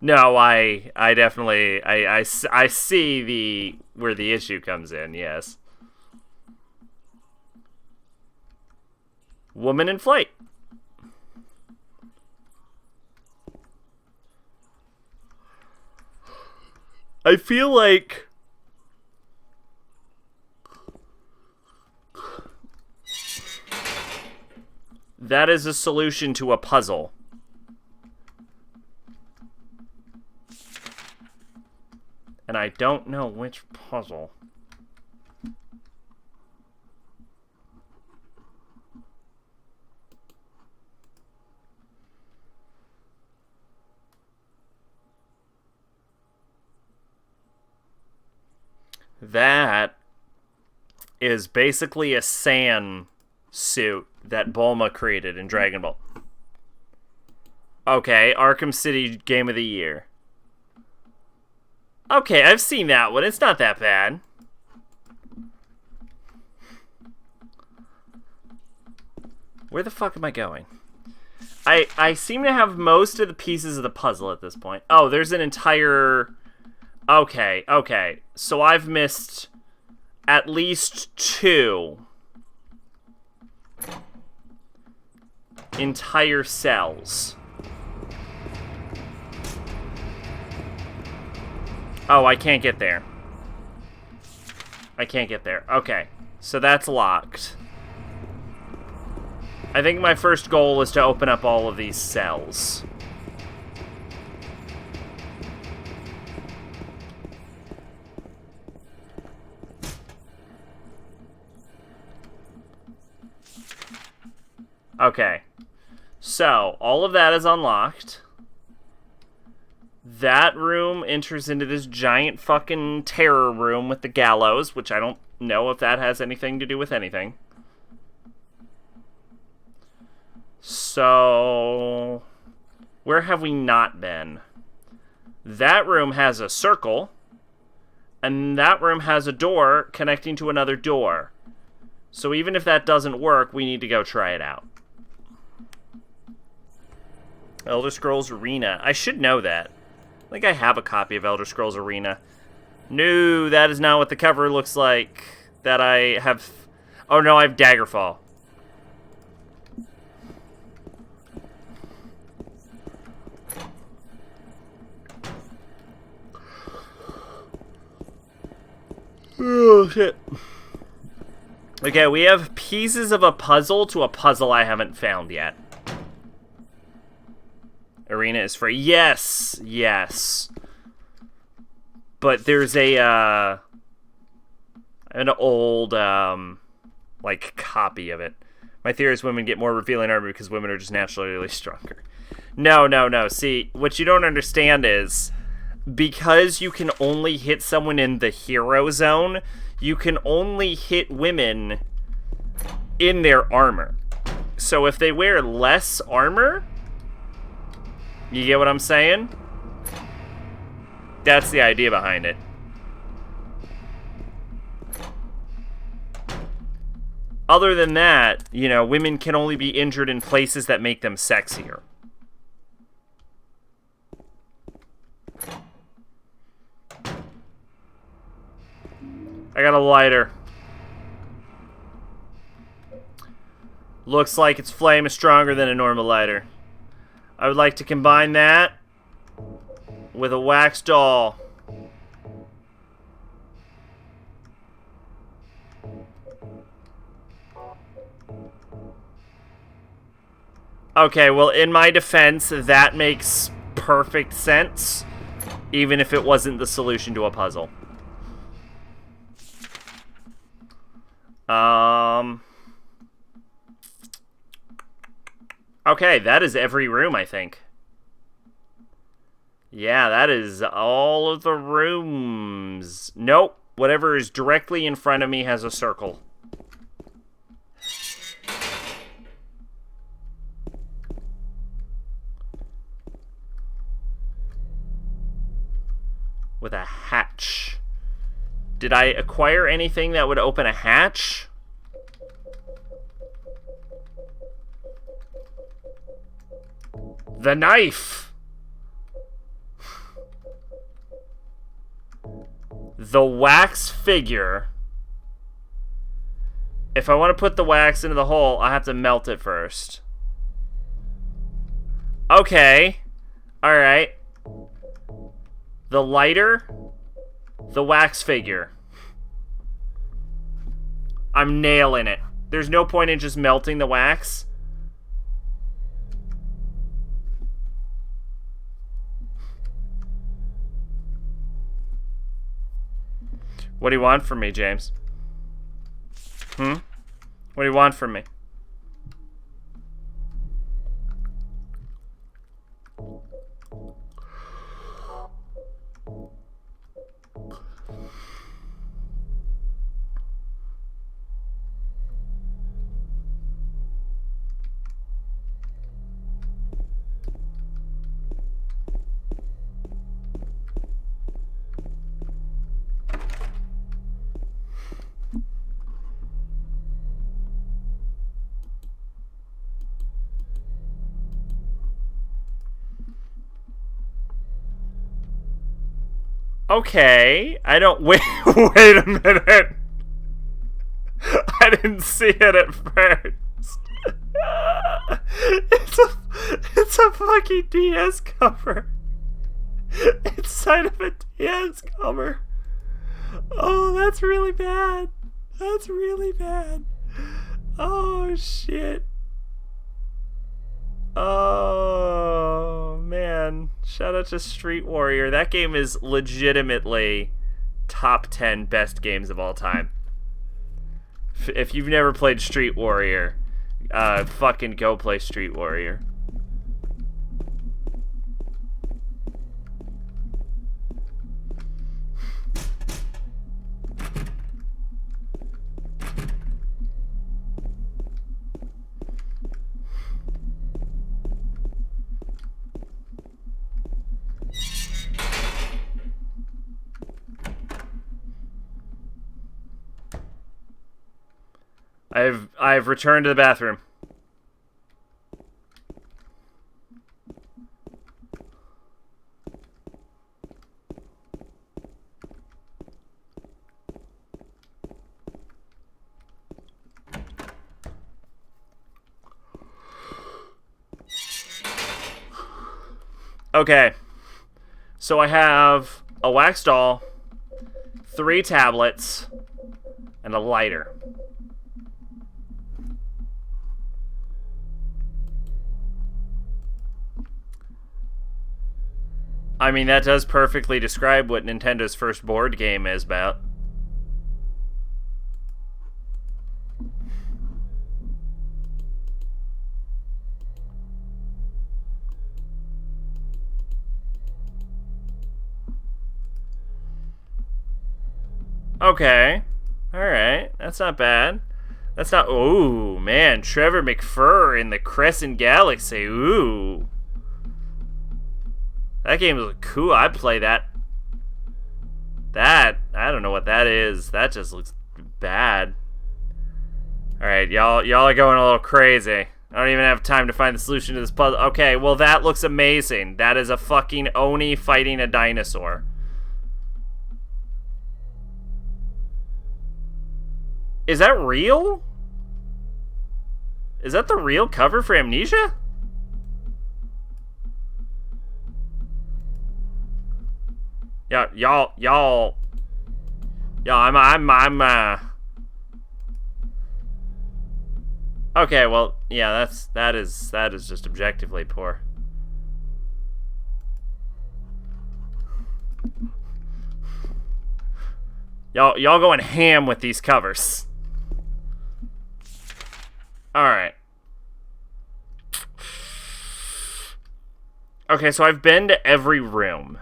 No, I definitely, I see where the issue comes in, yes. Woman in flight. I feel like that is a solution to a puzzle. And I don't know which puzzle. That is basically a sand suit that Bulma created in Dragon Ball. Okay, Arkham City Game of the Year. Okay, I've seen that one. It's not that bad. Where the fuck am I going? I seem to have most of the pieces of the puzzle at this point. Oh, there's an entire... Okay. So I've missed at least 2 entire cells. Oh, I can't get there. Okay, so that's locked. I think my first goal is to open up all of these cells. Okay. So, all of that is unlocked. That room enters into this giant fucking terror room with the gallows, which I don't know if that has anything to do with anything. So, where have we not been? That room has a circle, and that room has a door connecting to another door. So even if that doesn't work, we need to go try it out. Elder Scrolls Arena. I should know that. I think I have a copy of Elder Scrolls Arena. No, that is not what the cover looks like. That I have... Oh no, I have Daggerfall. Oh, shit. Okay, we have pieces of a puzzle to a puzzle I haven't found yet. Arena is free. Yes! Yes. But there's an old, like, copy of it. My theory is women get more revealing armor because women are just naturally stronger. No. See, what you don't understand is... because you can only hit someone in the hero zone, you can only hit women in their armor. So if they wear less armor, you get what I'm saying? That's the idea behind it. Other than that, you know, women can only be injured in places that make them sexier. I got a lighter. Looks like its flame is stronger than a normal lighter. I would like to combine that with a wax doll. Okay, well, in my defense, that makes perfect sense, even if it wasn't the solution to a puzzle. Okay, that is every room, I think. Yeah, that is all of the rooms. Nope. Whatever is directly in front of me has a circle. With a hatch. Did I acquire anything that would open a hatch? The knife! The wax figure. If I want to put the wax into the hole, I have to melt it first. Okay. Alright. The lighter. The wax figure. I'm nailing it. There's no point in just melting the wax. What do you want from me, James? What do you want from me? Okay, I don't... Wait a minute. I didn't see it at first. It's a fucking DS cover. It's side of a DS cover. Oh, that's really bad. That's really bad. Oh, shit. Oh, man. Shout out to Street Warrior. That game is legitimately top 10 best games of all time. If you've never played Street Warrior, Fucking go play Street Warrior. I've returned to the bathroom. Okay. So I have a wax doll, 3 tablets, and a lighter. I mean, that does perfectly describe what Nintendo's first board game is about. Okay. Alright. That's not bad. That's not... Ooh, man. Trevor McFur in the Crescent Galaxy. Ooh. That game looks cool. I'd play that. That, I don't know what that is. That just looks bad. Alright, y'all are going a little crazy. I don't even have time to find the solution to this puzzle. Okay, well that looks amazing. That is a fucking Oni fighting a dinosaur. Is that real? Is that the real cover for Amnesia? Yeah, y'all. Okay, well, yeah, that is just objectively poor. Y'all going ham with these covers. Alright. Okay, so I've been to every room.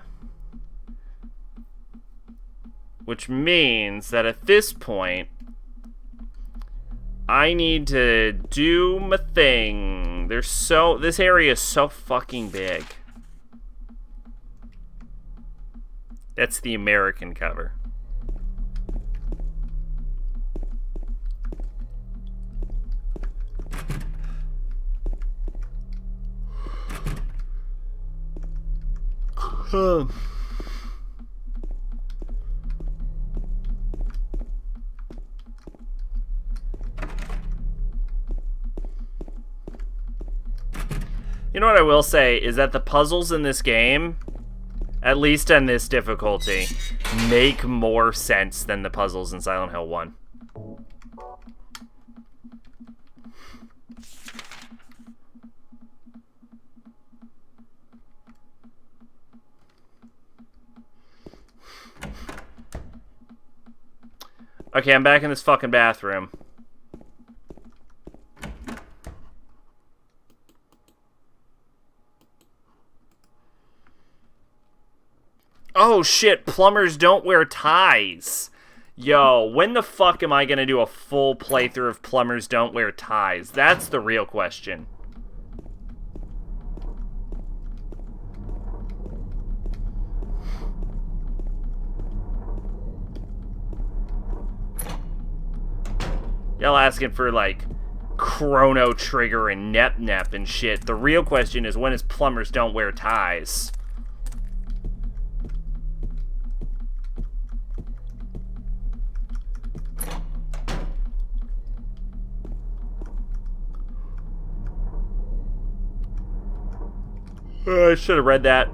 Which means that at this point, I need to do my thing. This area is so fucking big. That's the American cover. You know what I will say is that the puzzles in this game, at least on this difficulty, make more sense than the puzzles in Silent Hill 1. Okay, I'm back in this fucking bathroom. Oh shit, plumbers don't wear ties. Yo, when the fuck am I gonna do a full playthrough of Plumbers Don't Wear Ties? That's the real question. Y'all asking for, like, Chrono Trigger and Nep Nep and shit. The real question is, when is Plumbers Don't Wear Ties? I should have read that.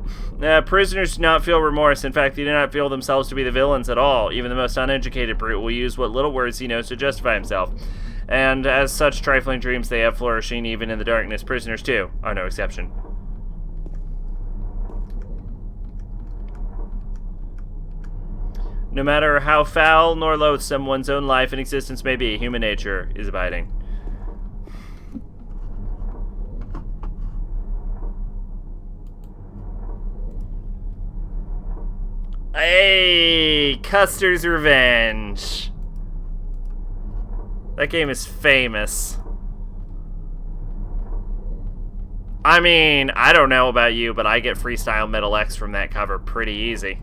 Prisoners do not feel remorse. In fact, they do not feel themselves to be the villains at all. Even the most uneducated brute will use what little words he knows to justify himself. And as such trifling dreams they have flourishing even in the darkness. Prisoners, too, are no exception. No matter how foul nor loathsome one's own life and existence may be, human nature is abiding. Hey, Custer's Revenge. That game is famous. I mean, I don't know about you, but I get Freestyle Metal X from that cover pretty easy.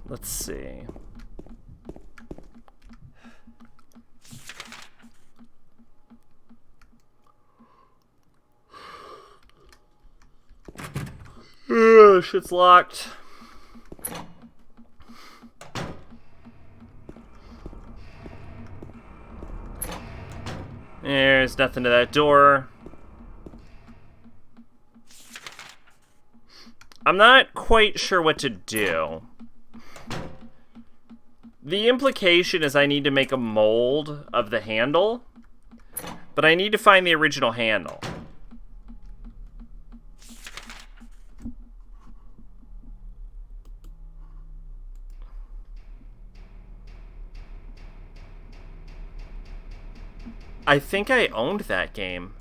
Let's see. Shit's locked. There's nothing to that door. I'm not quite sure what to do. The implication is I need to make a mold of the handle, but I need to find the original handle. I think I owned that game.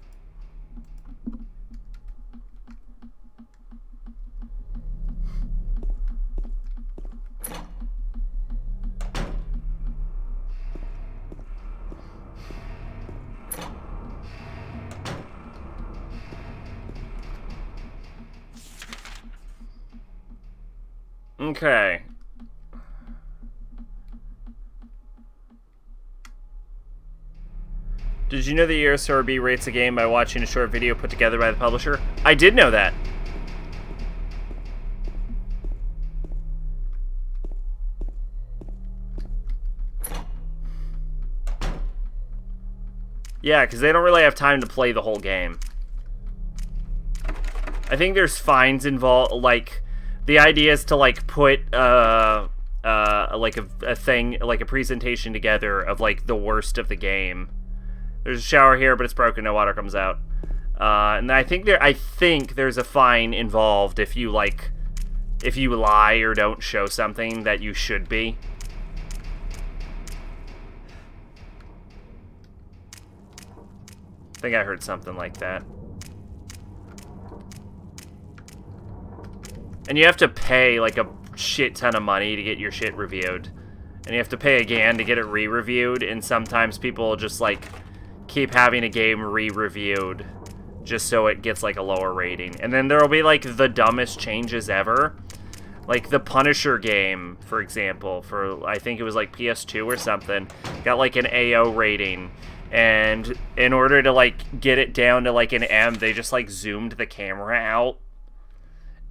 Okay. Did you know the ESRB rates a game by watching a short video put together by the publisher? I did know that. Yeah, because they don't really have time to play the whole game. I think there's fines involved, like, the idea is to, like, put, like a thing, like a presentation together of, like, the worst of the game. There's a shower here, but it's broken, no water comes out. And I think there's a fine involved if you, like, if you lie or don't show something that you should be. I think I heard something like that. And you have to pay, like, a shit ton of money to get your shit reviewed. And you have to pay again to get it re-reviewed, and sometimes people just, like, keep having a game re-reviewed just so it gets, like, a lower rating. And then there'll be, like, the dumbest changes ever. Like, the Punisher game, for example, for, I think it was, like, PS2 or something, got, like, an AO rating. And in order to, like, get it down to, like, an M, they just, like, zoomed the camera out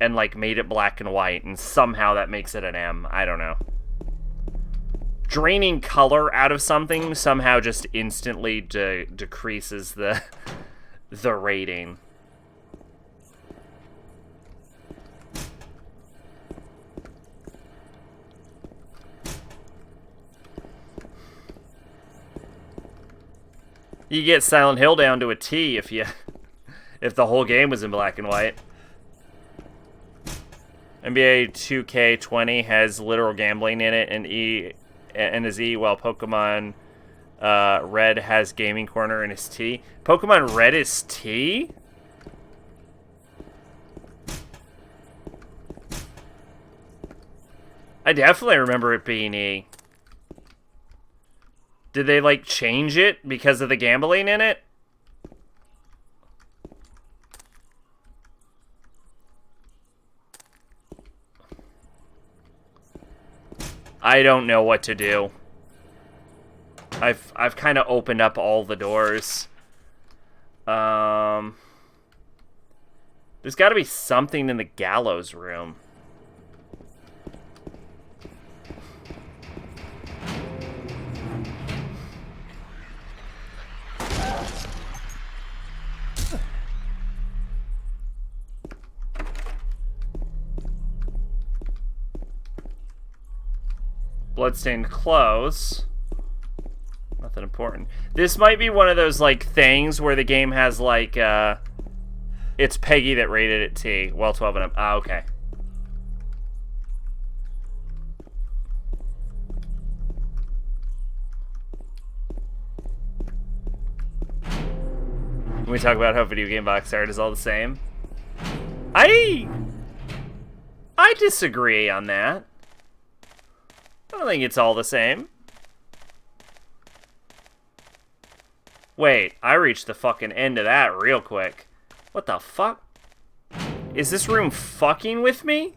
and, like, made it black and white, and somehow that makes it an M. I don't know. Draining color out of something somehow just instantly decreases the rating. You get Silent Hill down to a T if the whole game was in black and white. NBA 2K20 has literal gambling in it, and is E, while Pokemon Red has Gaming Corner in his T. Pokemon Red is T? I definitely remember it being E. Did they, like, change it because of the gambling in it? I don't know what to do. I've kind of opened up all the doors. There's got to be something in the gallows room. Bloodstained clothes. Nothing important. This might be one of those, like, things where the game has, like, it's Peggy that rated it T. Well, 12 and up. Ah, okay. when we talk about how video game box art is all the same. I disagree on that. I don't think it's all the same. Wait, I reached the fucking end of that real quick. What the fuck? Is this room fucking with me?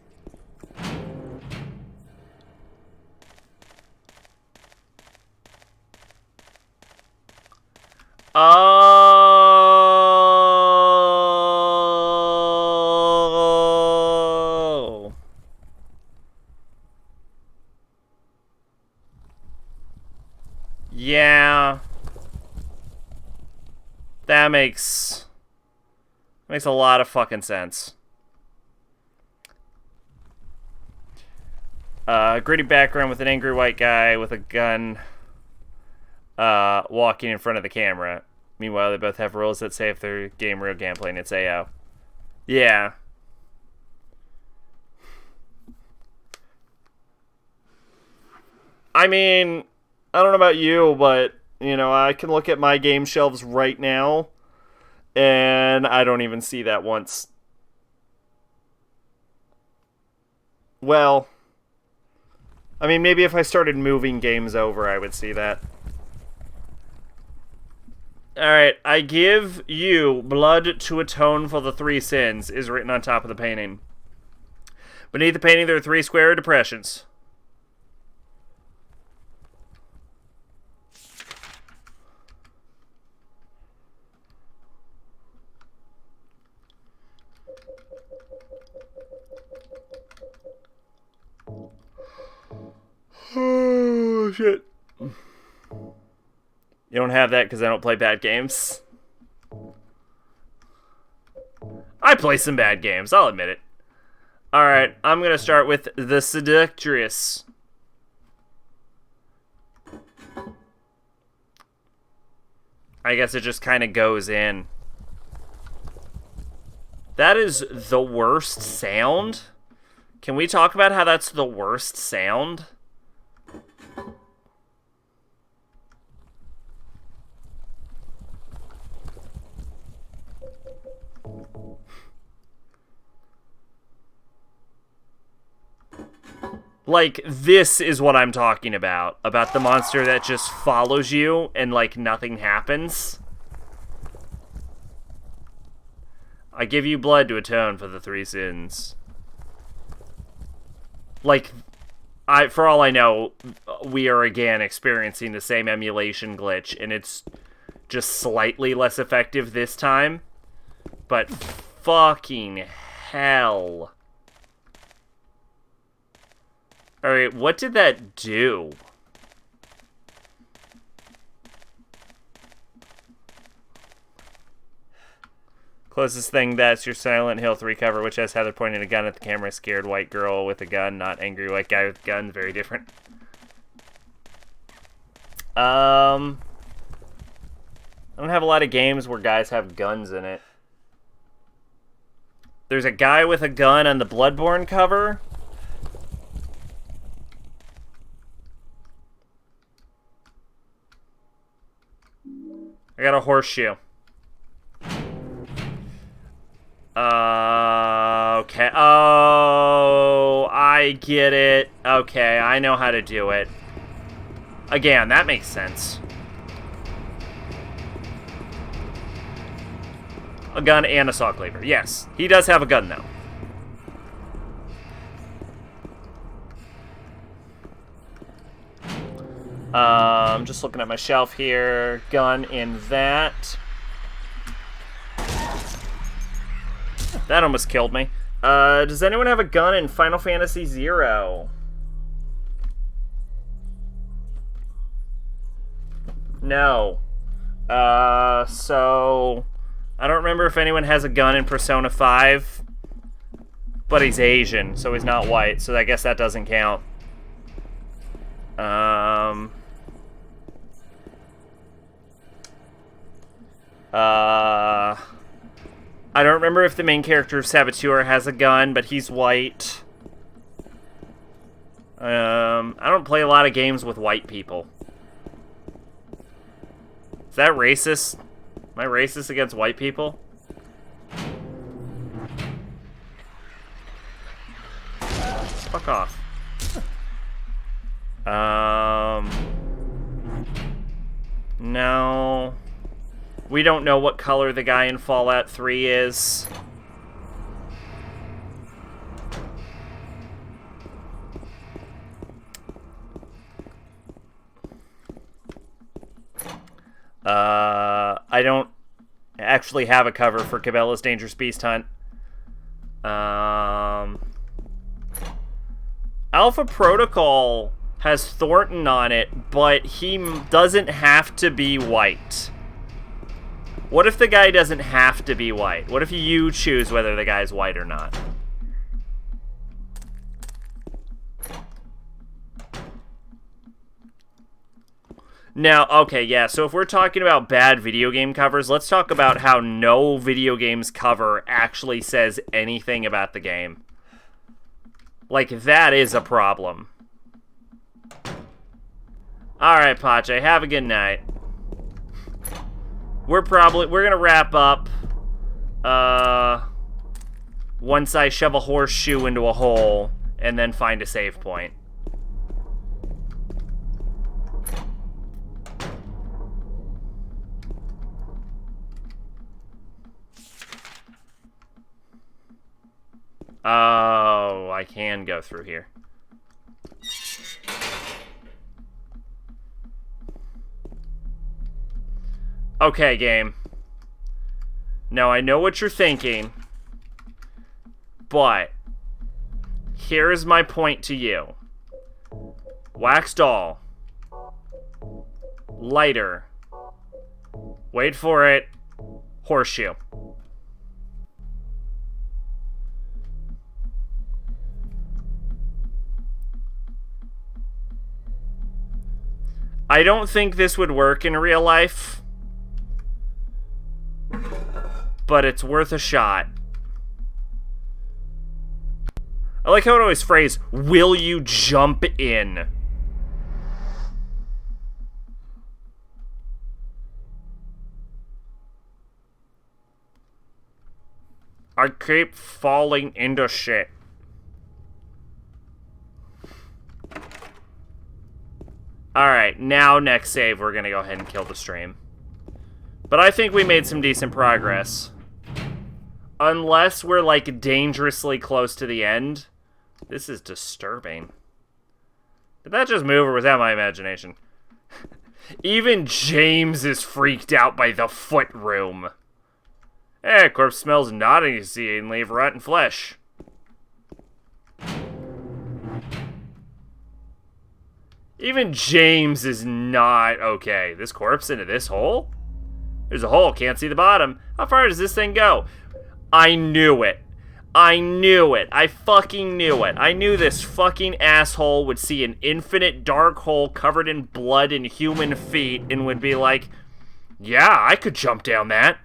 Oh. Yeah. That makes a lot of fucking sense. Gritty background with an angry white guy with a gun walking in front of the camera. Meanwhile, they both have rules that say if they're game real gameplay and it's AO. Yeah. I mean, I don't know about you, but, you know, I can look at my game shelves right now, and I don't even see that once. Well, I mean, maybe if I started moving games over, I would see that. Alright, I give you blood to atone for the 3 sins is written on top of the painting. Beneath the painting, there are 3 square depressions. Oh, shit. You don't have that because I don't play bad games. I play some bad games, I'll admit it. Alright, I'm going to start with The Seductress. I guess it just kind of goes in. That is the worst sound? Can we talk about how that's the worst sound? Like, this is what I'm talking about. About the monster that just follows you and, like, nothing happens. I give you blood to atone for the 3 sins. Like, for all I know, we are again experiencing the same emulation glitch, and it's just slightly less effective this time. But fucking hell. Alright, what did that do? Closest thing, that's your Silent Hill 3 cover, which has Heather pointing a gun at the camera. Scared white girl with a gun, not angry white guy with a gun. Very different. I don't have a lot of games where guys have guns in it. There's a guy with a gun on the Bloodborne cover. I got a horseshoe. Okay. Oh, I get it. Okay, I know how to do it. Again, that makes sense. A gun and a saw cleaver. Yes, he does have a gun, though. I'm just looking at my shelf here. Gun in that. That almost killed me. Does anyone have a gun in Final Fantasy Zero? No. So I don't remember if anyone has a gun in Persona 5, but he's Asian, so he's not white, so I guess that doesn't count. I don't remember if the main character of Saboteur has a gun, but he's white. I don't play a lot of games with white people. Is that racist? Am I racist against white people? Fuck off. No. We don't know what color the guy in Fallout 3 is. I don't actually have a cover for Cabela's Dangerous Beast Hunt. Alpha Protocol has Thornton on it, but he doesn't have to be white. What if the guy doesn't have to be white? What if you choose whether the guy's white or not? Now, okay, yeah, so if we're talking about bad video game covers, let's talk about how no video game's cover actually says anything about the game. Like, that is a problem. Alright, Pache, have a good night. We're gonna wrap up, once I shove a horseshoe into a hole, and then find a save point. Oh, I can go through here. Okay, game. Now, I know what you're thinking, but here's my point to you. Wax doll. Lighter. Wait for it. Horseshoe. I don't think this would work in real life, but it's worth a shot. I like how it always phrased, will you jump in? I keep falling into shit. Alright, now next save, we're gonna go ahead and kill the stream. But I think we made some decent progress. Unless we're, like, dangerously close to the end. This is disturbing. Did that just move, or was that my imagination? Even James is freaked out by the foot room. Eh, corpse smells naughty and leave rotten flesh. Even James is not okay. This corpse into this hole? There's a hole, can't see the bottom. How far does this thing go? I knew it. I knew it. I fucking knew it. I knew this fucking asshole would see an infinite dark hole covered in blood and human feet and would be like, yeah, I could jump down that.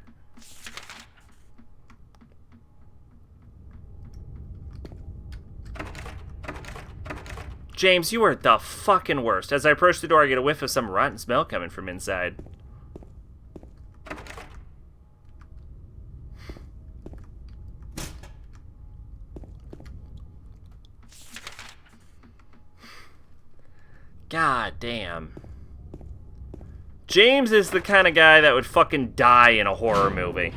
James, you are the fucking worst. As I approach the door, I get a whiff of some rotten smell coming from inside. God damn. James is the kind of guy that would fucking die in a horror movie.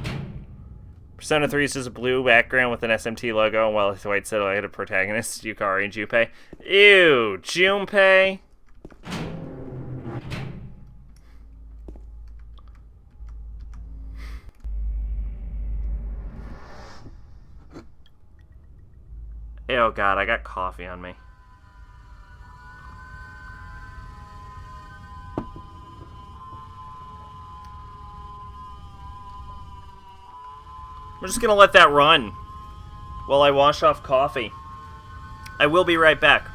Persona 3 is just a blue background with an SMT logo, and while it's white silhouetted protagonist, Yukari and Junpei. Ew, Junpei. Oh god, I got coffee on me. I'm just gonna let that run while I wash off coffee. I will be right back.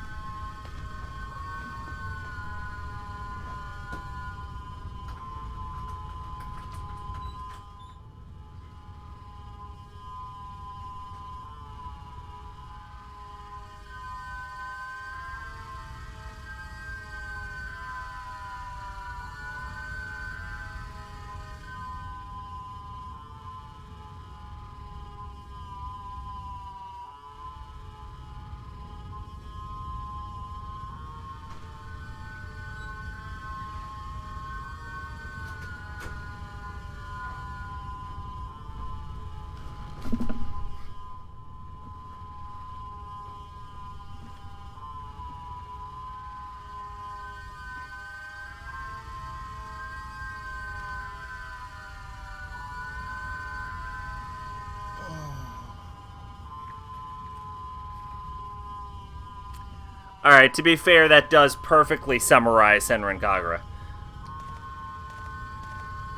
Alright, to be fair, that does perfectly summarize Senran Kagura.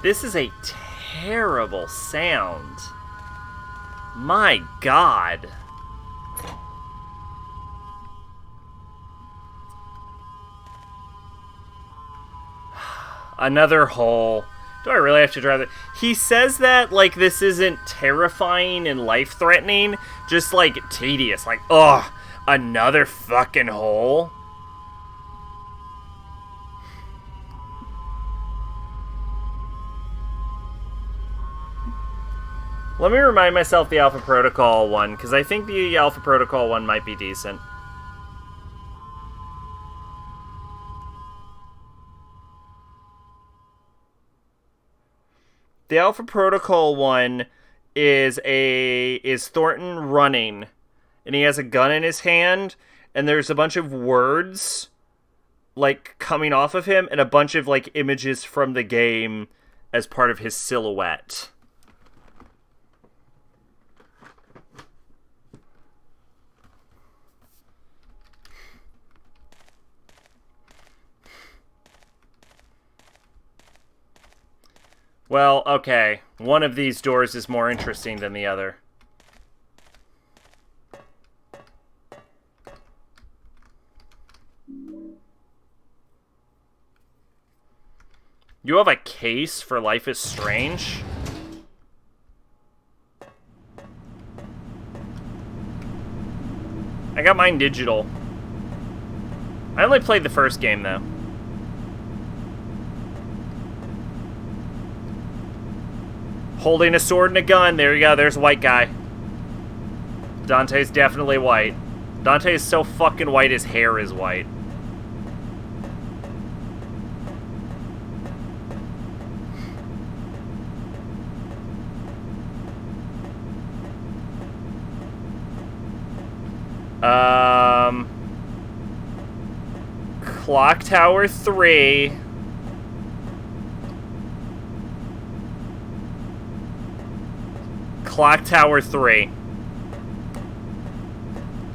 This is a terrible sound. My god. Another hole. Do I really have to drive it? He says that, like, this isn't terrifying and life-threatening, just, like, tedious. Like, ugh, another fucking hole? Let me remind myself the Alpha Protocol one, because I think the Alpha Protocol one might be decent. The Alpha Protocol one is Thornton running, and he has a gun in his hand, and there's a bunch of words, like, coming off of him, and a bunch of, like, images from the game as part of his silhouette. Well, okay. One of these doors is more interesting than the other. You have a case for Life is Strange? I got mine digital. I only played the first game, though. Holding a sword and a gun. There you go. There's a white guy. Dante's definitely white. Dante is so fucking white, his hair is white. Clock Tower 3. Clock Tower 3.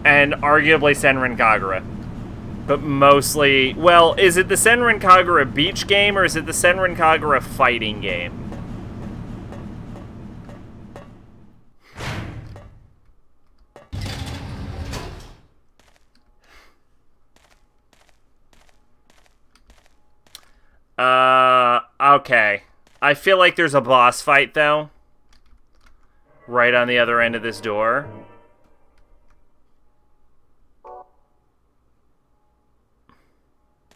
And arguably Senran Kagura. But mostly... Well, is it the Senran Kagura beach game, or is it the Senran Kagura fighting game? Okay. I feel like there's a boss fight, though. Right on the other end of this door.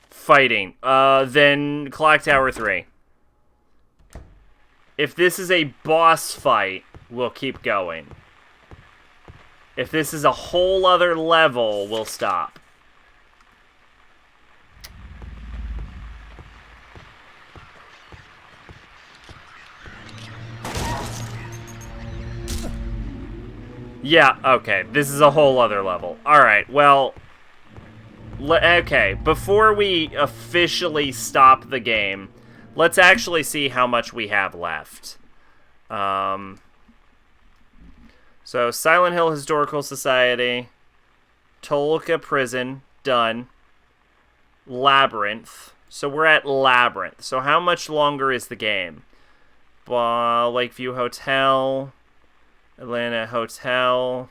Fighting. Then Clock Tower 3. If this is a boss fight, we'll keep going. If this is a whole other level, we'll stop. Yeah, okay. This is a whole other level. Alright, well... Okay, before we officially stop the game, let's actually see how much we have left. So, Silent Hill Historical Society, Toluca Prison, done. Labyrinth. So we're at Labyrinth. So how much longer is the game? Lakeview Hotel... Atlanta Hotel.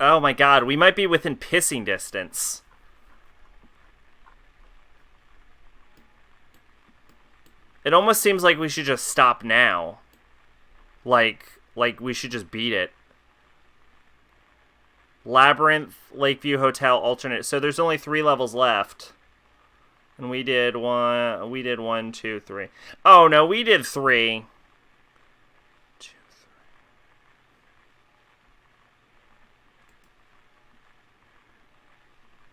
Oh my god, we might be within pissing distance. It almost seems like we should just stop now. Like we should just beat it. Labyrinth, Lakeview Hotel, alternate. So there's only 3 levels left. And we did 1, 2, 3. Oh, no, we did 3. 2, 3.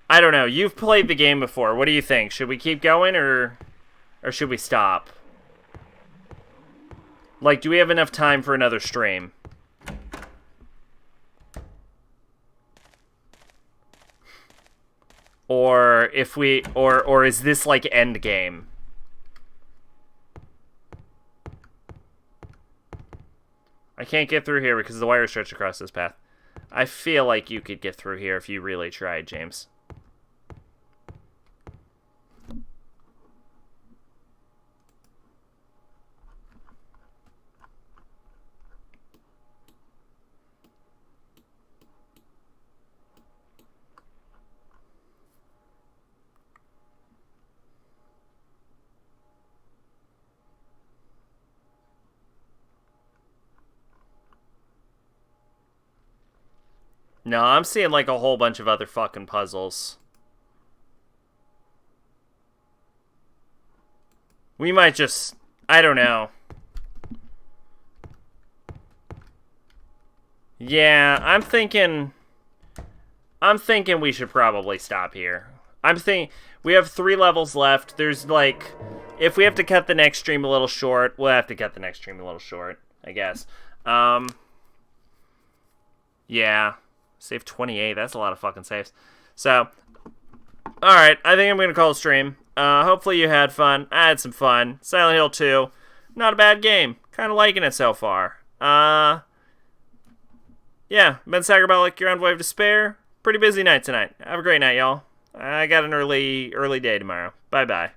I don't know. You've played the game before. What do you think? Should we keep going, or should we stop? Like, do we have enough time for another stream? Or if we, or is this like end game? I can't get through here because the wire stretched across this path. I feel like you could get through here if you really tried, James. No, I'm seeing like a whole bunch of other fucking puzzles. We might just... I don't know. Yeah, I'm thinking we should probably stop here. We have 3 levels left. There's like... If we have to cut the next stream a little short, we'll have to cut the next stream a little short, I guess. Yeah. Save 28. That's a lot of fucking saves. So, alright. I think I'm going to call the stream. Hopefully you had fun. I had some fun. Silent Hill 2. Not a bad game. Kind of liking it so far. Yeah. Ben Sacrabalic, your Envoy of Despair. Pretty busy night tonight. Have a great night, y'all. I got an early day tomorrow. Bye-bye.